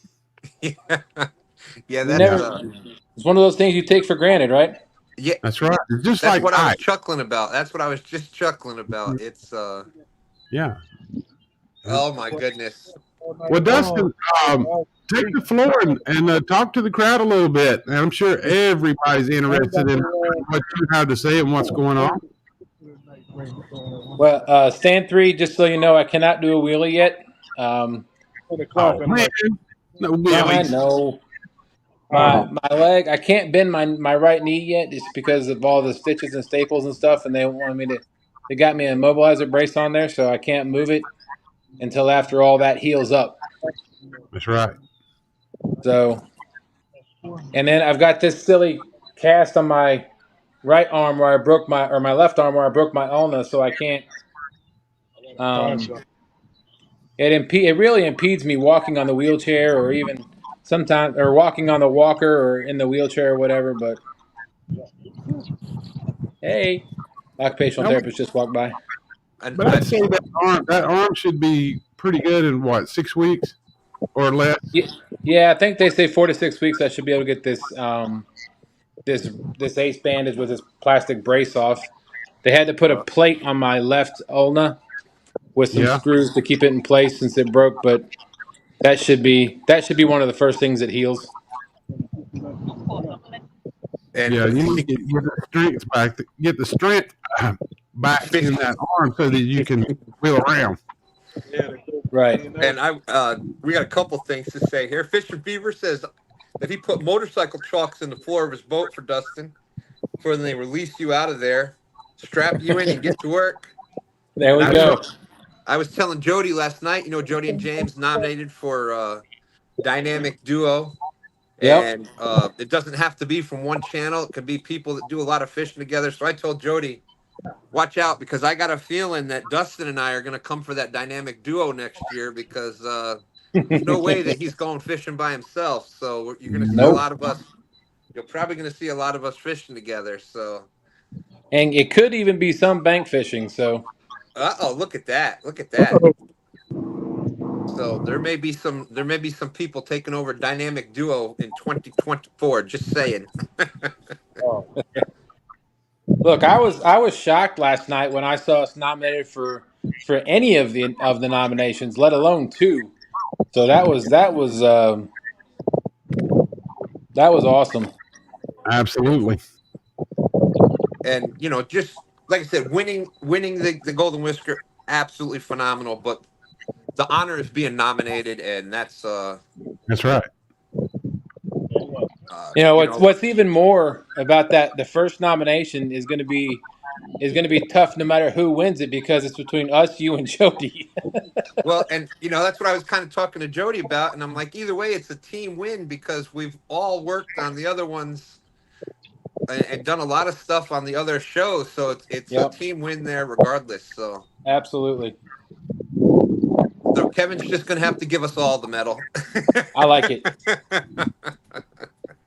Yeah, that's it's one of those things you take for granted, right? Yeah, that's right. It's just that's like what I was chuckling about. That's what I was just chuckling about. It's yeah. Oh my goodness. Well, Dustin, take the floor and talk to the crowd a little bit. And I'm sure everybody's interested in what you have to say and what's going on. Well, stand 3, just so you know, I cannot do a wheelie yet. Man. No wheelies. No. My leg, I can't bend my right knee yet. It's because of all the stitches and staples and stuff, and they got me a immobilizer brace on there, so I can't move it until after all that heals up. That's right. So, and then I've got this silly cast on my right arm where I broke my left arm where I broke my ulna, so I can't It really impedes me walking on the wheelchair, or even sometimes, or walking on the walker, or in the wheelchair or whatever. But hey, occupational I would- therapist just walked by. But I'd say that arm should be pretty good in what, 6 weeks or less. Yeah, I think they say 4 to 6 weeks. I should be able to get this this ace bandage with this plastic brace off. They had to put a plate on my left ulna with some Yeah. screws to keep it in place since it broke. But that should be one of the first things that heals. And Yeah, you need to get the strength back. Get the strength back in that arm so that you can wheel around. Right. And we got a couple things to say here. Fisher Beaver says that he put motorcycle chalks in the floor of his boat for Dustin, before they release you out of there, strap you in, and get to work. There we go. I was telling Jody last night. You know, Jody and James nominated for Dynamic Duo. Yep. And it doesn't have to be from one channel. It could be people that do a lot of fishing together. So I told Jody, watch out, because I got a feeling that Dustin and I are going to come for that dynamic duo next year, because there's no way that he's going fishing by himself. So you're going to see a lot of us. You're probably going to see a lot of us fishing together. So, and it could even be some bank fishing. So, look at that! Look at that! So there may be some people taking over Dynamic Duo in 2024. Just saying. look, I was shocked last night when I saw us nominated for any of the nominations, let alone 2. So that was awesome. Absolutely. And you know, just like I said, winning the Golden Whisker, absolutely phenomenal. But the honor is being nominated, and that's right. What's even more about that, the first nomination is going to be tough no matter who wins it, because it's between us, you, and Jody. Well, and that's what I was kind of talking to Jody about, and I'm like, either way, it's a team win, because we've all worked on the other ones and done a lot of stuff on the other shows, so it's a team win there regardless. So absolutely. So Kevin's just gonna have to give us all the medal. I like it.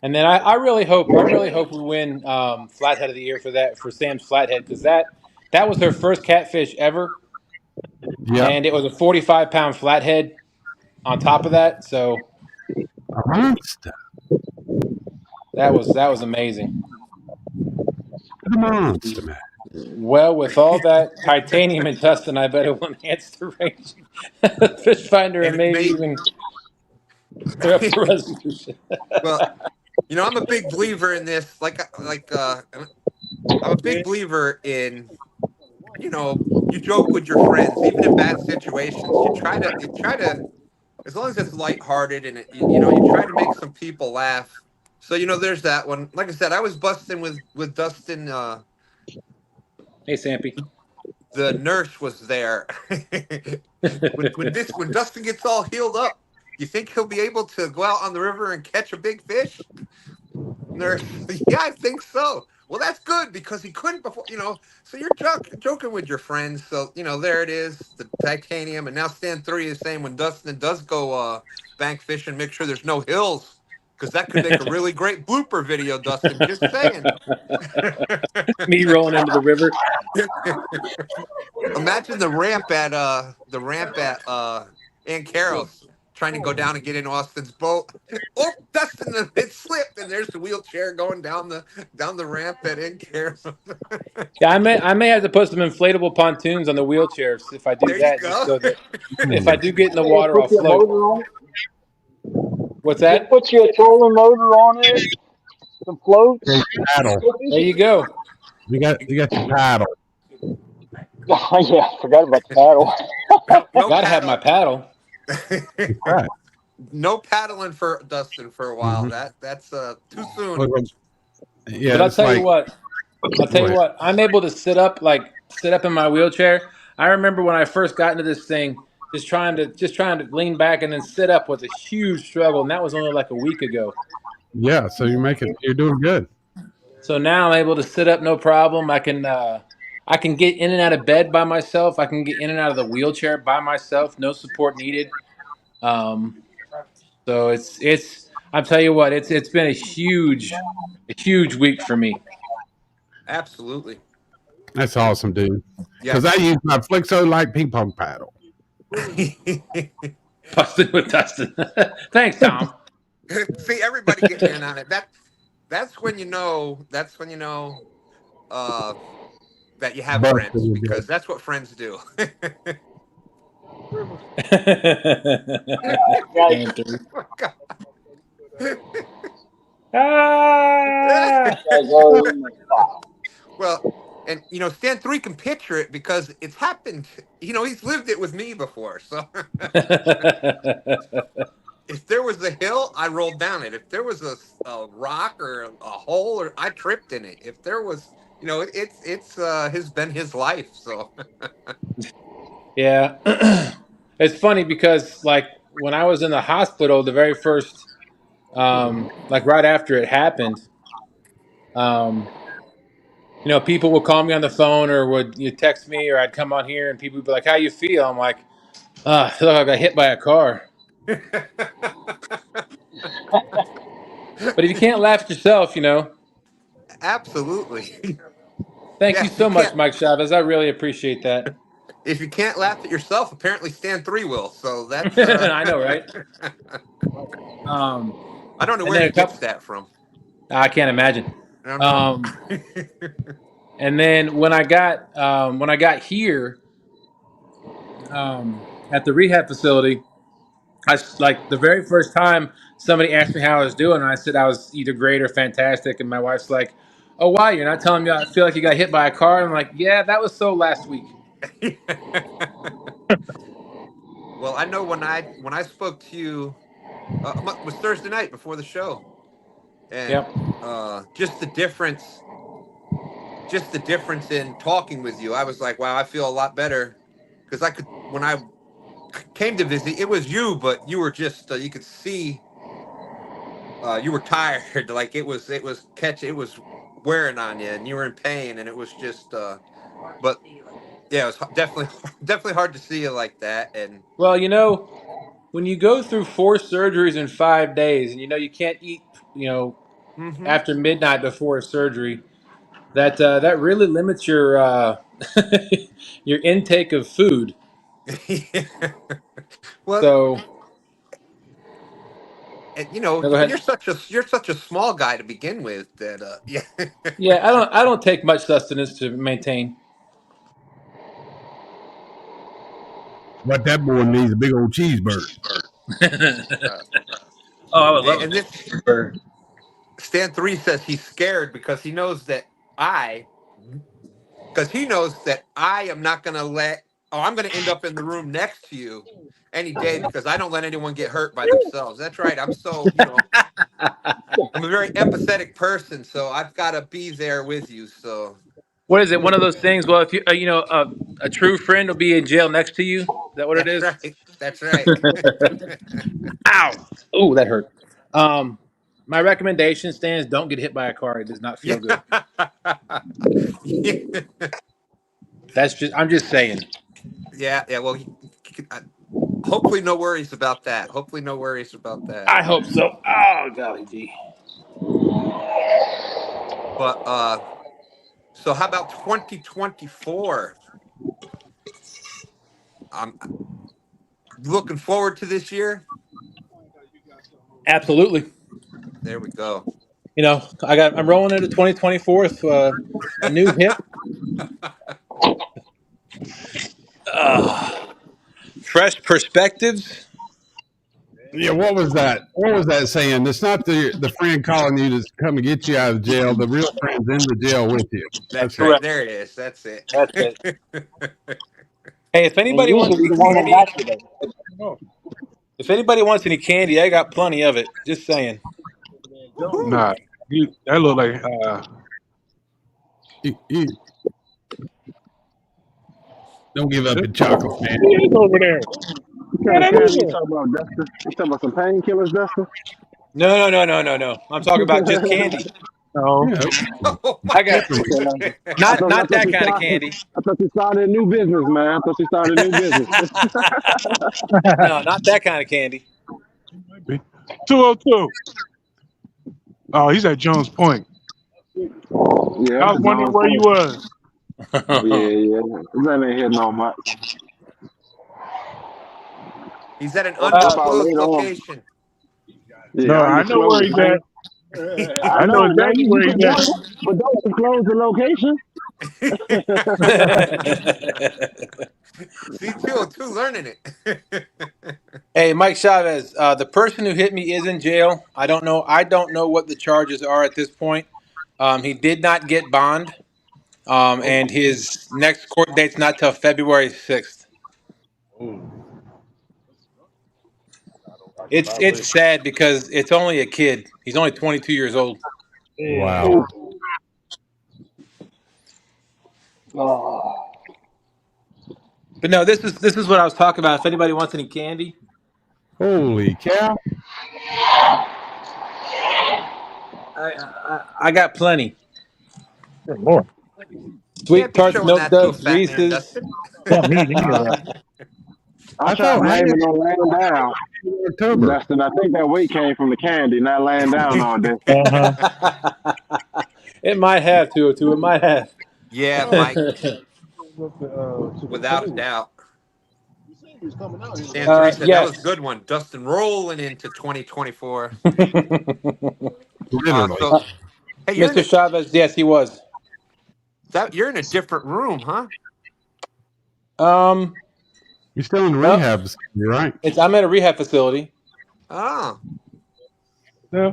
And then I really hope we win Flathead of the Year for Sam's Flathead, because that was her first catfish ever. Yeah. And it was a 45-pound flathead on top of that. So a monster. That was amazing. A monster, man. Well, with all that titanium and Dustin, I bet it will enhance the range of fish finder and maybe even clear up the resolution. Well, I'm a big believer in this. I'm a big believer in, you joke with your friends, even in bad situations. You try to, as long as it's lighthearted and you try to make some people laugh. So there's that one. Like I said, I was busting with Dustin. Hey, Sampy. The nurse was there. when Dustin gets all healed up, you think he'll be able to go out on the river and catch a big fish? Nurse, yeah, I think so. Well, that's good, because he couldn't before, So you're joking with your friends. So, there it is, the titanium. And now Stan 3 is saying when Dustin does go bank fishing, make sure there's no hills, because that could make a really great blooper video, Dustin. Just saying. Me rolling into the river. Imagine the ramp at Aunt Carol's, trying to go down and get in Austin's boat. Oh, Dustin, it slipped, and there's the wheelchair going down the ramp at Aunt Carol. Yeah, I may have to put some inflatable pontoons on the wheelchairs if I do that, just so that if I do get in the water, I'll float. What's that? Put your trolling motor on it, some floats. Paddle. There you go. You got your paddle. Oh, yeah, forgot about the paddle. Gotta have my paddle. Right. No paddling for Dustin for a while. That's too soon. Yeah, but I'll tell you what. I'm able to sit up in my wheelchair. I remember when I first got into this thing, just trying to lean back and then sit up was a huge struggle, and that was only like a week ago. Yeah, so you're doing good. So now I'm able to sit up no problem. I can I can get in and out of bed by myself. I can get in and out of the wheelchair by myself. No support needed. So it's. I'll tell you what. It's been a huge week for me. Absolutely. That's awesome, dude. Yeah. Because I use my Flexo Light ping pong paddle. Busted with Dustin. Thanks, Tom. See, everybody getting in on it. That's when you know. That's when you know that you have Busted friends, with because it. that's what friends do. Guys, Ah! guys are in my spot. Well, and Stan 3 can picture it because it's happened. He's lived it with me before. So if there was a hill, I rolled down it. If there was a rock or a hole, or I tripped in it. If there was, it's has been his life. So Yeah. It's funny because like when I was in the hospital, the very first like right after it happened, people would call me on the phone or would text me, or I'd come on here and people would be like, "How you feel?" I'm like, I feel like I got hit by a car." But if you can't laugh at yourself, absolutely. Thank Yeah, you if you so much, can't Mike Chavez. I really appreciate that. if you can't laugh at yourself, apparently Stan 3 will. So that's I know, right? I don't know And where then he a couple. gets that from. I can't imagine. I don't know. And then when I got here at the rehab facility, like the very first time somebody asked me how I was doing, and I said I was either great or fantastic, and my wife's like, "Oh, why? You're not telling me I feel like you got hit by a car?" And I'm like, "Yeah, that was so last week." Well, I know when I spoke to you, it was Thursday night before the show, and Yep. just the difference in talking with you, I was like, wow, I feel a lot better, because I could, when I came to visit, it was you, but you were just you could see you were tired. Like it was wearing on you, and you were in pain, and it was just but yeah, it was definitely hard to see you like that. And Well, when you go through 4 surgeries in 5 days, and you can't eat, hmm after midnight before a surgery, that really limits your your intake of food. well, So, and, no, go and ahead. you're such a small guy to begin with that yeah. Yeah, I don't take much sustenance to maintain. What that boy needs a big old cheeseburger. Uh, Oh, I would love and a this cheeseburger. Stan 3 says he's scared because he knows that I am not going to I'm going to end up in the room next to you any day, because I don't let anyone get hurt by themselves. That's right. I'm a very empathetic person, so I've got to be there with you. So What is it? One of those things? Well, if you a true friend will be in jail next to you. Is that what it that's is? right. That's right. Ow! Oh, that hurt. My recommendation stands: don't get hit by a car. It does not feel good. Yeah. I'm just saying. Yeah. Well, hopefully no worries about that. Hopefully no worries about that. I hope so. Oh, golly gee. But so how about 2024? I'm looking forward to this year. Absolutely. There we go. I'm rolling into 2024 with a new hip. Fresh perspectives. Yeah, what was that? What was that saying? It's not the friend calling you to come and get you out of jail. The real friend's in the jail with you. That's right. Correct. There it is. That's it. That's it. Hey, if And anybody wants usually any the one that candy, got you there. I got plenty of it. Just saying. Woohoo. Nah, that look like You don't give up your chocolate, man. He's over there. What kind of candy you talking about, Dustin? You talking about some painkillers, Dustin? No. I'm talking about just candy. No. You know, Oh my I got God. I thought, I not thought that she kind of started. candy. I thought she started a new business, man. I thought she started a new business. No, not that kind of candy. Maybe. 202. Oh, he's at Jones Point. Yeah, I I'm was at wondering Jones where you Point. was. Yeah. That ain't hitting on much. He's at an We'll pop out undisclosed later on. location. No, Yeah, I know where undisclosed, he's man. at. I I know know, man. exactly You where can he's at. know, but don't disclose the location. C202 learning it. Hey, Mike Chavez, the person who hit me is in jail. I don't know. I don't know what the charges are at this point. He did not get bond, and his next court date's not till February 6th. It's sad because it's only a kid. He's only 22 years old. wow. Oh. But no, this is what I was talking about. If anybody wants any candy, Holy cow. I got plenty. Good Lord. Can't Sweet be tarts, showing milk that to a duds, fat man, Reese's. Dustin. Don't need any of that. I I tried thought blaming Hank on laying down. in October. Dustin, I think that weight came from the candy, not laying down all day. Uh-huh. It might have 202. It might have. Yeah, Mike, To the without a pool. doubt. Stan 3 said that was a Yes. good one. Dustin rolling into 2024. Literally. So hey, Mr. Chavez, yes, he was. you're in a different room, huh? You're still in No, rehab, right? I'm at a rehab facility. Oh. Yeah.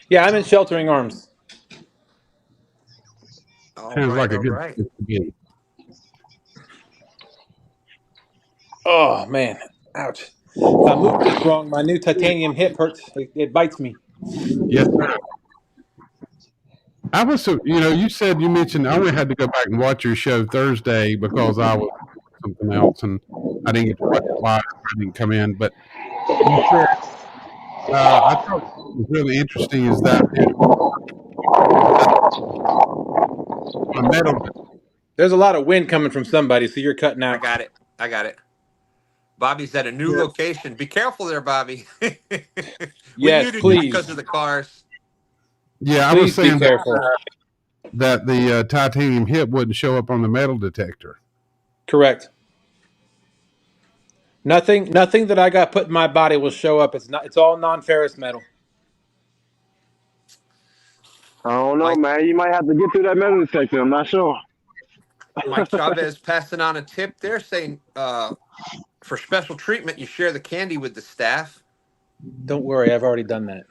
Yeah, I'm in sheltering arms. All Sounds right, like a all good right. place to be. Oh man, ouch! If I move this wrong, my new titanium hip hurts. It bites me. Yes, sir. I was so, you said you mentioned I only had to go back and watch your show Thursday because I was doing something else and I didn't get to watch it live. I didn't come in, but you said I thought what was really interesting is that a metal. There's a lot of wind coming from somebody, so you're cutting I out. got it. I got it. Bobby's at a new location. Be careful there, Bobby. We Yes, muted you please, because of the cars. Yeah, I was please be saying careful. that the titanium hip wouldn't show up on the metal detector. Correct. Nothing that I got put in my body will show up. It's not. It's all non-ferrous metal. I don't know, Mike man. You might have to get through that metal detector. I'm not sure. Mike Chavez passing on a tip there saying for special treatment you share the candy with the staff. Don't worry, I've already done that.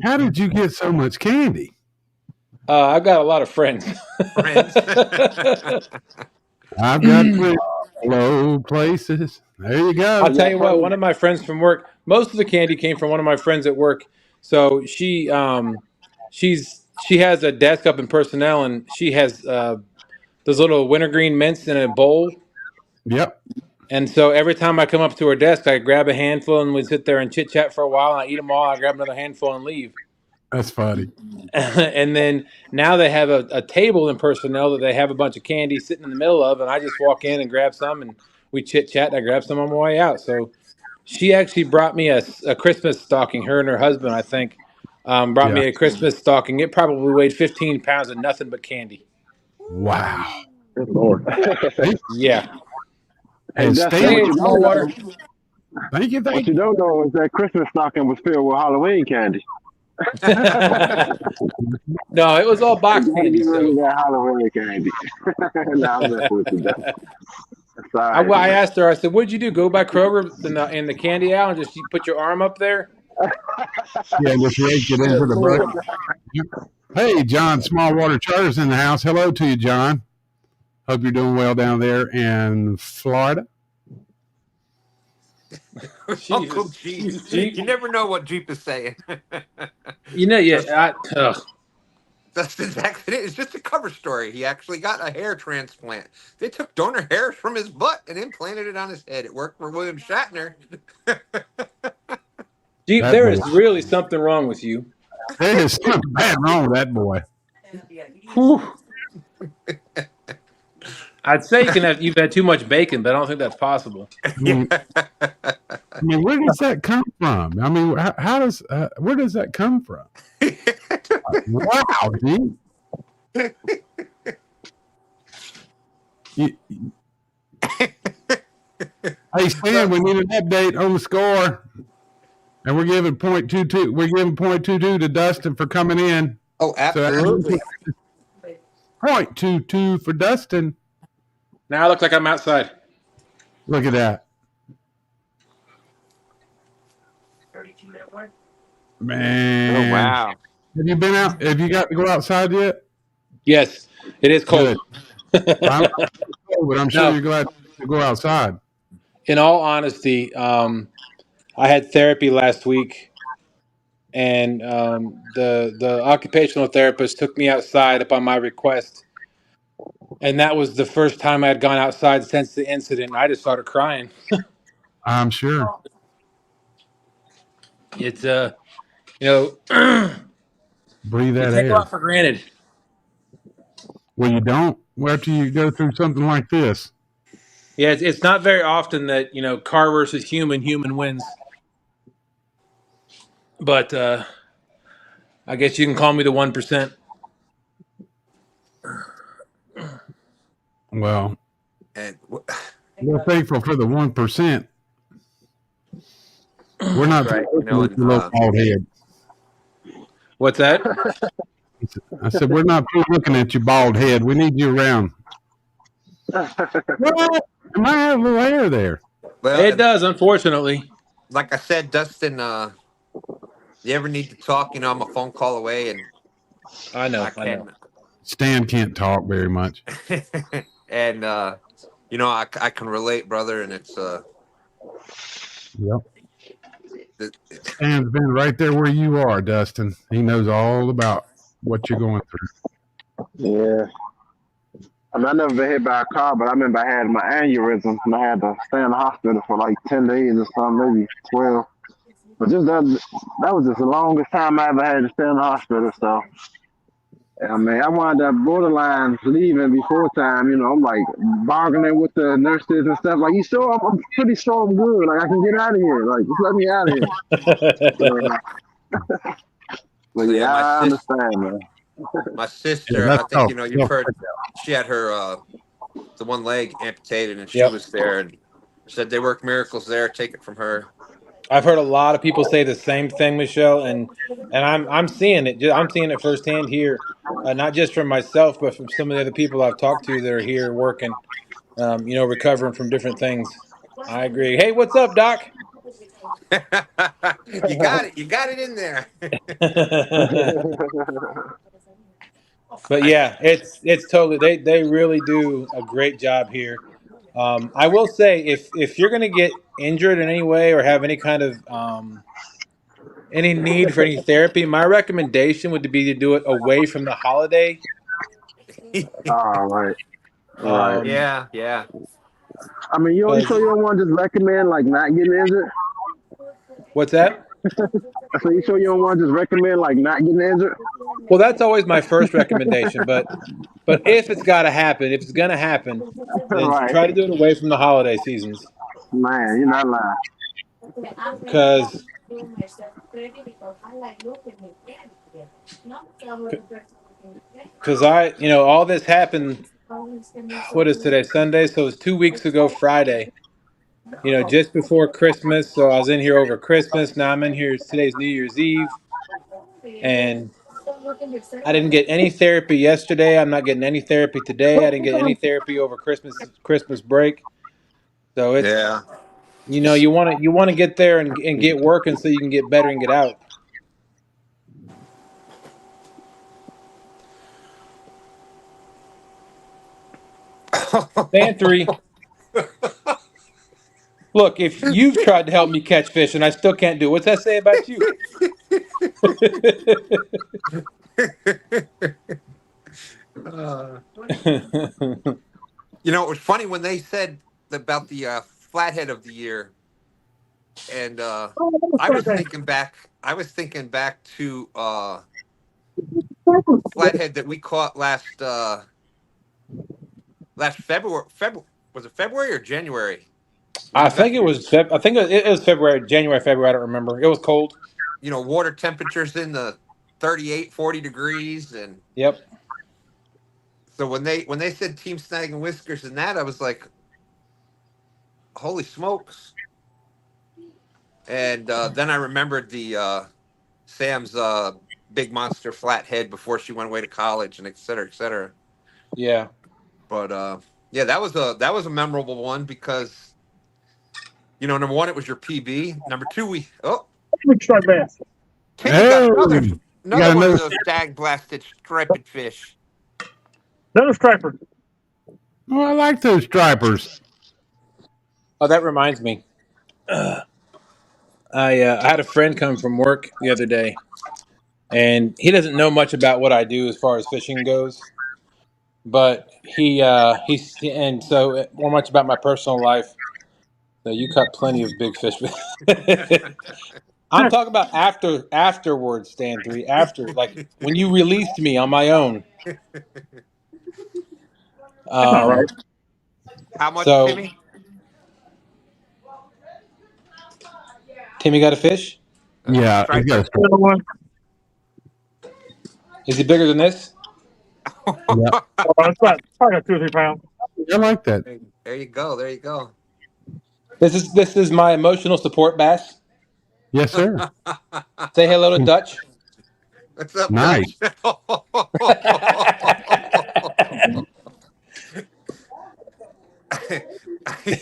How did you get so much candy? I've got a lot of friends. Friends. I've got friends low places. There you I'll go. tell you what. One of my friends from work. Most of the candy came from one of my friends at work. So she has a desk up in personnel, and she has those little wintergreen mints in a bowl. Yep. And so every time I come up to her desk, I grab a handful and we sit there and chit chat for a while. And I eat them all. I grab another handful and leave. That's funny. And then now they have a table in personnel that they have a bunch of candy sitting in the middle of, and I just walk in and grab some, and we chit chat. And I grab some on my way out. So she actually brought me a Christmas stocking. Her and her husband, I think, brought me a Christmas stocking. It probably weighed 15 pounds of nothing but candy. Wow. Good Lord. Yeah. Hey, Dustin, Hey, what you small don't water. know, Thank you. what you don't know is that Christmas stocking was filled with Halloween candy. No, it was all You box gotta candy. get rid So of that Halloween candy. Nah, I'm messing with you, Dustin. That's all right, I man. asked her. I said, "What'd you do? Go by Kroger in the candy aisle and just you put your arm up there?" Yeah, just rake it into the bucket. Hey, John Smallwater Charters in the house. Hello to you, John. Hope you're doing well down there in Florida. Uncle Jeep. Jeep. You never know what Jeep is saying. Dustin's accident is just a cover story. He actually got a hair transplant. They took donor hairs from his butt and implanted it on his head. It worked for William Shatner. Jeep, there is really something wrong with you. There is something bad wrong with that boy. Whew. I'd say you've had too much bacon, but I don't think that's possible. I mean, where does that come from? I mean, how does where does that come from? Wow, dude. Hey, Stan, we need an update on the score. And we're giving 0.22. We're giving 0.22 to Dustin for coming in. Oh, absolutely. So 0.22 for Dustin. Now I look like I'm outside. Look at that. Man. Oh, wow. Have you been out? Have you got to go outside yet? Yes, it is cold. But I'm sure you're glad to go outside. In all honesty, I had therapy last week, and the occupational therapist took me outside upon my request, and that was the first time I had gone outside since the incident. I just started crying. I'm sure. It's breathe that you take air. a lot for granted. Well, you don't after you go through something like this. Yeah, it's not very often that car versus human wins. But I guess you can call me the 1%. Well, we're thankful for the 1%. We're not right. little bald head. What's that? I said we're not looking at your bald head. We need you around. Well, I might have a little hair there. Well, it does, unfortunately. Like I said, Dustin, you ever need to talk, I'm a phone call away, and I know. Stan can't talk very much. And I can relate, brother, and it's Yep. Stan's been right there where you are, Dustin. He knows all about what you're going through. Yeah. I mean, I never been hit by a car, but I remember I had my aneurysm and I had to stay in the hospital for like 10 days or something, maybe 12. But just that was just the longest time I ever had to stay in the hospital. So, I mean, I wound up borderline leaving before time. I'm like bargaining with the nurses and stuff. Like, you sure? I'm pretty sure I'm good. Like, I can get out of here. Like, just let me out of here. But yeah, I understand, man. My sister, I think you've heard. She had her the one leg amputated, and she was there, and said they work miracles there. Take it from her. I've heard a lot of people say the same thing, Michelle, and I'm seeing it. I'm seeing it firsthand here, not just from myself, but from some of the other people I've talked to that are here working, recovering from different things. I agree. Hey, what's up, Doc? You got it. You got it in there. But yeah, it's totally. They really do a great job here. I will say, if you're going to get injured in any way or have any kind of any need for any therapy, my recommendation would be to do it away from the holiday. Right. Yeah. I mean, you don't want to just recommend like not getting injured? What's that? So you sure you don't want to just recommend like not getting injured? Well, that's always my first recommendation, but if it's got to happen, if it's going to happen, then try to do it away from the holiday seasons. Man, you're not lying. Because all this happened, what is today, Sunday? So it was 2 weeks ago Friday, just before Christmas. So I was in here over Christmas. Now I'm in here, today's New Year's Eve. And I didn't get any therapy yesterday. I'm not getting any therapy today. I didn't get any therapy over Christmas break. So it's you want to get there and get working so you can get better and get out. Stand 3. Look, if you've tried to help me catch fish and I still can't do it, what's that say about you? It was funny when they said about the flathead of the year. And I was thinking back. I was thinking back to flathead that we caught last February. Was it February or January? I think it was. I think it was February, January, February. I don't remember. It was cold. You know, water temperatures in the 38, 40 degrees, and Yep. so when they said Team Snag and Whiskers and that, I was like, holy smokes. And then I remembered the Sam's big monster flathead before she went away to college, and et cetera, et cetera. Yeah. But yeah, that was a memorable one because, you know, number one, it was your PB. Number two, Striped bass. Timmy got Oh, another one of those dag blasted striped fish. Another striper. Oh, I like those stripers. Oh, that reminds me. I had a friend come from work the other day, and he doesn't know much about what I do as far as fishing goes. But he's and so more much about my personal life. So you caught plenty of big fish. I'm talking about afterwards, Stan 3. After, like when you released me on my own. All right. How much, So Timmy? Timmy got a fish. Yeah, he's got a Another one. Is he bigger than this? Yeah. It's about probably 2 or 3 pounds. I like that. There you go. There you go. This is my emotional support bass. Yes, sir. Say hello to Dutch. What's up, Nice. Dutch?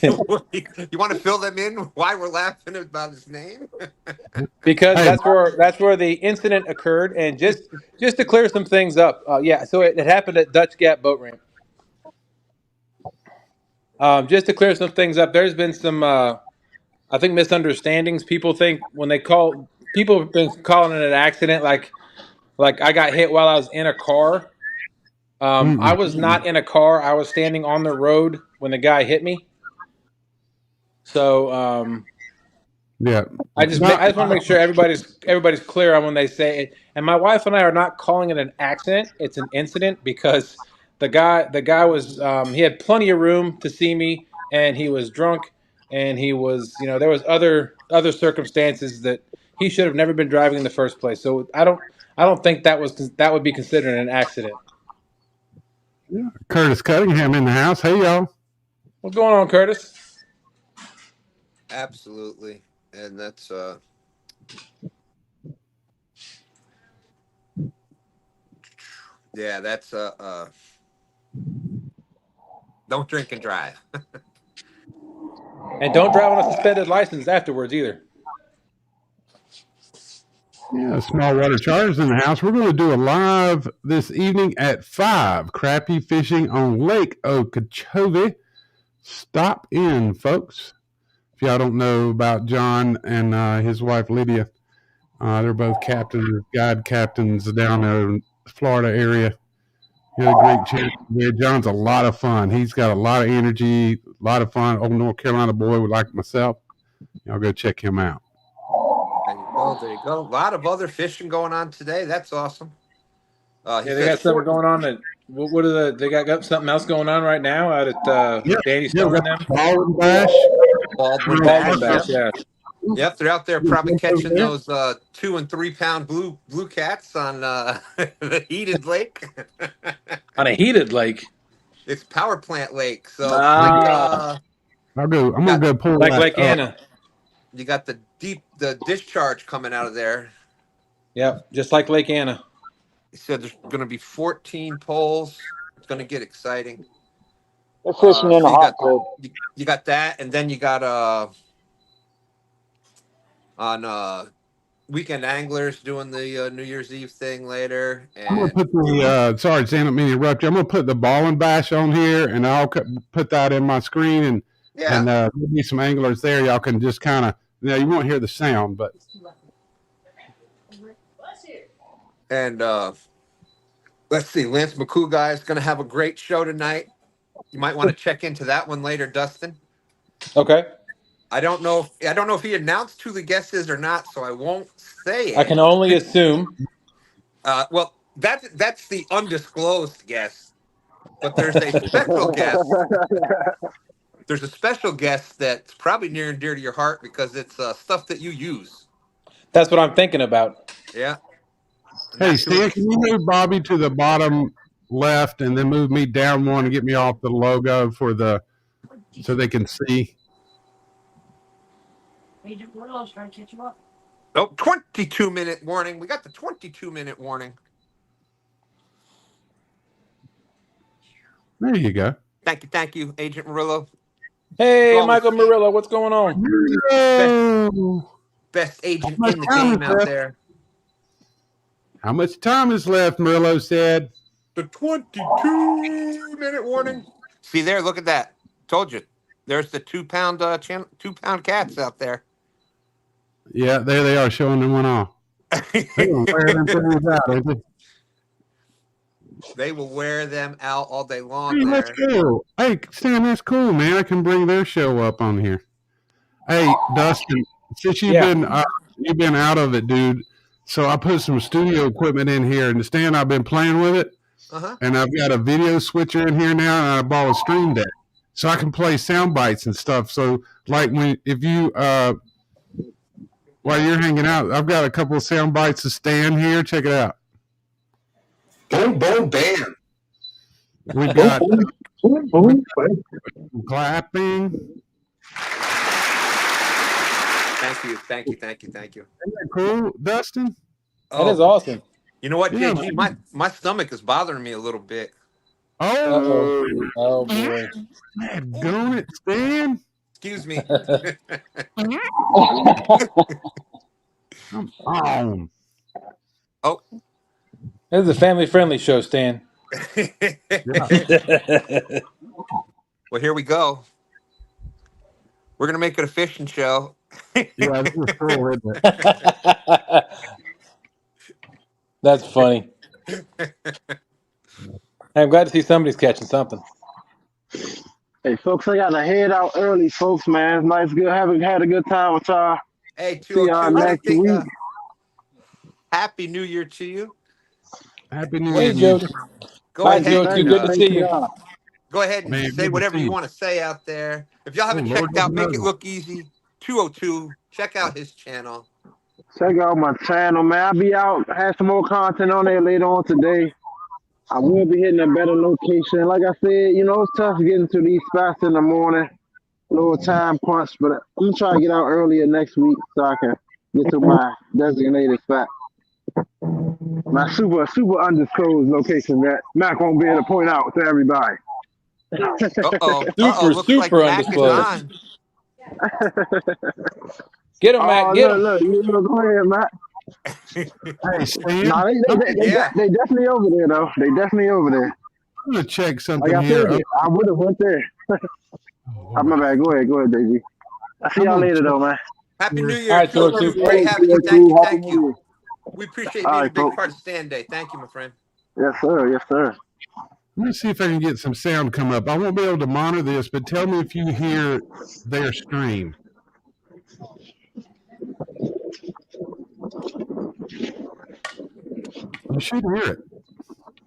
You want to fill them in why we're laughing about his name? Because that's where the incident occurred, and just to clear some things up, yeah. So it happened at Dutch Gap Boat Ramp. Just to clear some things up, there's been some, I think, misunderstandings. People think when they call, people have been calling it an accident, like I got hit while I was in a car. I was not in a car. I was standing on the road when the guy hit me. So Yeah. I just want to make sure everybody's clear on when they say it. And my wife and I are not calling it an accident; it's an incident because the guy was he had plenty of room to see me, and he was drunk, and he was, you know, there was other circumstances that he should have never been driving in the first place. So I don't think that would be considered an accident. Yeah. Curtis Cunningham in the house. Hey, y'all. What's going on, Curtis? Absolutely. And that's yeah, that's don't drink and drive. And don't drive on a suspended license afterwards either. Yeah, Small Water Charters in the house. We're going to do a live this evening at 5. Crappie fishing on Lake Okeechobee. Stop in, folks. If y'all don't know about John and his wife Lydia, they're both captains, guide captains down there in the Florida area. He had a great chance there. John's a lot of fun. He's got a lot of energy, a lot of fun. Old North Carolina boy like myself. Y'all go check him out. There you go. There you go. A lot of other fishing going on today. That's awesome. Yeah, they got something going on. What are they got something else going on right now out at Danny Stone and them? Baldwin Bash. Baldwin Bash. Yeah. Yep, they're out there probably catching those 2 and 3 pound blue cats on the heated lake. On a heated lake. It's power plant lake, so I'm gonna go pull like that Lake Anna. You got the discharge coming out of there. Yep, just like Lake Anna. He said there's going to be 14 poles. It's going to get exciting. They're fishing in a hot tub. You got that, and then you got on Weekend Anglers doing the New Year's Eve thing later. And I'm gonna put the sorry, Sam, I don't mean to interrupt you. I'm gonna put the Ballin' Bash on here, and I'll put that in my screen, and there'll be some anglers there. Y'all can just kind of, you won't hear the sound, but. And let's see, Lance McCoo guy is going to have a great show tonight. You might want to check into that one later, Dustin. Okay. I don't know if he announced who the guest is or not, so I won't say I it. can only assume. Well, that's the undisclosed guest, but there's a special guest. There's a special guest that's probably near and dear to your heart because it's stuff that you use. That's what I'm thinking about. Yeah. Hey, Stan, can you move Bobby to the bottom left and then move me down one and get me off the logo so they can see? Agent Willow's trying to catch him up. Oh, 22-minute warning. We got the 22-minute warning. There you go. Thank you, Agent Murillo. Hey, Michael Murillo, what's going on? Best agent in the game out there. How much time is left, Murillo said. The 22-minute warning. See there, look at that. Told you. There's the 2-pound 2-pound cats out there. Yeah, there they are showing them one off. They will wear them things out, ain't they? They will wear them out all day long. Hey, let's go. Hey, Stan, that's cool, man. I can bring their show up on here. Hey, Dustin, since you've been out of it, dude. So I put some studio equipment in here, and Stan, I've been playing with it, and I've got a video switcher in here now, and I bought a stream deck, so I can play sound bites and stuff. So, like if you while you're hanging out, I've got a couple of sound bites of Stan here. Check it out. Boom, boom, bam. We've got clapping. Thank you. Isn't that cool, Dustin? That is awesome. You know what, Yeah, JG? My stomach is bothering me a little bit. Oh boy. Going it, Stan. Excuse me. Come on. Oh. This is a family-friendly show, Stan. Well, here we go. We're gonna make it a fishing show. Yeah, this is cool, isn't it? That's funny. I'm glad to see somebody's catching something. Hey, folks, I got to head out early, folks, man. It's nice, good, had a good time with y'all. Hey, see y'all next week. Happy New Year to you. Happy New Hey, Year. Joe. Go ahead. Good to see you. Go ahead and say whatever you want to say out there. If y'all haven't checked out Make It Look Easy 202, check out his channel. Check out my channel, man. I'll be out, have some more content on there later on today. I will be hitting a better location. Like I said, it's tough getting to these spots in the morning. A little time punch, but I'm going to try to get out earlier next week so I can get to my designated spot. My super undisclosed location that Mac won't be able to point out to everybody. Super undisclosed. Get him, Mac. Get him. Look, go ahead, Mac. Hey, Stan. No, they definitely over there, though. They definitely over there. I'm going to check something like here. I would have went there. My bad. Go ahead, Daisy. I'll see y'all later, though, man. Happy New Year. All right, George. Great having you. Thank you. We appreciate you being a big part of STANday. Thank you, my friend. Yes, sir. Yes, sir. Let me see if I can get some sound come up. I won't be able to monitor this, but tell me if you hear their stream. You should hear it.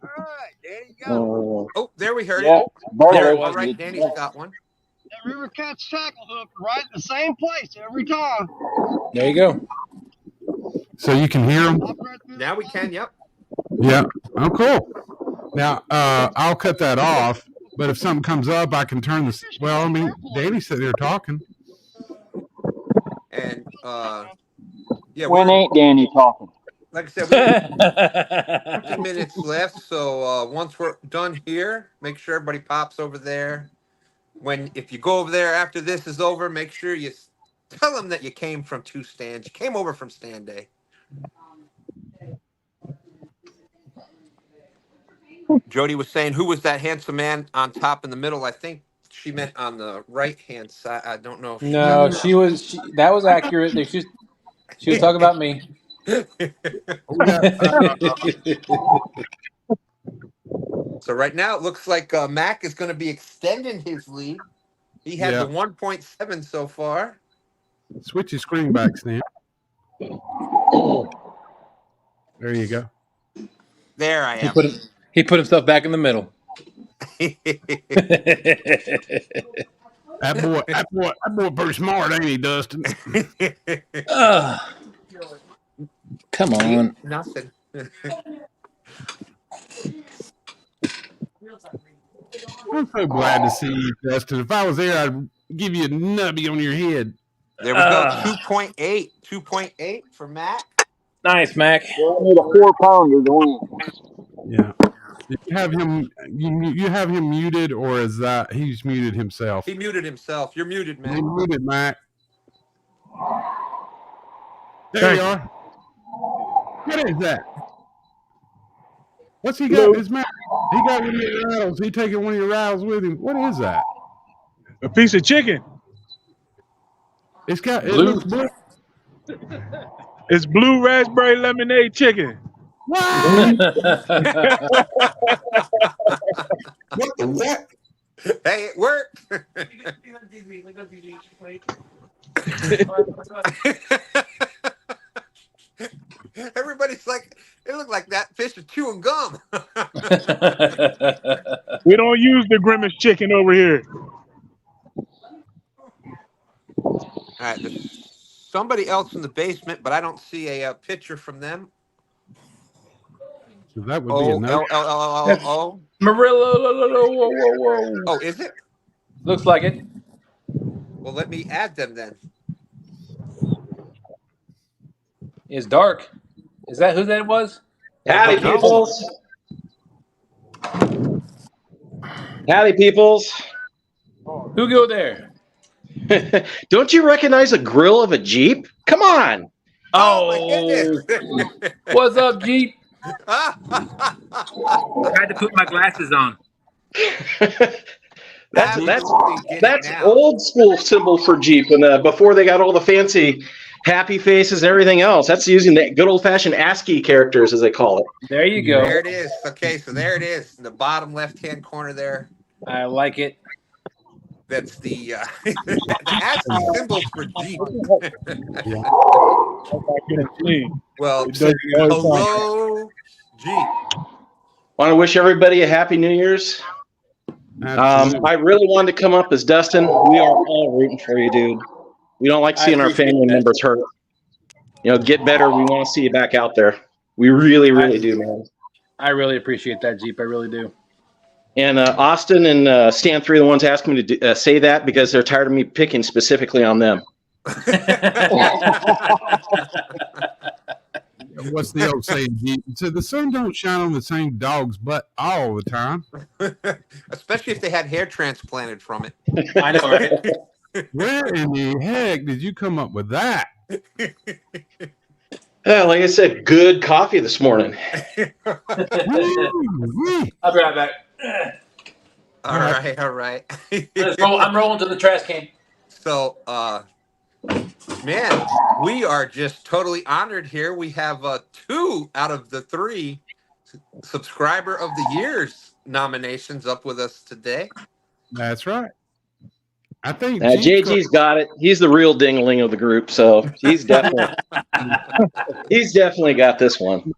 All right, Danny, go. Oh, there we heard it. There, all right, Danny's got one. That river catch tackle hook right in the same place every time. There you go. So you can hear them? Now we can, yep. Yeah. Oh, cool. Now, I'll cut that off, but if something comes up, I can turn this. Well, I mean, Danny's sitting there talking. And, yeah. When ain't Danny talking? Like I said, we have 50 minutes left, so once we're done here, make sure everybody pops over there. If you go over there after this is over, make sure you tell them that you came from two stands. You came over from STANday. Jody was saying, who was that handsome man on top in the middle? I think she meant on the right-hand side. I don't know. No, that was accurate. She was talking about me. So right now it looks like Mac is going to be extending his lead. He had the 1.7 so far. Switch your screen back, Stan. There you go. There I am. He put himself back in the middle. That boy pretty smart, ain't he, Dustin? Come on. Nothing. I'm so glad to see you, Dustin. If I was there, I'd give you a nubby on your head. There we go. 2.8. 2.8 for Mac. Nice, Mac. Well, I need a 4-pounder to win. Yeah. Did you have him? You have him muted, or is that he's muted himself? He muted himself. You're muted, Mac. You're muted, Mac. There you are. What is that? What's he got? His Mac. He got one of your rattles. He taking one of your rattles with him. What is that? A piece of chicken. It's got it Blue. looks blue. It's blue raspberry lemonade chicken. What the heck? Hey, it worked. Everybody's like, it looked like that fish is chewing gum. We don't use the Grimace chicken over here. All right, there's somebody else in the basement, but I don't see a picture from them. So that would be a no. Oh, Marillo. oh, is it? Looks like it. Well, let me add them then. It's dark. Is that who that was? Howdy, peoples. Howdy, peoples. Who go there? Don't you recognize a grill of a Jeep? Come on. Oh, what's up, Jeep? I had to put my glasses on. That's old school symbol for Jeep, and before they got all the fancy happy faces and everything else. That's using the good old fashioned ASCII characters, as they call it. There you go. There it is. Okay, so there it is in the bottom left-hand corner there. I like it. That's the ASCII symbols for Jeep. Well, hello, Jeep. Want to wish everybody a happy New Year's. I really wanted to come up as Dustin. We are all rooting for you, dude. We don't like seeing our family members hurt. You know, get better. We want to see you back out there. We really, really do, man. I really appreciate that, Jeep. I really do. And Austin and Stan 3 are the ones asking me to say that because they're tired of me picking specifically on them. What's the old saying? So the sun don't shine on the same dog's butt all the time. Especially if they had hair transplanted from it. I know, right? Where in the heck did you come up with that? Like I said, good coffee this morning. I'll be right back. All right. I'm rolling to the trash can. So, man, we are just totally honored here. We have 2 out of the 3 subscriber of the year's nominations up with us today. That's right. I think JG's got it. He's the real ding-a-ling of the group, so he's definitely got this one.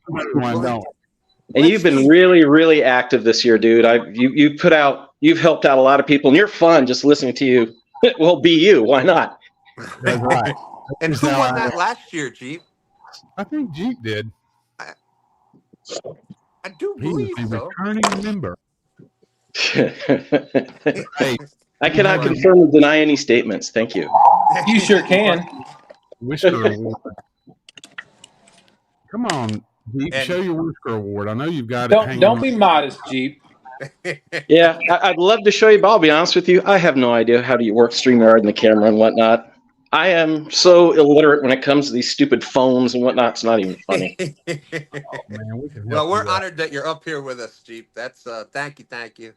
And you've been really, really active this year, dude. You've helped out a lot of people, and you're fun just listening to you. Well, be you. Why not? That's right. And who won that last year, Jeep? I think Jeep did. I do believe so. Returning member. Hey, I cannot confirm or deny any statements. Thank you. You sure can. Whisker Award. Come on, Jeep. Show your Whisker Award. I know you've got it. Don't be modest, Jeep. Yeah, I'd love to show you, but I'll be honest with you. I have no idea how to work StreamYard and the camera and whatnot. I am so illiterate when it comes to these stupid phones and whatnot. It's not even funny. Well, we're honored that you're up here with us, Jeep. That's thank you.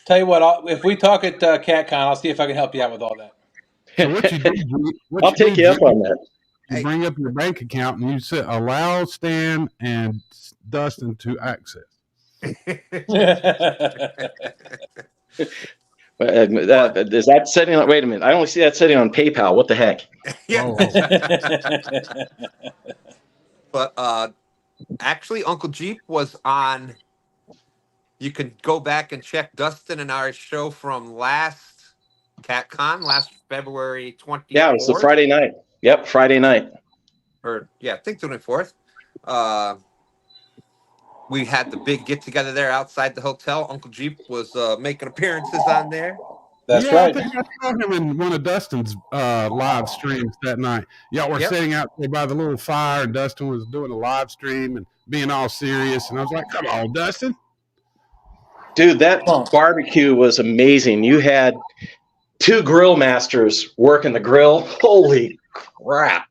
Tell you what, if we talk at CatCon, I'll see if I can help you out with all that. So what you do, I'll take you up on that. You bring up your bank account and you say, allow Stan and Dustin to access. Is that setting on? Wait a minute. I only see that setting on PayPal. What the heck? Yeah. But actually, Uncle Jeep was on. You can go back and check Dustin and our show from last CatCon, last February 24th. Yeah, it was the Friday night. Yep, Friday night. Or yeah, I think 24th. We had the big get together there outside the hotel. Uncle Jeep was making appearances on there. That's yeah, right. I think I saw him in one of Dustin's live streams that night. Y'all were sitting out there by the little fire, and Dustin was doing a live stream and being all serious. And I was like, "Come on, Dustin!" Dude, that barbecue was amazing. You had 2 grill masters working the grill. Holy crap!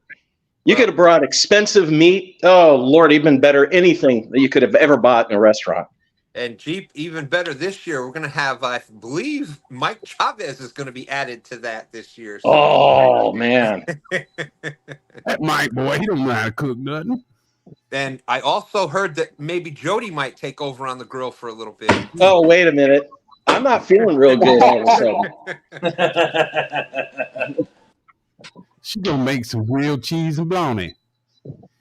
You could have brought expensive meat. Oh Lord, even better anything that you could have ever bought in a restaurant. And Jeep, even better this year. We're going to have, I believe, Mike Chavez is going to be added to that this year. So. Oh, man. That Mike boy, he don't know how to cook nothing. And I also heard that maybe Jody might take over on the grill for a little bit. Oh, wait a minute. I'm not feeling real good all of a sudden. She's going to make some grilled cheese and bologna.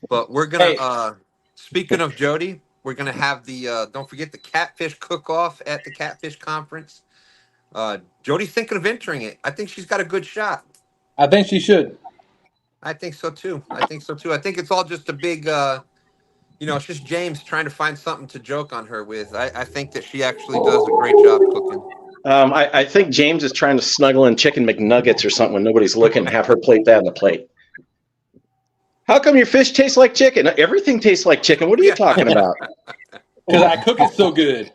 But we're going to, speaking of Jody, we're going to have the, don't forget the Catfish cook-off at the Catfish conference. Jody's thinking of entering it. I think she's got a good shot. I think she should. I think so, too. I think it's all just a big, it's just James trying to find something to joke on her with. I think that she actually does a great job cooking. I think James is trying to snuggle in chicken McNuggets or something when nobody's looking and have her plate that on the plate. How come your fish tastes like chicken? Everything tastes like chicken. What are you talking about? Because I cook it so good.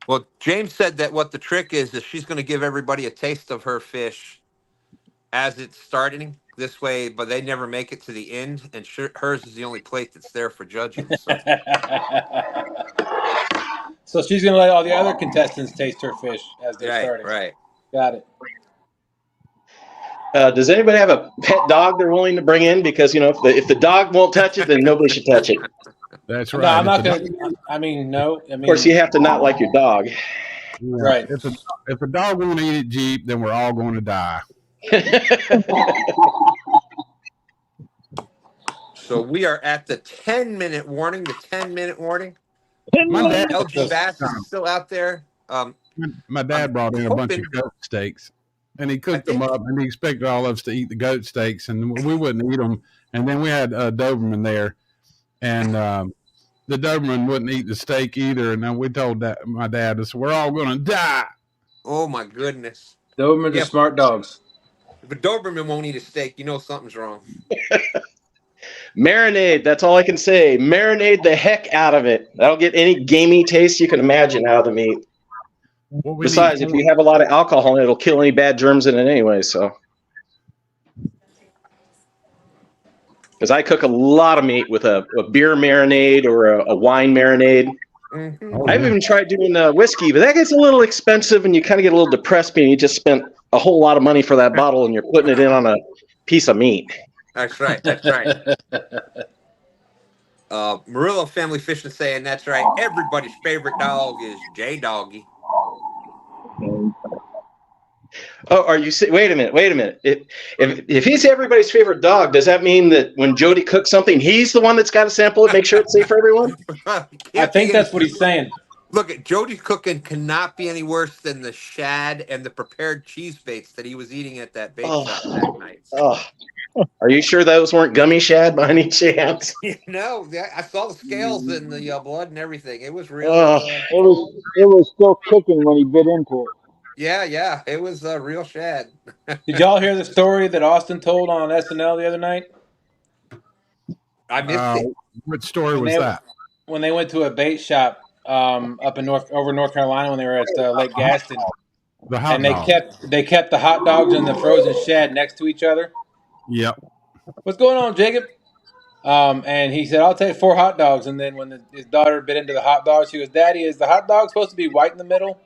Well, James said that what the trick is she's going to give everybody a taste of her fish as it's starting this way, but they never make it to the end, and hers is the only plate that's there for judging. So, so she's going to let all the other contestants taste her fish as they're starting. Right. Got it. Does anybody have a pet dog they're willing to bring in? Because, if the dog won't touch it, then nobody should touch it. That's right. No, I'm not going to. I mean, no. Of course, you have to not like your dog. Yeah. Right. If a dog won't eat it, Jeep, then we're all going to die. So we are at the 10-minute warning. My dad, LG Bass is still out there. My dad brought in a bunch of goat steaks, and he cooked them up, and he expected all of us to eat the goat steaks, and we wouldn't eat them. And then we had a Doberman there, and the Doberman wouldn't eat the steak either. And then we told my dad, we're all going to die. Oh, my goodness. Dobermans are smart dogs. If a Doberman won't eat a steak, something's wrong. Marinade, that's all I can say. Marinade the heck out of it. That'll get any gamey taste you can imagine out of the meat. Besides, if you have a lot of alcohol in it, it'll kill any bad germs in it anyway, so. Because I cook a lot of meat with a beer marinade or a wine marinade. Mm-hmm. I've even tried doing whiskey, but that gets a little expensive and you kind of get a little depressed being you just spent a whole lot of money for that bottle and you're putting it in on a piece of meat. That's right. Murillo Family Fishing saying that's right. Everybody's favorite dog is J-Doggy. Oh, are you? Wait a minute. If he's everybody's favorite dog, does that mean that when Jody cooks something, he's the one that's got to sample it, make sure it's safe for everyone? I think that's what he's saying. Look, Jody's cooking cannot be any worse than the shad and the prepared cheese baits that he was eating at that bait shop that night. Oh. Are you sure those weren't gummy shad by any chance? No, I saw the scales and the blood and everything. It was real. It was still kicking when he bit into it. Yeah, it was real shad. Did y'all hear the story that Austin told on SNL the other night? I missed it. What story was that? When they went to a bait shop up in North Carolina when they were at Lake Gaston, and they kept the hot dogs and the frozen shad next to each other. Yep. What's going on, Jacob? And he said, I'll take 4 hot dogs. And then when his daughter bit into the hot dog, she goes, Daddy, is the hot dog supposed to be white in the middle?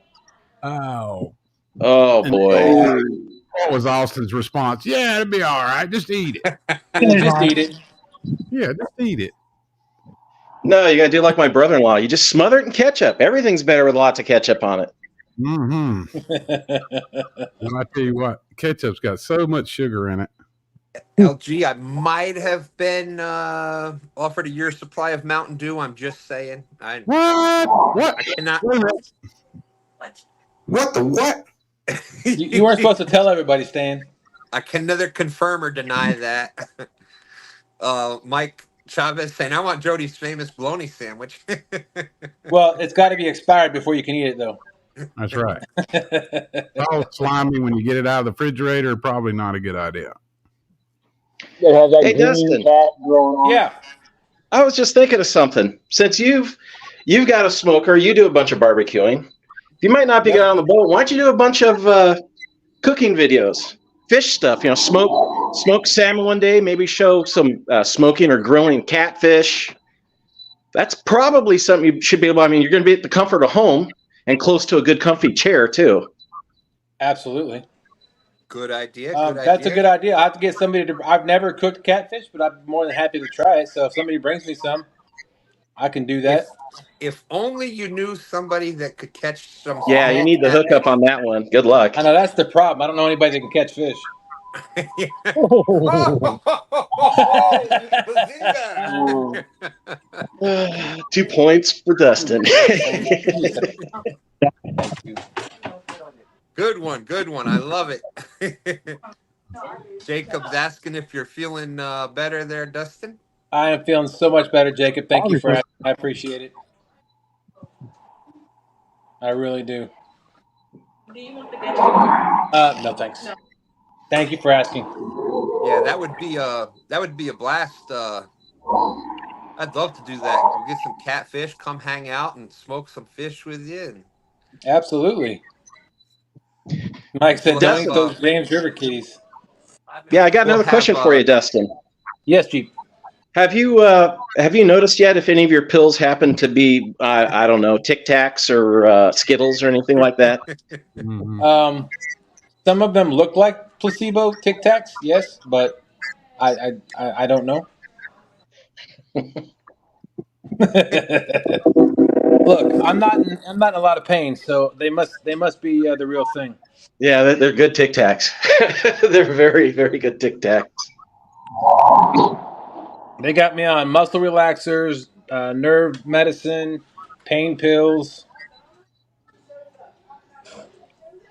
Oh, boy. What was Austin's response? Yeah, it'll be all right. Just eat it. Just eat it. Yeah, just eat it. No, you got to do like my brother-in-law. You just smother it in ketchup. Everything's better with lots of ketchup on it. Mm-hmm. And I tell you what, ketchup's got so much sugar in it. LG, I might have been offered a year's supply of Mountain Dew. I'm just saying. What? I cannot. What the what? You weren't supposed to tell everybody, Stan. I can neither confirm or deny that. Mike Chavez saying, I want Jody's famous bologna sandwich. Well, it's got to be expired before you can eat it, though. That's right. All slimy when you get it out of the refrigerator. Probably not a good idea. They have that Hey, green Dustin. cat growing on. Yeah. I was just thinking of something. Since you've got a smoker, you do a bunch of barbecuing. You might not be good on the boat. Why don't you do a bunch of cooking videos, fish stuff? You know, smoke salmon one day. Maybe show some smoking or grilling catfish. That's probably something you should be able. I mean, you're going to be at the comfort of home and close to a good, comfy chair too. Absolutely. Good idea. That's a good idea. I have to get somebody to. I've never cooked catfish, but I'm more than happy to try it. So if somebody brings me some, I can do that. If only you knew somebody that could catch some. Yeah, you need the hookup on that one. Good luck. I know that's the problem. I don't know anybody that can catch fish. 2 points for Dustin. Good one. I love it. Jacob's asking if you're feeling better there, Dustin. I am feeling so much better, Jacob. Thank you for asking. I appreciate it. I really do. No, thanks. Thank you for asking. Yeah, that would be a blast. I'd love to do that. We'll get some catfish, come hang out and smoke some fish with you. Absolutely. Mike said, "Don't eat those James River kitties." Yeah, I got another question for you, Dustin. Yes, Jeep. Have you noticed yet if any of your pills happen to be I don't know, Tic Tacs or Skittles or anything like that? Some of them look like placebo Tic Tacs, yes, but I don't know. Look, I'm not in a lot of pain, so they must be the real thing. Yeah, they're good Tic Tacs. They're very, very good Tic Tacs. They got me on muscle relaxers, nerve medicine, pain pills,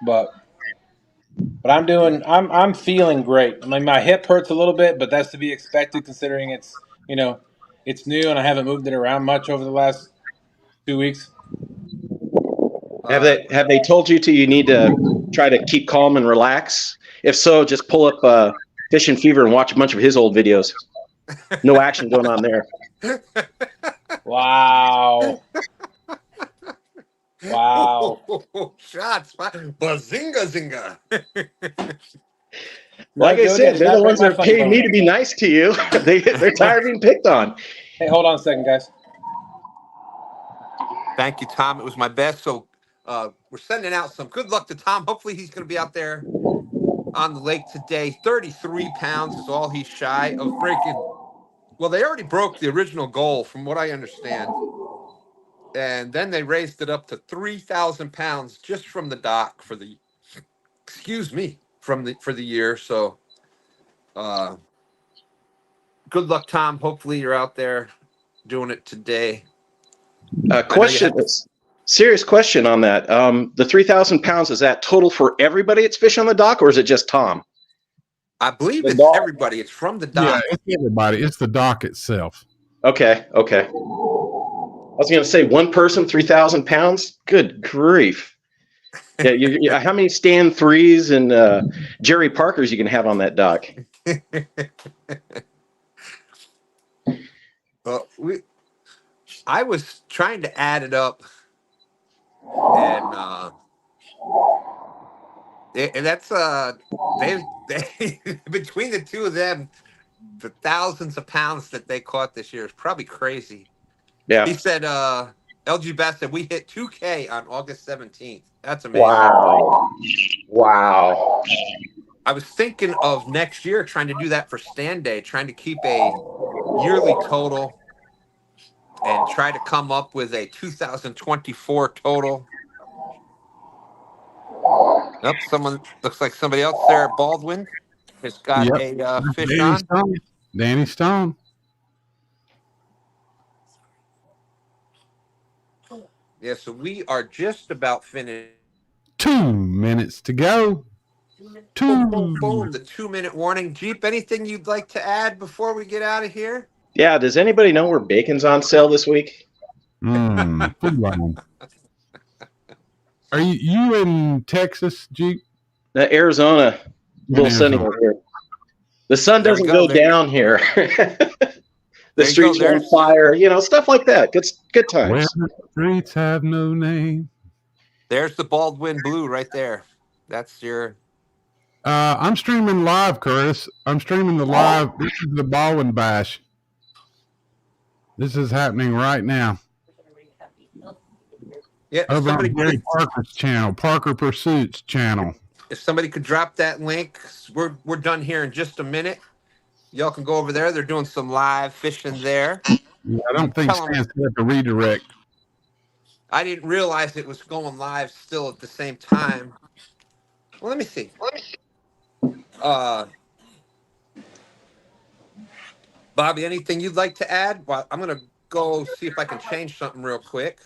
but I'm feeling great. I mean, my hip hurts a little bit, but that's to be expected considering it's new and I haven't moved it around much over the last 2 weeks. Have they told you you need to try to keep calm and relax? If so, just pull up Fish and Fever and watch a bunch of his old videos. No action going on there. Wow. Shots. Bazinga. Like I said, they're the ones that are paying me to be nice to you. They're tired of being picked on. Hey, hold on a second, guys. Thank you, Tom. It was my best. So we're sending out some good luck to Tom. Hopefully he's going to be out there on the lake today. 33 pounds is all he's shy of breaking. Well, they already broke the original goal from what I understand. And then they raised it up to 3,000 pounds just from the dock for the year. So good luck, Tom. Hopefully you're out there doing it today. Serious question on that. The 3,000 pounds, is that total for everybody that's fishing on the dock, or is it just Tom? I believe it's everybody. It's from the dock. Yeah, it's everybody. It's the dock itself. Okay. I was going to say one person, 3,000 pounds. Good grief! Yeah, how many Stan 3s and Jerry Parkers you can have on that dock? I was trying to add it up, and that's they between the two of them, the thousands of pounds that they caught this year is probably crazy. Yeah. He said, LG Bass said we hit 2K on August 17th. That's amazing. Wow. I was thinking of next year trying to do that for STANday, trying to keep a yearly total and try to come up with a 2024 total. Nope, someone looks like somebody else there. Baldwin has got a fish Danny on. Stone. Danny Stone. Yeah, so we are just about finished. 2 minutes to go. Boom, boom, boom. The 2-minute warning. Jeep, anything you'd like to add before we get out of here? Yeah, does anybody know where bacon's on sale this week? Are you in Texas, Jeep? Arizona. A little sunny over here. The sun doesn't go down here. The streets are on fire, stuff like that. Good times. Where the streets have no name. There's the Baldwin Blue right there. That's your... I'm streaming live, Curtis. I'm streaming the live. This is the Baldwin Bash. This is happening right now. Yeah, over on Gary Parker's channel, Parker Pursuits channel. If somebody could drop that link, we're done here in just a minute. Y'all can go over there. They're doing some live fishing there. Yeah, I don't think Stan's got to redirect. I didn't realize it was going live still at the same time. Well, let me see. Bobby, anything you'd like to add? Well, I'm going to go see if I can change something real quick.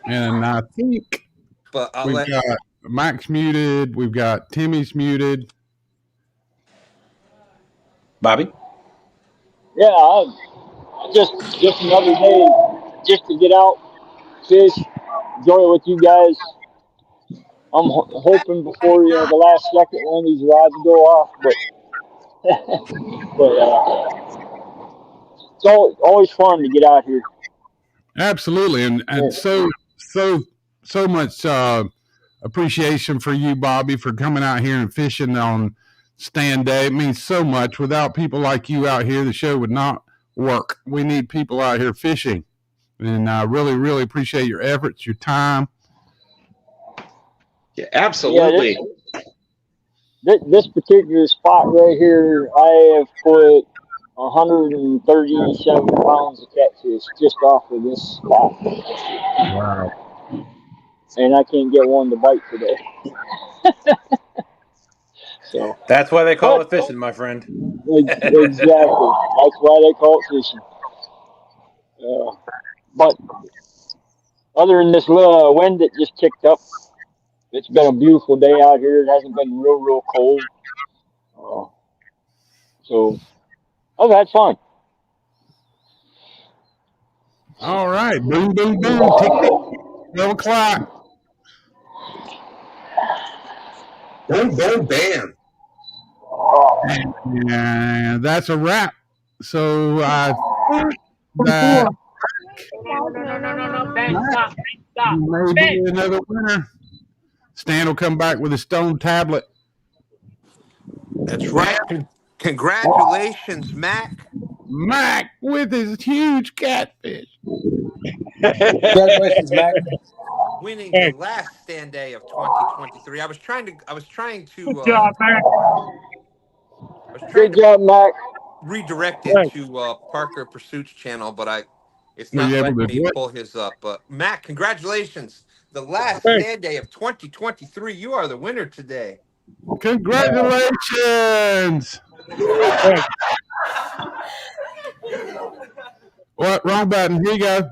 And I think we've got Max muted. We've got Timmy's muted. Bobby? Yeah, just another day just to get out, fish, enjoy it with you guys. I'm hoping before the last second one of these rods go off, but it's always fun to get out here. Absolutely, and so much appreciation for you, Bobby, for coming out here and fishing on STANday. It means so much. Without people like you out here, the show would not work. We need people out here fishing, and I really, really appreciate your efforts, your time. Yeah, absolutely. Yeah, this particular spot right here, I have put 137 pounds of catfish just off of this spot. Wow. And I can't get one to bite today. So that's why they call it fishing, my friend. Exactly. That's why they call it fishing. But other than this little wind that just kicked up, it's been a beautiful day out here. It hasn't been real cold. So I've had fun. All right. Boom, boom, boom. Tick, tick. 12 o'clock. Boom, boom, bam. And that's a wrap. So I think that maybe another winner. Stan will come back with a stone tablet. That's right. Congratulations, Mac. Mac with his huge catfish. Congratulations, Mac. Winning the last STANday of 2023. I was trying to. Good job, Mac. Good job, Mac. Redirect it to Parker Pursuits channel, but it's not letting me pull his up. But Mac, congratulations! The last STANday of 2023. You are the winner today. Congratulations! What? Wrong button. Here you go.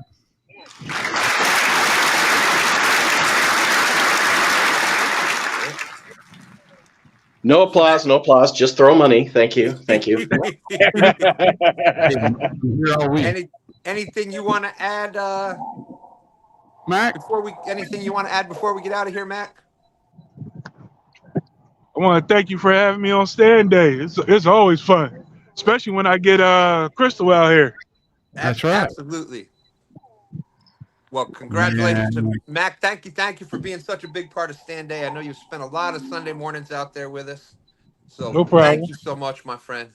No applause, no applause. Just throw money. Thank you. Anything you want to add, Mac? Anything you want to add before we get out of here, Mac? I want to thank you for having me on STANday. It's always fun, especially when I get Crystal out here. That's right. Absolutely. Well, congratulations to Mac. Thank you for being such a big part of STANday. I know you've spent a lot of Sunday mornings out there with us. So no problem. Thank you so much, my friend.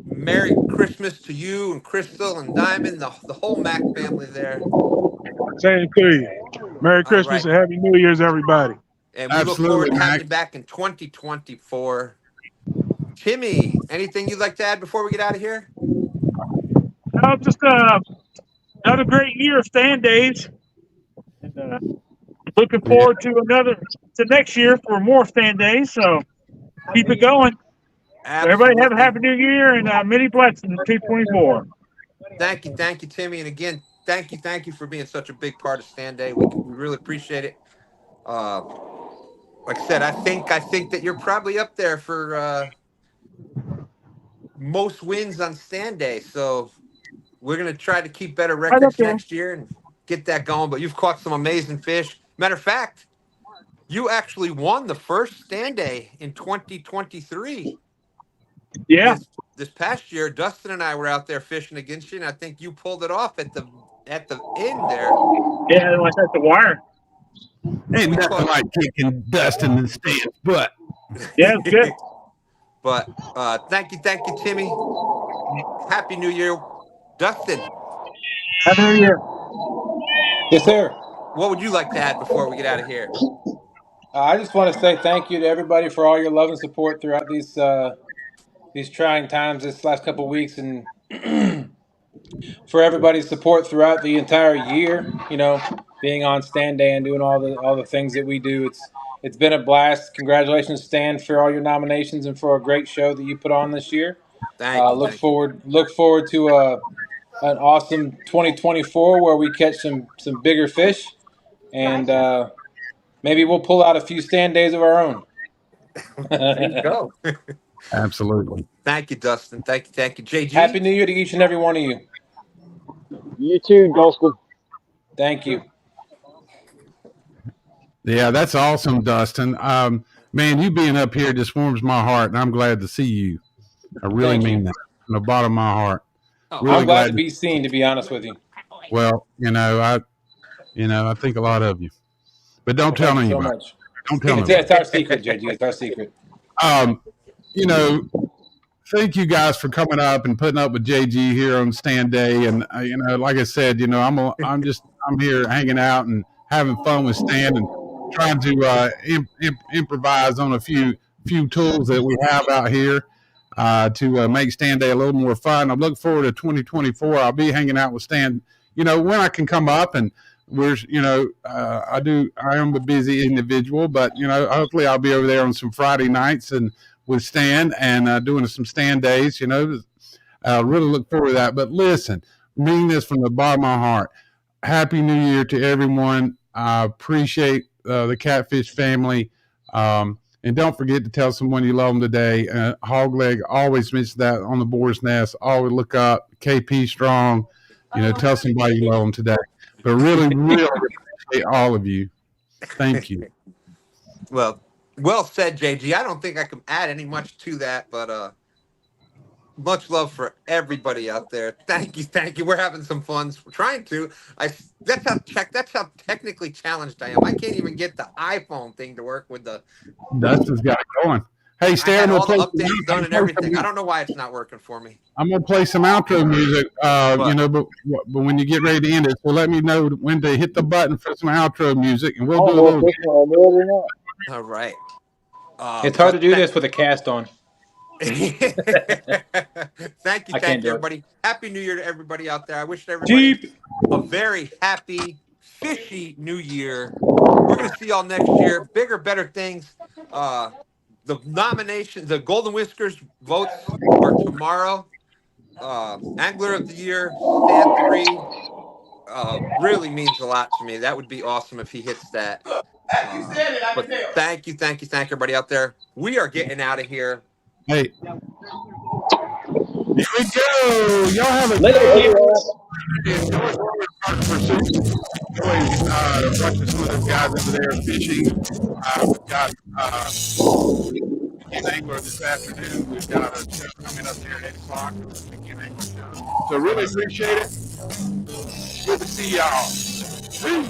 Merry Christmas to you and Crystal and Diamond, the whole Mac family there. Same to you. Merry Christmas and Happy New Year's, everybody. And we look forward to having you back in 2024. Timmy, anything you'd like to add before we get out of here? Just another great year of STANdays. And looking forward to next year for more stand days. So keep it going. Absolutely. Everybody have a happy new year and many blessings in 2024. Thank you, Timmy. And again, thank you for being such a big part of Stand Day. We really appreciate it. Like I said, I think that you're probably up there for most wins on Stand Day. So we're gonna try to keep better Right up records there. next year and get that going. But you've caught some amazing fish. Matter of fact, you actually won the first Stand Day in 2023. Yeah. This past year, Dustin and I were out there fishing against you, and I think you pulled it off at the end there. Yeah, like at the wire. Ain't nothing like kicking Dustin and Stan's butt. Yeah, it's good. But thank you, Timmy. Happy New Year, Dustin. Happy New Year. Yes, sir. What would you like to add before we get out of here? I just want to say thank you to everybody for all your love and support throughout these trying times this last couple of weeks, and for everybody's support throughout the entire year. You know, being on Stand Day and doing all the things that we do. It's been a blast. Congratulations, Stan, for all your nominations and for a great show that you put on this year. Look forward to an awesome 2024 where we catch some bigger fish, and maybe we'll pull out a few Stand Days of our own. There you go. Absolutely. Thank you, Dustin. Thank you, JG. Happy New Year to each and every one of you. You too, Dustin. Thank you. Yeah, that's awesome, Dustin. Man, you being up here just warms my heart, and I'm glad to see you. I really mean that from the bottom of my heart. Really I'm glad to be seen, to be honest with you. Well, I think a lot of you, but don't tell anybody. So much. Don't tell anybody. It's our secret, JG. It's our secret. Thank you guys for coming up and putting up with JG here on Stand Day. And like I said, I'm here hanging out and having fun with Stan and trying to improvise on a few tools that we have out here to make Stand Day a little more fun. I'm looking forward to 2024. I'll be hanging out with Stan, when I can come up, and I am a busy individual, but hopefully I'll be over there on some Friday nights and with Stan and doing some Stand Days. I really look forward to that. But listen, mean this from the bottom of my heart. Happy New Year to everyone. I appreciate the Catfish family. And don't forget to tell someone you love them today. Hogleg, always mention that on the Boar's Nest. Always look up KP Strong. Tell somebody you love them today. But really, really appreciate all of you. Thank you. Well said, JG. I don't think I can add any much to that, but much love for everybody out there. Thank you. We're having some fun. We're trying to. That's how technically challenged I am. I can't even get the iPhone thing to work with the. Dustin's got it going. Hey, Stan, all the updates done and everything. I don't know why it's not working for me. I'm gonna play some outro music. But when you get ready to end it, so let me know when to hit the button for some outro music, and we'll do a little. All right. It's hard to do this with a cast on. Thank you, everybody. Happy New Year to everybody out there. I wish everybody a very happy, fishy New Year. We're gonna see y'all next year. Bigger, better things. The nominations, the Golden Whiskers votes are tomorrow. Angler of the Year, Stand 3, really means a lot to me. That would be awesome if he hits that. But thank you, everybody out there. We are getting out of here. Hey, here we go. Y'all have a good watching some of those guys over there fishing. We've got an angler this afternoon. We've got a show coming up here at 8 o'clock. So really appreciate it. Good to see y'all. Woo!